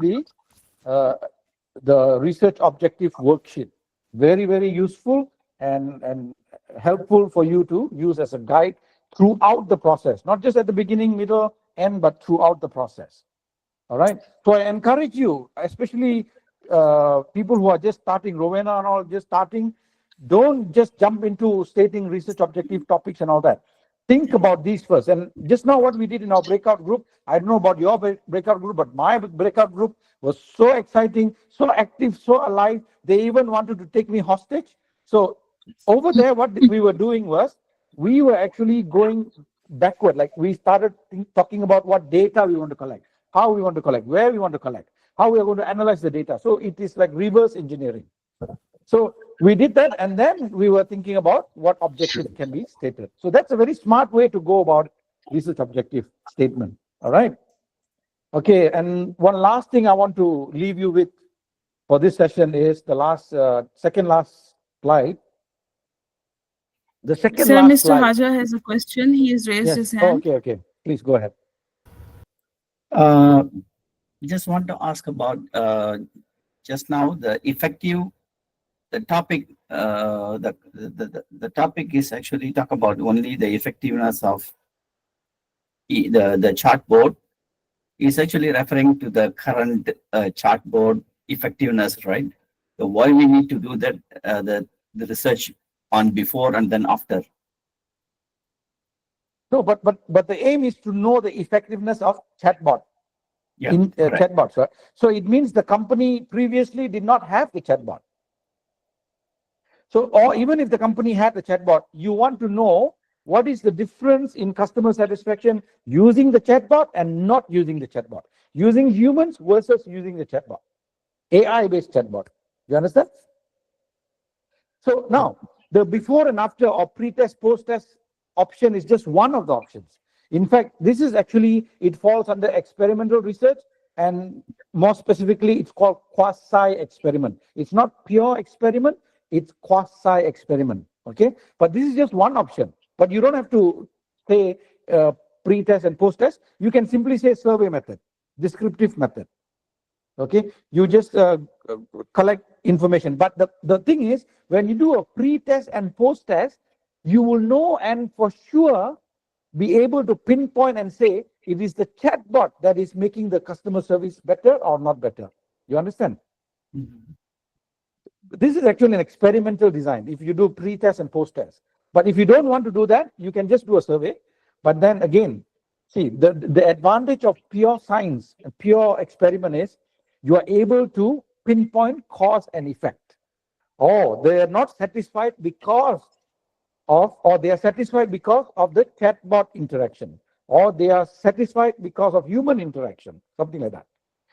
the research objective worksheet. Very, very useful and helpful for you to use as a guide throughout the process, not just at the beginning, middle, end, but throughout the process. All right. So I encourage you, especially people who are just starting, Rowena and all, just starting, don't just jump into stating research objective topics and all that. Think about these first. And just now what we did in our breakout group, I don't know about your breakout group, but my breakout group was so exciting, so active, so alive. They even wanted to take me hostage. So over there, what we were doing was, we were actually going backward. Like we started talking about what data we want to collect, how we want to collect, where we want to collect, how we are going to analyze the data. So it is like reverse engineering. So we did that, and then we were thinking about what objectives can be stated. So that's a very smart way to go about research objective statement. All right. Okay, and one last thing I want to leave you with for this session is the last, second last slide. The second Sir, last Mr. slide. Haja has a question. He has raised Yes. his Oh, hand. okay. Please go ahead. Just want to ask about just now the effective. The topic, the topic is actually talk about only the effectiveness of the chartboard. Is actually referring to the current chartboard effectiveness, right? So why we need to do that, the research on before and then after. No, but the aim is to know the effectiveness of chatbot. Yeah, in chatbots, right? So it means the company previously did not have the chatbot. So, or even if the company had the chatbot, you want to know what is the difference in customer satisfaction using the chatbot and not using the chatbot, using humans versus using the chatbot, AI-based chatbot. You understand? So now the before and after or pre-test, post-test option is just one of the options. In fact, this is actually, it falls under experimental research, and more specifically, it's called quasi-experiment. It's not pure experiment, it's quasi-experiment, okay? But this is just one option. But you don't have to say pre-test and post-test. You can simply say survey method, descriptive method, okay? You just collect information. But the thing is, when you do a pre-test and post-test, you will know and for sure be able to pinpoint and say it is the chatbot that is making the customer service better or not better. You understand? This is actually an experimental design if you do pre-test and post-test. But if you don't want to do that, you can just do a survey. But then again, see, the advantage of pure science, pure experiment is you are able to pinpoint cause and effect. Oh, they are not satisfied because of, or they are satisfied because of the chatbot interaction, or they are satisfied because of human interaction, something like that.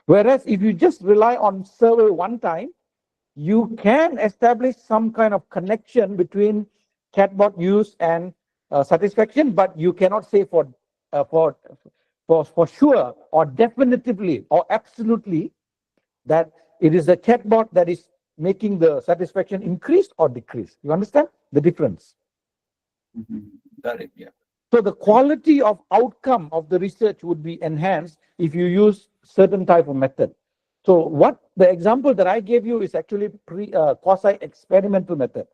Whereas if you just rely on survey one time, you can establish some kind of connection between chatbot use and satisfaction, but you cannot say for sure or definitively or absolutely that it is the chatbot that is making the satisfaction increase or decrease. You understand the difference? Got it. Yeah. So the quality of outcome of the research would be enhanced if you use certain type of method. So what the example that I gave you is actually quasi-experimental method,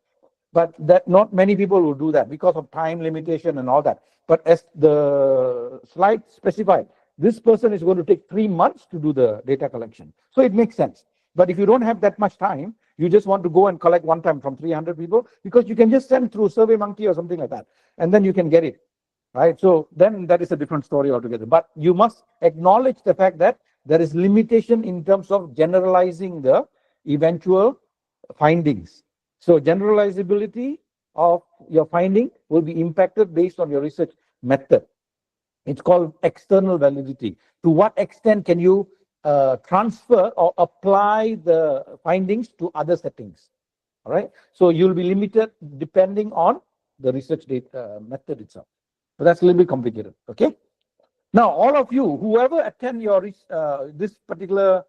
but that not many people will do that because of time limitation and all that. But as the slide specified, this person is going to take 3 months to do the data collection. So it makes sense. But if you don't have that much time, you just want to go and collect one time from 300 people, because you can just send through SurveyMonkey or something like that, and then you can get it, right? So then that is a different story altogether. But you must acknowledge the fact that there is limitation in terms of generalizing the eventual findings. So generalizability of your finding will be impacted based on your research method. It's called external validity. To what extent can you transfer or apply the findings to other settings? All right. So you'll be limited depending on the research data method itself. So that's a little bit complicated. Okay. Now, all of you, whoever attend your this particular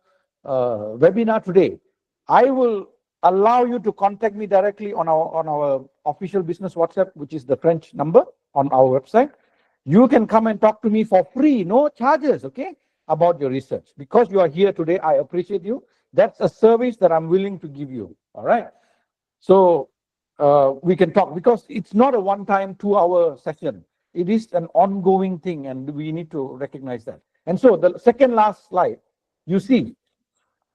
webinar today, I will allow you to contact me directly on our official business WhatsApp, which is the French number on our website. You can come and talk to me for free, no charges, okay, about your research. Because you are here today, I appreciate you. That's a service that I'm willing to give you. All right. So we can talk, because it's not a one-time 2-hour session. It is an ongoing thing, and we need to recognize that. And so the second last slide, you see,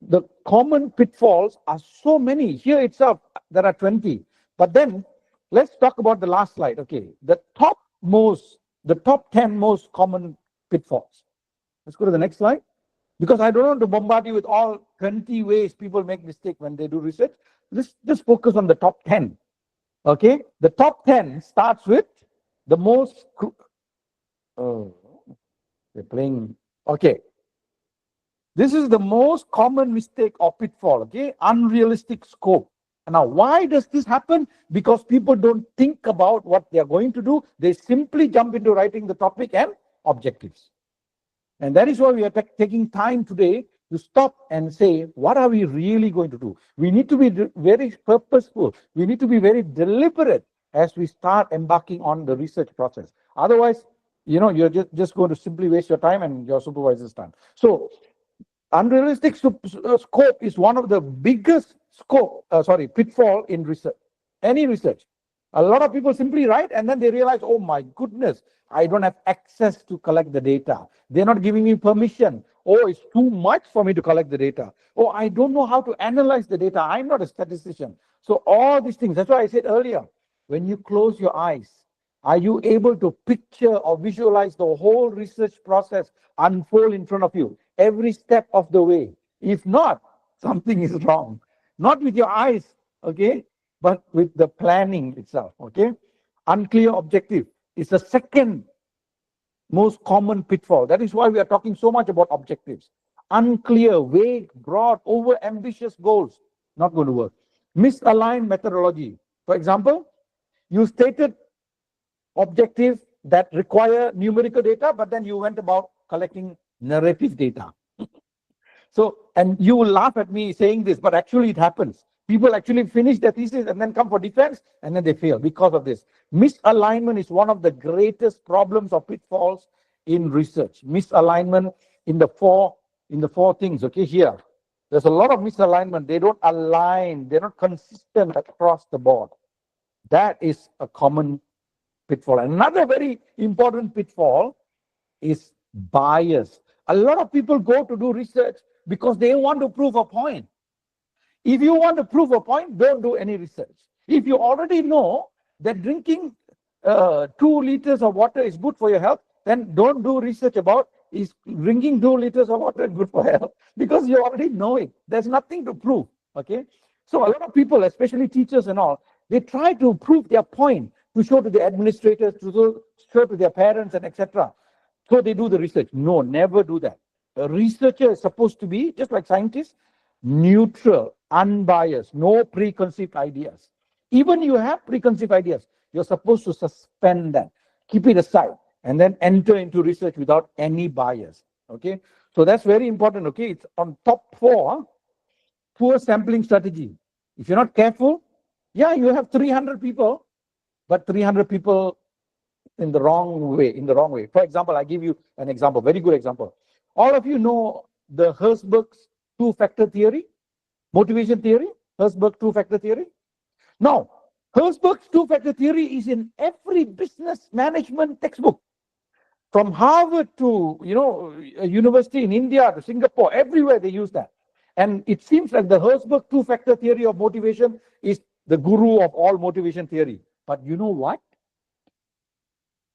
the common pitfalls are so many. Here itself, there are 20. But then let's talk about the last slide. Okay, the top 10 most common pitfalls. Let's go to the next slide. Because I don't want to bombard you with all 20 ways people make mistakes when they do research. Let's just focus on the top 10. Okay, the top 10 starts with the most. Oh, they're playing. Okay, this is the most common mistake or pitfall. Okay, unrealistic scope. Now, why does this happen? Because people don't think about what they are going to do. They simply jump into writing the topic and objectives. And that is why we are taking time today to stop and say, what are we really going to do? We need to be very purposeful. We need to be very deliberate as we start embarking on the research process. Otherwise, you're just going to simply waste your time and your supervisor's time. So unrealistic scope is one of the biggest pitfall in research, any research. A lot of people simply write and then they realize, oh my goodness, I don't have access to collect the data. They're not giving me permission. Oh, it's too much for me to collect the data. Oh, I don't know how to analyze the data. I'm not a statistician. So all these things, that's why I said earlier, when you close your eyes, are you able to picture or visualize the whole research process unfold in front of you, every step of the way? If not, something is wrong. Not with your eyes, okay, but with the planning itself, okay? Unclear objective is the second most common pitfall. That is why we are talking so much about objectives. Unclear, vague, broad, over-ambitious goals, not going to work. Misaligned methodology. For example, you stated objectives that require numerical data, but then you went about collecting narrative data. So, and you will laugh at me saying this, but actually it happens. People actually finish their thesis and then come for defense, and then they fail because of this. Misalignment is one of the greatest problems or pitfalls in research. Misalignment in the four things. Okay, here there's a lot of misalignment. They don't align. They're not consistent across the board. That is a common pitfall. Another very important pitfall is bias. A lot of people go to do research because they want to prove a point. If you want to prove a point, don't do any research. If you already know that drinking 2 liters of water is good for your health, then don't do research about is drinking 2 liters of water good for health, because you already know it. There's nothing to prove. Okay, so a lot of people, especially teachers and all, they try to prove their point, to show to the administrators, to show to their parents, and etc. So they do the research. No, never do that. A researcher is supposed to be, just like scientists, neutral, unbiased, no preconceived ideas. Even you have preconceived ideas, you're supposed to suspend that, keep it aside, and then enter into research without any bias. Okay, so that's very important. Okay, it's on top 4, poor sampling strategy. If you're not careful, yeah, you have 300 people, but 300 people in the wrong way. For example, I give you an example, very good example. All of you know the Herzberg's 2-factor theory, motivation theory, Herzberg 2-factor theory. Now, Herzberg's 2-factor theory is in every business management textbook. From Harvard to, a university in India to Singapore, everywhere they use that. And it seems like the Herzberg 2-factor theory of motivation is the guru of all motivation theory. But you know what?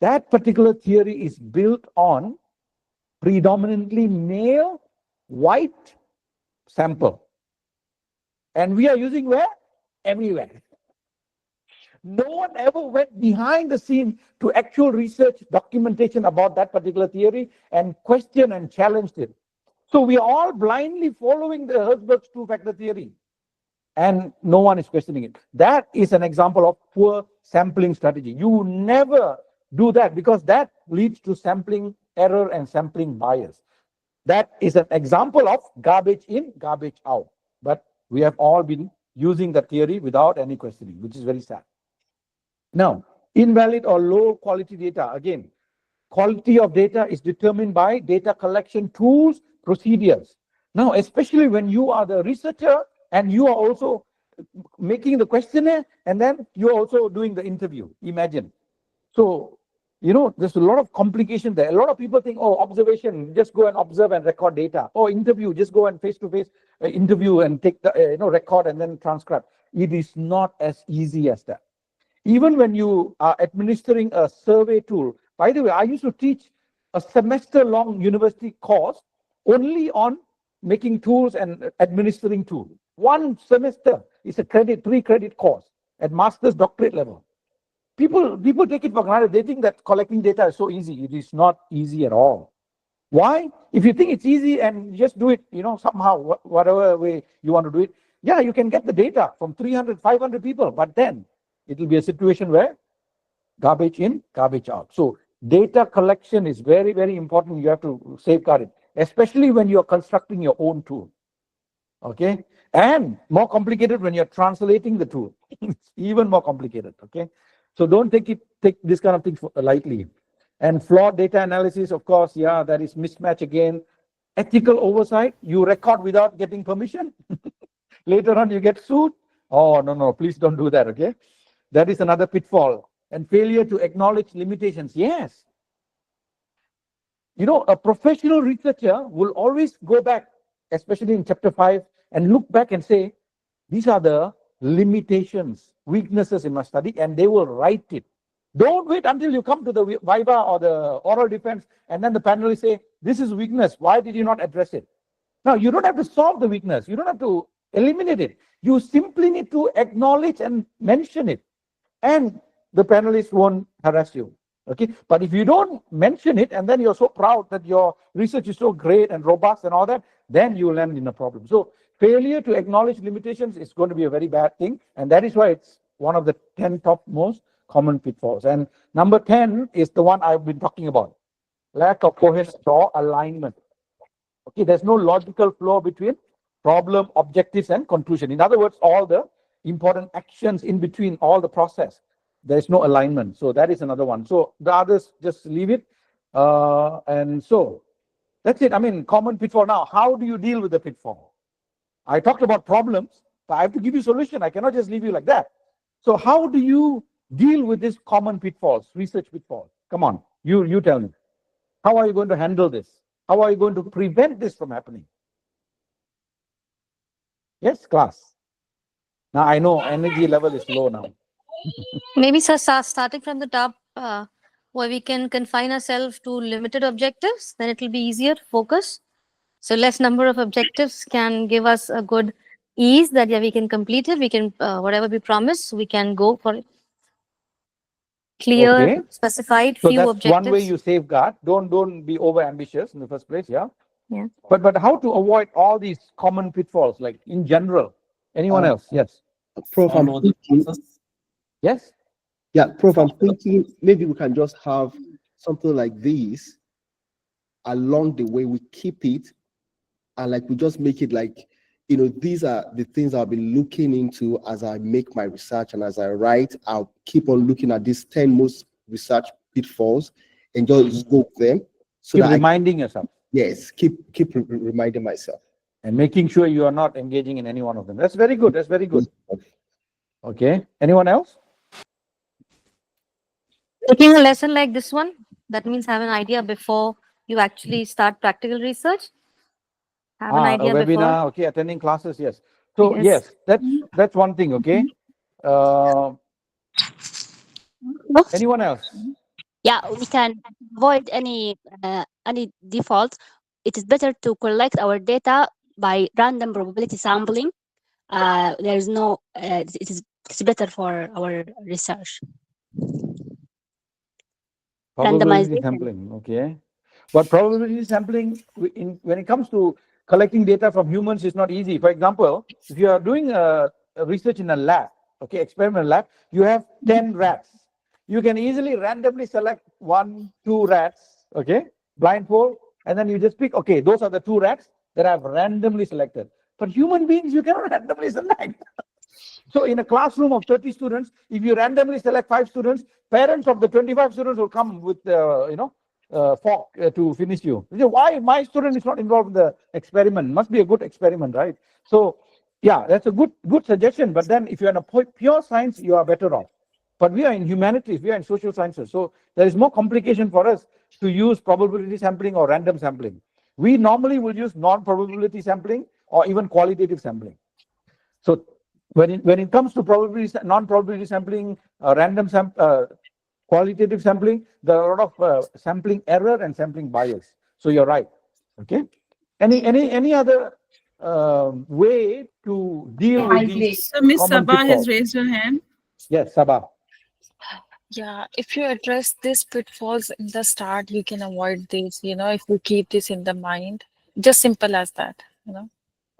That particular theory is built on predominantly male, white sample. And we are using where? Everywhere. No one ever went behind the scene to actual research documentation about that particular theory and question and challenged it. So we are all blindly following the Herzberg's two-factor theory, and no one is questioning it. That is an example of poor sampling strategy. You never do that, because that leads to sampling error and sampling bias. That is an example of garbage in, garbage out. But we have all been using the theory without any questioning, which is very sad. Now, invalid or low quality data. Again, quality of data is determined by data collection tools, procedures. Now, especially when you are the researcher and you are also making the questionnaire, and then you're also doing the interview. Imagine. So, there's a lot of complication there. A lot of people think, oh, observation, just go and observe and record data. Or interview, just go and face-to-face interview and take the, record and then transcribe. It is not as easy as that. Even when you are administering a survey tool, by the way, I used to teach a semester-long university course only on making tools and administering tools. One semester is a 3-credit course at master's doctorate level. People take it for granted. They think that collecting data is so easy. It is not easy at all. Why? If you think it's easy and just do it, somehow, whatever way you want to do it, yeah, you can get the data from 300, 500 people, but then it will be a situation where garbage in, garbage out. So data collection is very, very important. You have to safeguard it, especially when you're constructing your own tool. Okay? And more complicated when you're translating the tool. It's even more complicated. Okay? So don't take this kind of thing lightly. And flawed data analysis, of course, yeah, that is mismatch again. Ethical oversight, you record without getting permission. Later on, you get sued. Oh, no, please don't do that, okay? That is another pitfall. And failure to acknowledge limitations. Yes. A professional researcher will always go back, especially in chapter 5, and look back and say, these are the limitations, weaknesses in my study, and they will write it. Don't wait until you come to the viva or the oral defense, and then the panelists say, this is weakness. Why did you not address it? Now, you don't have to solve the weakness. You don't have to eliminate it. You simply need to acknowledge and mention it. And the panelists won't harass you. Okay? But if you don't mention it, and then you're so proud that your research is so great and robust and all that, then you land in a problem. So failure to acknowledge limitations is going to be a very bad thing. And that is why it's one of the 10 top most common pitfalls. And number 10 is the one I've been talking about. Lack of coherence or alignment. Okay, there's no logical flow between problem, objectives, and conclusion. In other words, all the important actions in between, all the process, there's no alignment. So that is another one. So the others, just leave it. And so that's it. I mean, common pitfall. Now, how do you deal with the pitfall? I talked about problems, but I have to give you solution. I cannot just leave you like that. So how do you deal with these common pitfalls, research pitfalls? Come on, you tell me. How are you going to handle this? How are you going to prevent this from happening? Yes, class. Now I know energy level is low now. Maybe sir, starting from the top, where we can confine ourselves to limited objectives, then it will be easier to focus. So less number of objectives can give us a good ease that yeah, we can complete it. We can whatever we promise, we can go for it. Clear, Okay. specified, So few that's objectives. one way you safeguard. Don't be over ambitious in the first place. Yeah. Yeah. But how to avoid all these common pitfalls, like in general? Anyone else? Yes. Prof, I'm Follow the thinking, process. Yes. yeah, Prof, I'm thinking maybe we can just have something like this along the way. We keep it, and like we just make it like, these are the things I'll be looking into as I make my research, and as I write, I'll keep on looking at these 10 most research pitfalls and just go with them. So Keep that reminding yourself. Yes, keep reminding myself. And making sure you are not engaging in any one of them. That's very good. That's very good. Okay. Anyone else? Taking a lesson like this one, that means have an idea before you actually start practical research. Have an idea a webinar. before. Okay, attending classes. Yes. So Yes. yes, that's one thing. Okay. Anyone else? Yeah, we can avoid any defaults. It is better to collect our data by random probability sampling. There is no. It is It's better for our research. Probability Randomization. sampling, okay. But probability sampling, when it comes to collecting data from humans, is not easy. For example, if you are doing a research in a lab, okay, experimental lab, you have 10 rats. You can easily randomly select 1, 2 rats, okay, blindfold, and then you just pick, okay, those are the 2 rats that I've randomly selected. But human beings, you cannot randomly select. So in a classroom of 30 students, if you randomly select 5 students, parents of the 25 students will come with, fork to finish you. You say, why my student is not involved in the experiment? Must be a good experiment, right? So, yeah, that's a good suggestion. But then if you're in a pure science, you are better off. But we are in humanities, we are in social sciences. So there is more complication for us to use probability sampling or random sampling. We normally will use non-probability sampling or even qualitative sampling. So when it comes to non-probability sampling, qualitative sampling, there are a lot of sampling error and sampling bias. So you're right. Okay. Any other way to deal with these So Miss common Sabah has pitfalls? raised her hand. Yes, Sabah. Yeah, if you address these pitfalls in the start, you can avoid this, if you keep this in the mind. Just simple as that.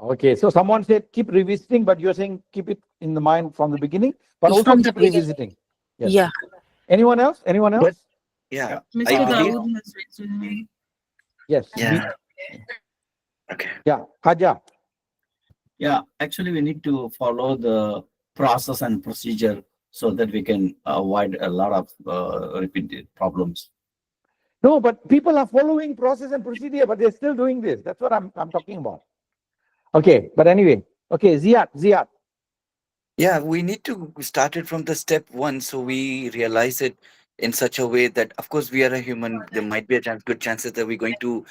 Okay, so someone said keep revisiting, but you're saying keep it in the mind from the beginning, but also From the keep beginning. revisiting. Yes. Yeah. Anyone else? Anyone else? But yeah, I Mr. believe. Dawood has raised her hand. Yes. Yeah. Okay. Yeah, Haja. Yeah, actually, we need to follow the process and procedure so that we can avoid a lot of repeated problems. No, but people are following process and procedure, but they're still doing this. That's what I'm talking about. Okay, but anyway. Okay, Ziad. Yeah, we need to start it from the step 1 so we realize it in such a way that, of course, we are a human. There might be a good chances that we're going to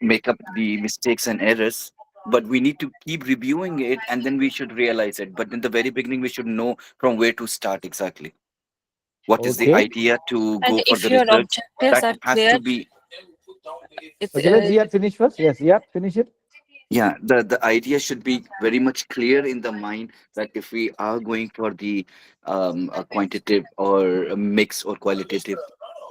make up the mistakes and errors, but we need to keep reviewing it and then we should realize it. But in the very beginning, we should know from where to start exactly. What is the Okay. idea to And go for if the your research? objectives That are has clear, to be. it's Okay, let Ziad finish first. Yes, Ziad, finish it. Yeah, the idea should be very much clear in the mind that if we are going for the a quantitative or a mix or qualitative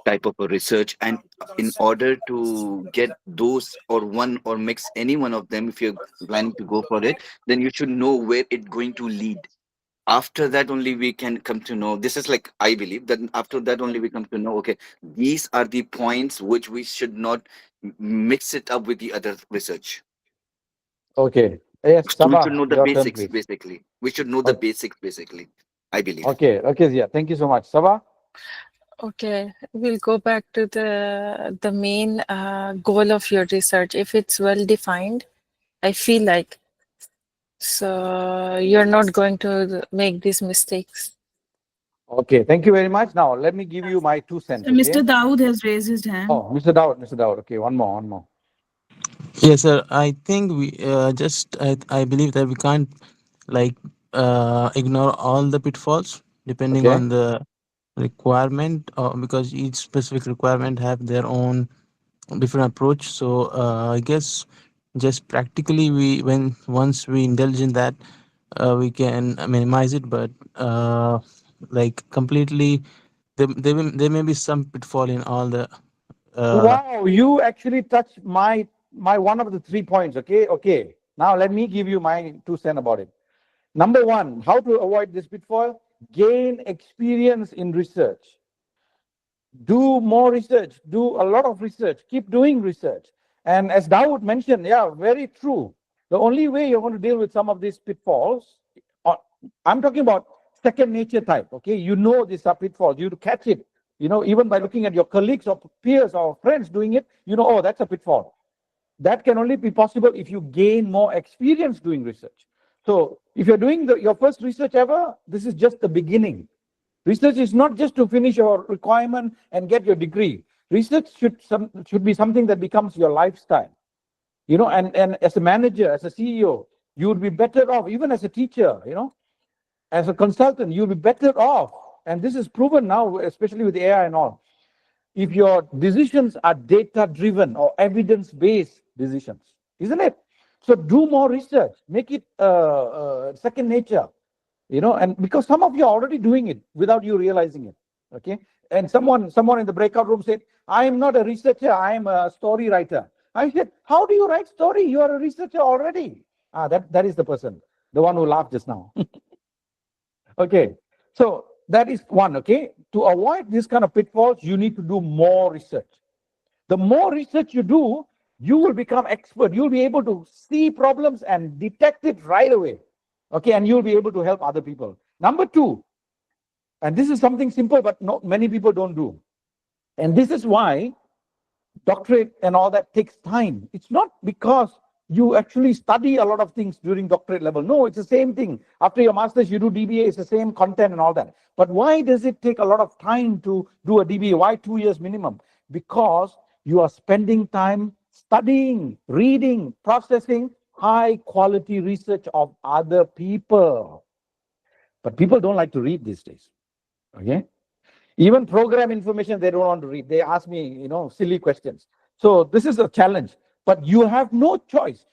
type of a research, and in order to get those or one or mix any one of them, if you're planning to go for it, then you should know where it's going to lead. After that only we can come to know, this is like I believe that after that only we come to know, okay, these are the points which we should not mix it up with the other research. Okay. Yes, So we should Sabah, know the your turn, basics, please. basically. We should know the basics, basically, I believe. Okay, Ziad. Thank you so much. Sabah? okay, we'll go back to the main goal of your research. If it's well defined, I feel like, so you're not going to make these mistakes. Okay, thank you very much. Now, let me give you my 2 cents, So okay? Mr. Dawood has raised his hand. Oh, Mr. Dawood. Okay, one more. Yes, sir. I think we I believe that we can't like ignore all the pitfalls depending Okay. on the requirement, because each specific requirement have their own different approach. So I guess just practically once we indulge in that, we can minimize it. But like completely, there may be some pitfall in all the. Wow, you actually touched my one of the 3 points. Okay. Now let me give you my 2 cents about it. Number 1, how to avoid this pitfall? Gain experience in research. Do more research. Do a lot of research. Keep doing research. And as Dawood mentioned, yeah, very true. The only way you're going to deal with some of these pitfalls, I'm talking about second nature type. Okay, you know these are pitfalls. You catch it. Even by looking at your colleagues or peers or friends doing it, oh, that's a pitfall. That can only be possible if you gain more experience doing research. So if you're doing your first research ever, this is just the beginning. Research is not just to finish your requirement and get your degree. Research should be something that becomes your lifestyle. And as a manager, as a CEO, you would be better off, even as a teacher, as a consultant, you'll be better off. And this is proven now, especially with AI and all. If your decisions are data-driven or evidence-based decisions, isn't it? So do more research, make it second nature. and because some of you are already doing it without you realizing it. Okay. And someone in the breakout room said, I am not a researcher, I am a story writer. I said, how do you write story? You are a researcher already. That is the person, the one who laughed just now. Okay. So that is one. Okay. To avoid this kind of pitfalls, you need to do more research. The more research you do, you will become expert. You'll be able to see problems and detect it right away. Okay. And you'll be able to help other people. Number two, and this is something simple, but not many people don't do. And this is why doctorate and all that takes time. It's not because you actually study a lot of things during doctorate level. No, it's the same thing. After your master's, you do DBA, it's the same content and all that. But why does it take a lot of time to do a DBA? Why 2 years minimum? Because you are spending time studying, reading, processing high quality research of other people. But people don't like to read these days. Okay. Even program information, they don't want to read. They ask me, silly questions. So this is a challenge, but you have no choice.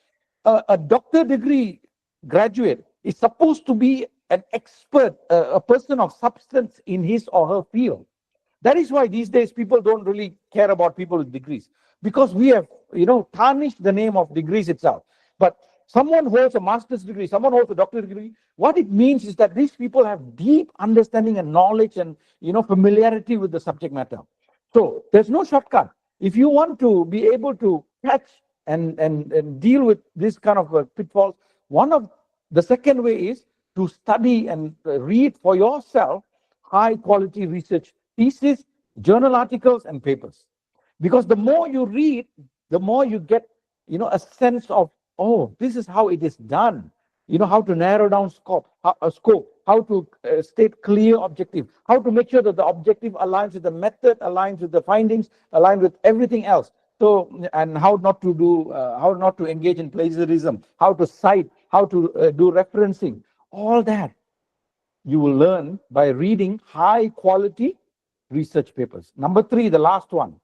A doctor degree graduate is supposed to be an expert, a person of substance in his or her field. That is why these days people don't really care about people with degrees, because we have, tarnished the name of degrees itself. But someone who holds a master's degree, someone who holds a doctorate degree, what it means is that these people have deep understanding and knowledge and, familiarity with the subject matter. So there's no shortcut. If you want to be able to catch and deal with this kind of pitfalls, the second way is to study and read for yourself high quality research thesis, journal articles, and papers. Because the more you read, the more you get, a sense of, oh, this is how it is done. How to narrow down scope, how to state clear objective, how to make sure that the objective aligns with the method, aligns with the findings, aligns with everything else. So, and how not to engage in plagiarism, how to cite, how to do referencing, all that you will learn by reading high quality research papers. Number three, the last one,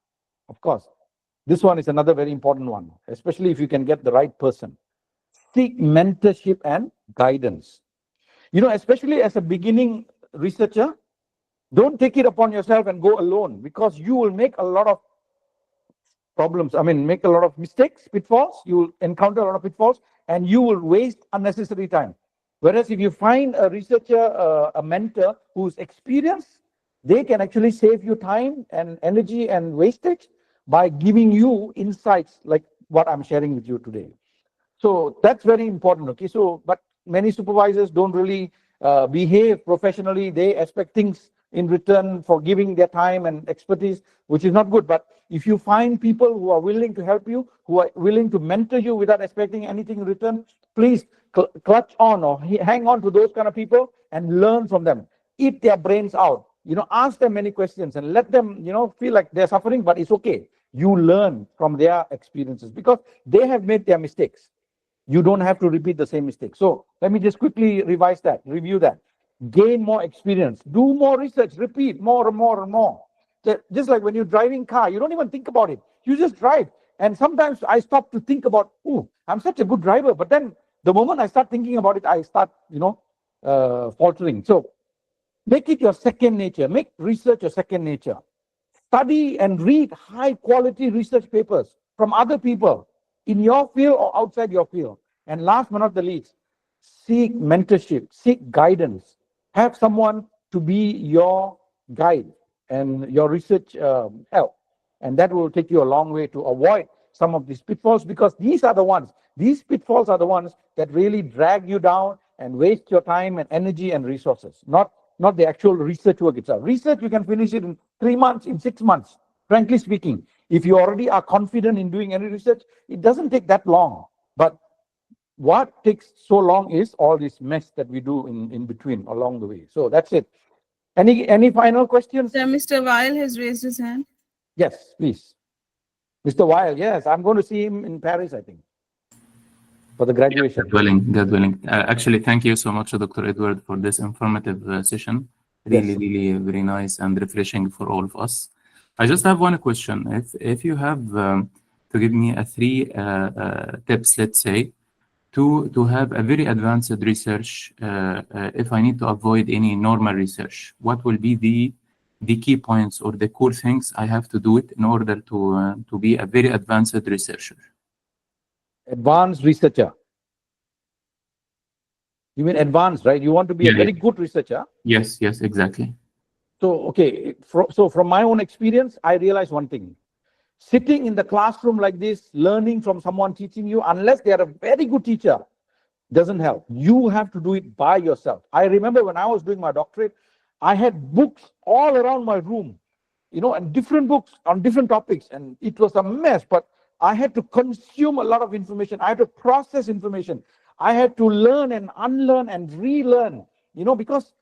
of course, this one is another very important one, especially if you can get the right person. Seek mentorship and guidance. Especially as a beginning researcher, don't take it upon yourself and go alone, because you will make a lot of problems. Make a lot of mistakes, pitfalls. You will encounter a lot of pitfalls, and you will waste unnecessary time. Whereas if you find a researcher, a mentor who's experienced, they can actually save you time and energy and wastage by giving you insights like what I'm sharing with you today. So that's very important. Okay. So, but many supervisors don't really behave professionally. They expect things in return for giving their time and expertise, which is not good. But if you find people who are willing to help you, who are willing to mentor you without expecting anything in return, please clutch on or hang on to those kind of people and learn from them. Eat their brains out. Ask them many questions and let them, feel like they're suffering, but it's okay. You learn from their experiences because they have made their mistakes. You don't have to repeat the same mistake. So let me just quickly review that. Gain more experience, do more research, repeat more and more and more. Just like when you're driving car, you don't even think about it. You just drive. And sometimes I stop to think about, I'm such a good driver. But then the moment I start thinking about it, I start, faltering. So make it your second nature. Make research your second nature. Study and read high quality research papers from other people in your field or outside your field. And last but not the least, seek mentorship, seek guidance. Have someone to be your guide and your research help. And that will take you a long way to avoid some of these pitfalls, because these pitfalls are the ones that really drag you down and waste your time and energy and resources, not the actual research work itself. Research, you can finish it in 3 months, in 6 months, frankly speaking. If you already are confident in doing any research, it doesn't take that long. But what takes so long is all this mess that we do in between along the way. So that's it. Any final questions? Mr. Weil has raised his hand. Yes, please. Mr. Weil, yes, I'm going to see him in Paris, I think, for the graduation. God willing. Actually, thank you so much, Dr. Edward, for this informative session. Really, really very nice and refreshing for all of us. I just have one question. If you have to give me 3 tips, let's say, to have a very advanced research, if I need to avoid any normal research, what will be the key points or the core things I have to do it in order to be a very advanced researcher? Advanced researcher. You mean advanced, right? You want to be a very good researcher? Yes, exactly. So, okay, so from my own experience, I realized one thing. Sitting in the classroom like this, learning from someone teaching you, unless they are a very good teacher, doesn't help. You have to do it by yourself. I remember when I was doing my doctorate, I had books all around my room, and different books on different topics, and it was a mess, but I had to consume a lot of information. I had to process information. I had to learn and unlearn and relearn, because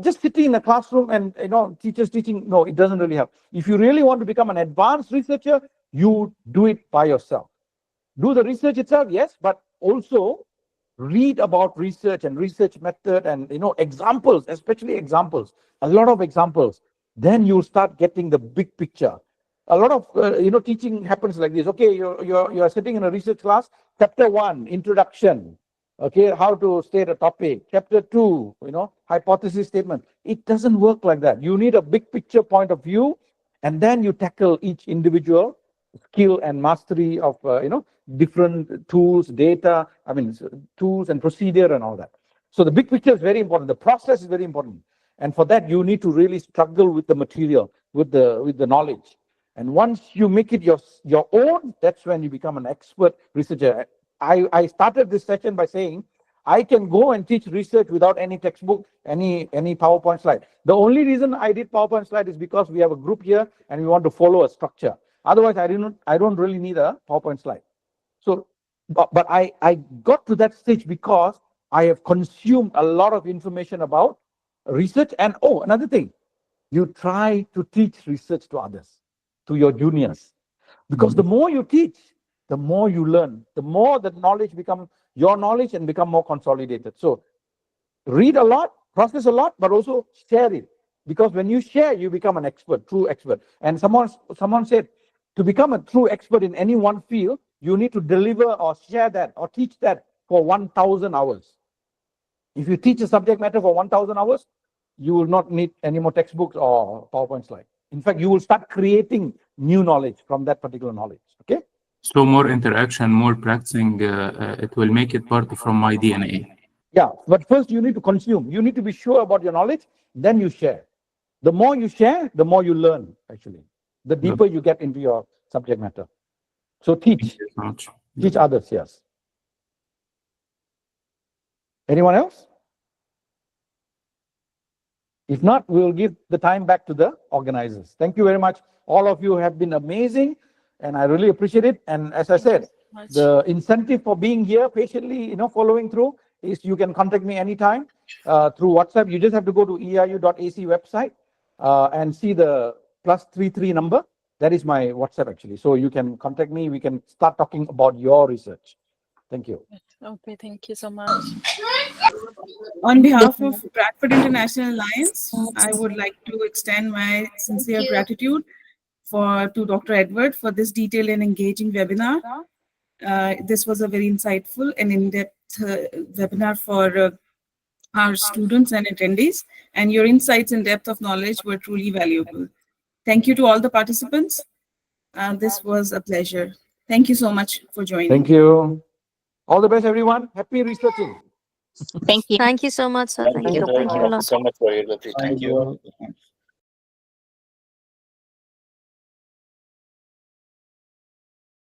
just sitting in a classroom and teachers teaching, no, it doesn't really help. If you really want to become an advanced researcher, you do it by yourself. Do the research itself, yes, but also read about research and research method and examples, especially examples, a lot of examples. Then you'll start getting the big picture. A lot of teaching happens like this. Okay, you're sitting in a research class. Chapter 1, introduction. Okay, how to state a topic. Chapter 2, hypothesis statement. It doesn't work like that. You need a big picture point of view, and then you tackle each individual skill and mastery of different tools, data, tools and procedure and all that. So the big picture is very important. The process is very important. And for that, you need to really struggle with the material, with the knowledge. And once you make it your own, that's when you become an expert researcher. I started this session by saying, I can go and teach research without any textbook, any PowerPoint slide. The only reason I did PowerPoint slide is because we have a group here and we want to follow a structure. Otherwise, I don't really need a PowerPoint slide. So, but I got to that stage because I have consumed a lot of information about research. And another thing, you try to teach research to others, to your juniors. Because the more you teach, the more you learn, the more the knowledge becomes your knowledge and become more consolidated. So read a lot, process a lot, but also share it. Because when you share, you become an expert, true expert. And someone said, to become a true expert in any one field, you need to deliver or share that or teach that for 1,000 hours. If you teach a subject matter for 1,000 hours, you will not need any more textbooks or PowerPoint slides. In fact, you will start creating new knowledge from that particular knowledge. Okay? So more interaction, more practicing, it will make it part from my DNA. Yeah, but first you need to consume. You need to be sure about your knowledge, then you share. The more you share, the more you learn, actually. The deeper you get into your subject matter. So teach. Teach others, yes. Anyone else? If not, we'll give the time back to the organizers. Thank you very much. All of you have been amazing, and I really appreciate it. And as I said, the incentive for being here patiently, following through, is you can contact me anytime through WhatsApp. You just have to go to eiu.ac website and see the +33 number. That is my WhatsApp, actually. So you can contact me. We can start talking about your research. Thank you. Okay, thank you so much. On behalf of Bradford International Alliance, I would like to extend my sincere gratitude to Dr. Edward for this detailed and engaging webinar. This was a very insightful and in-depth webinar for our students and attendees, and your insights and depth of knowledge were truly valuable. Thank you to all the participants. This was a pleasure. Thank you so much for joining. Thank you. All the best, everyone. Happy researching. Thank you. Thank you so much, sir. Thank you. Thank you a lot. so much for your visit. Thank you.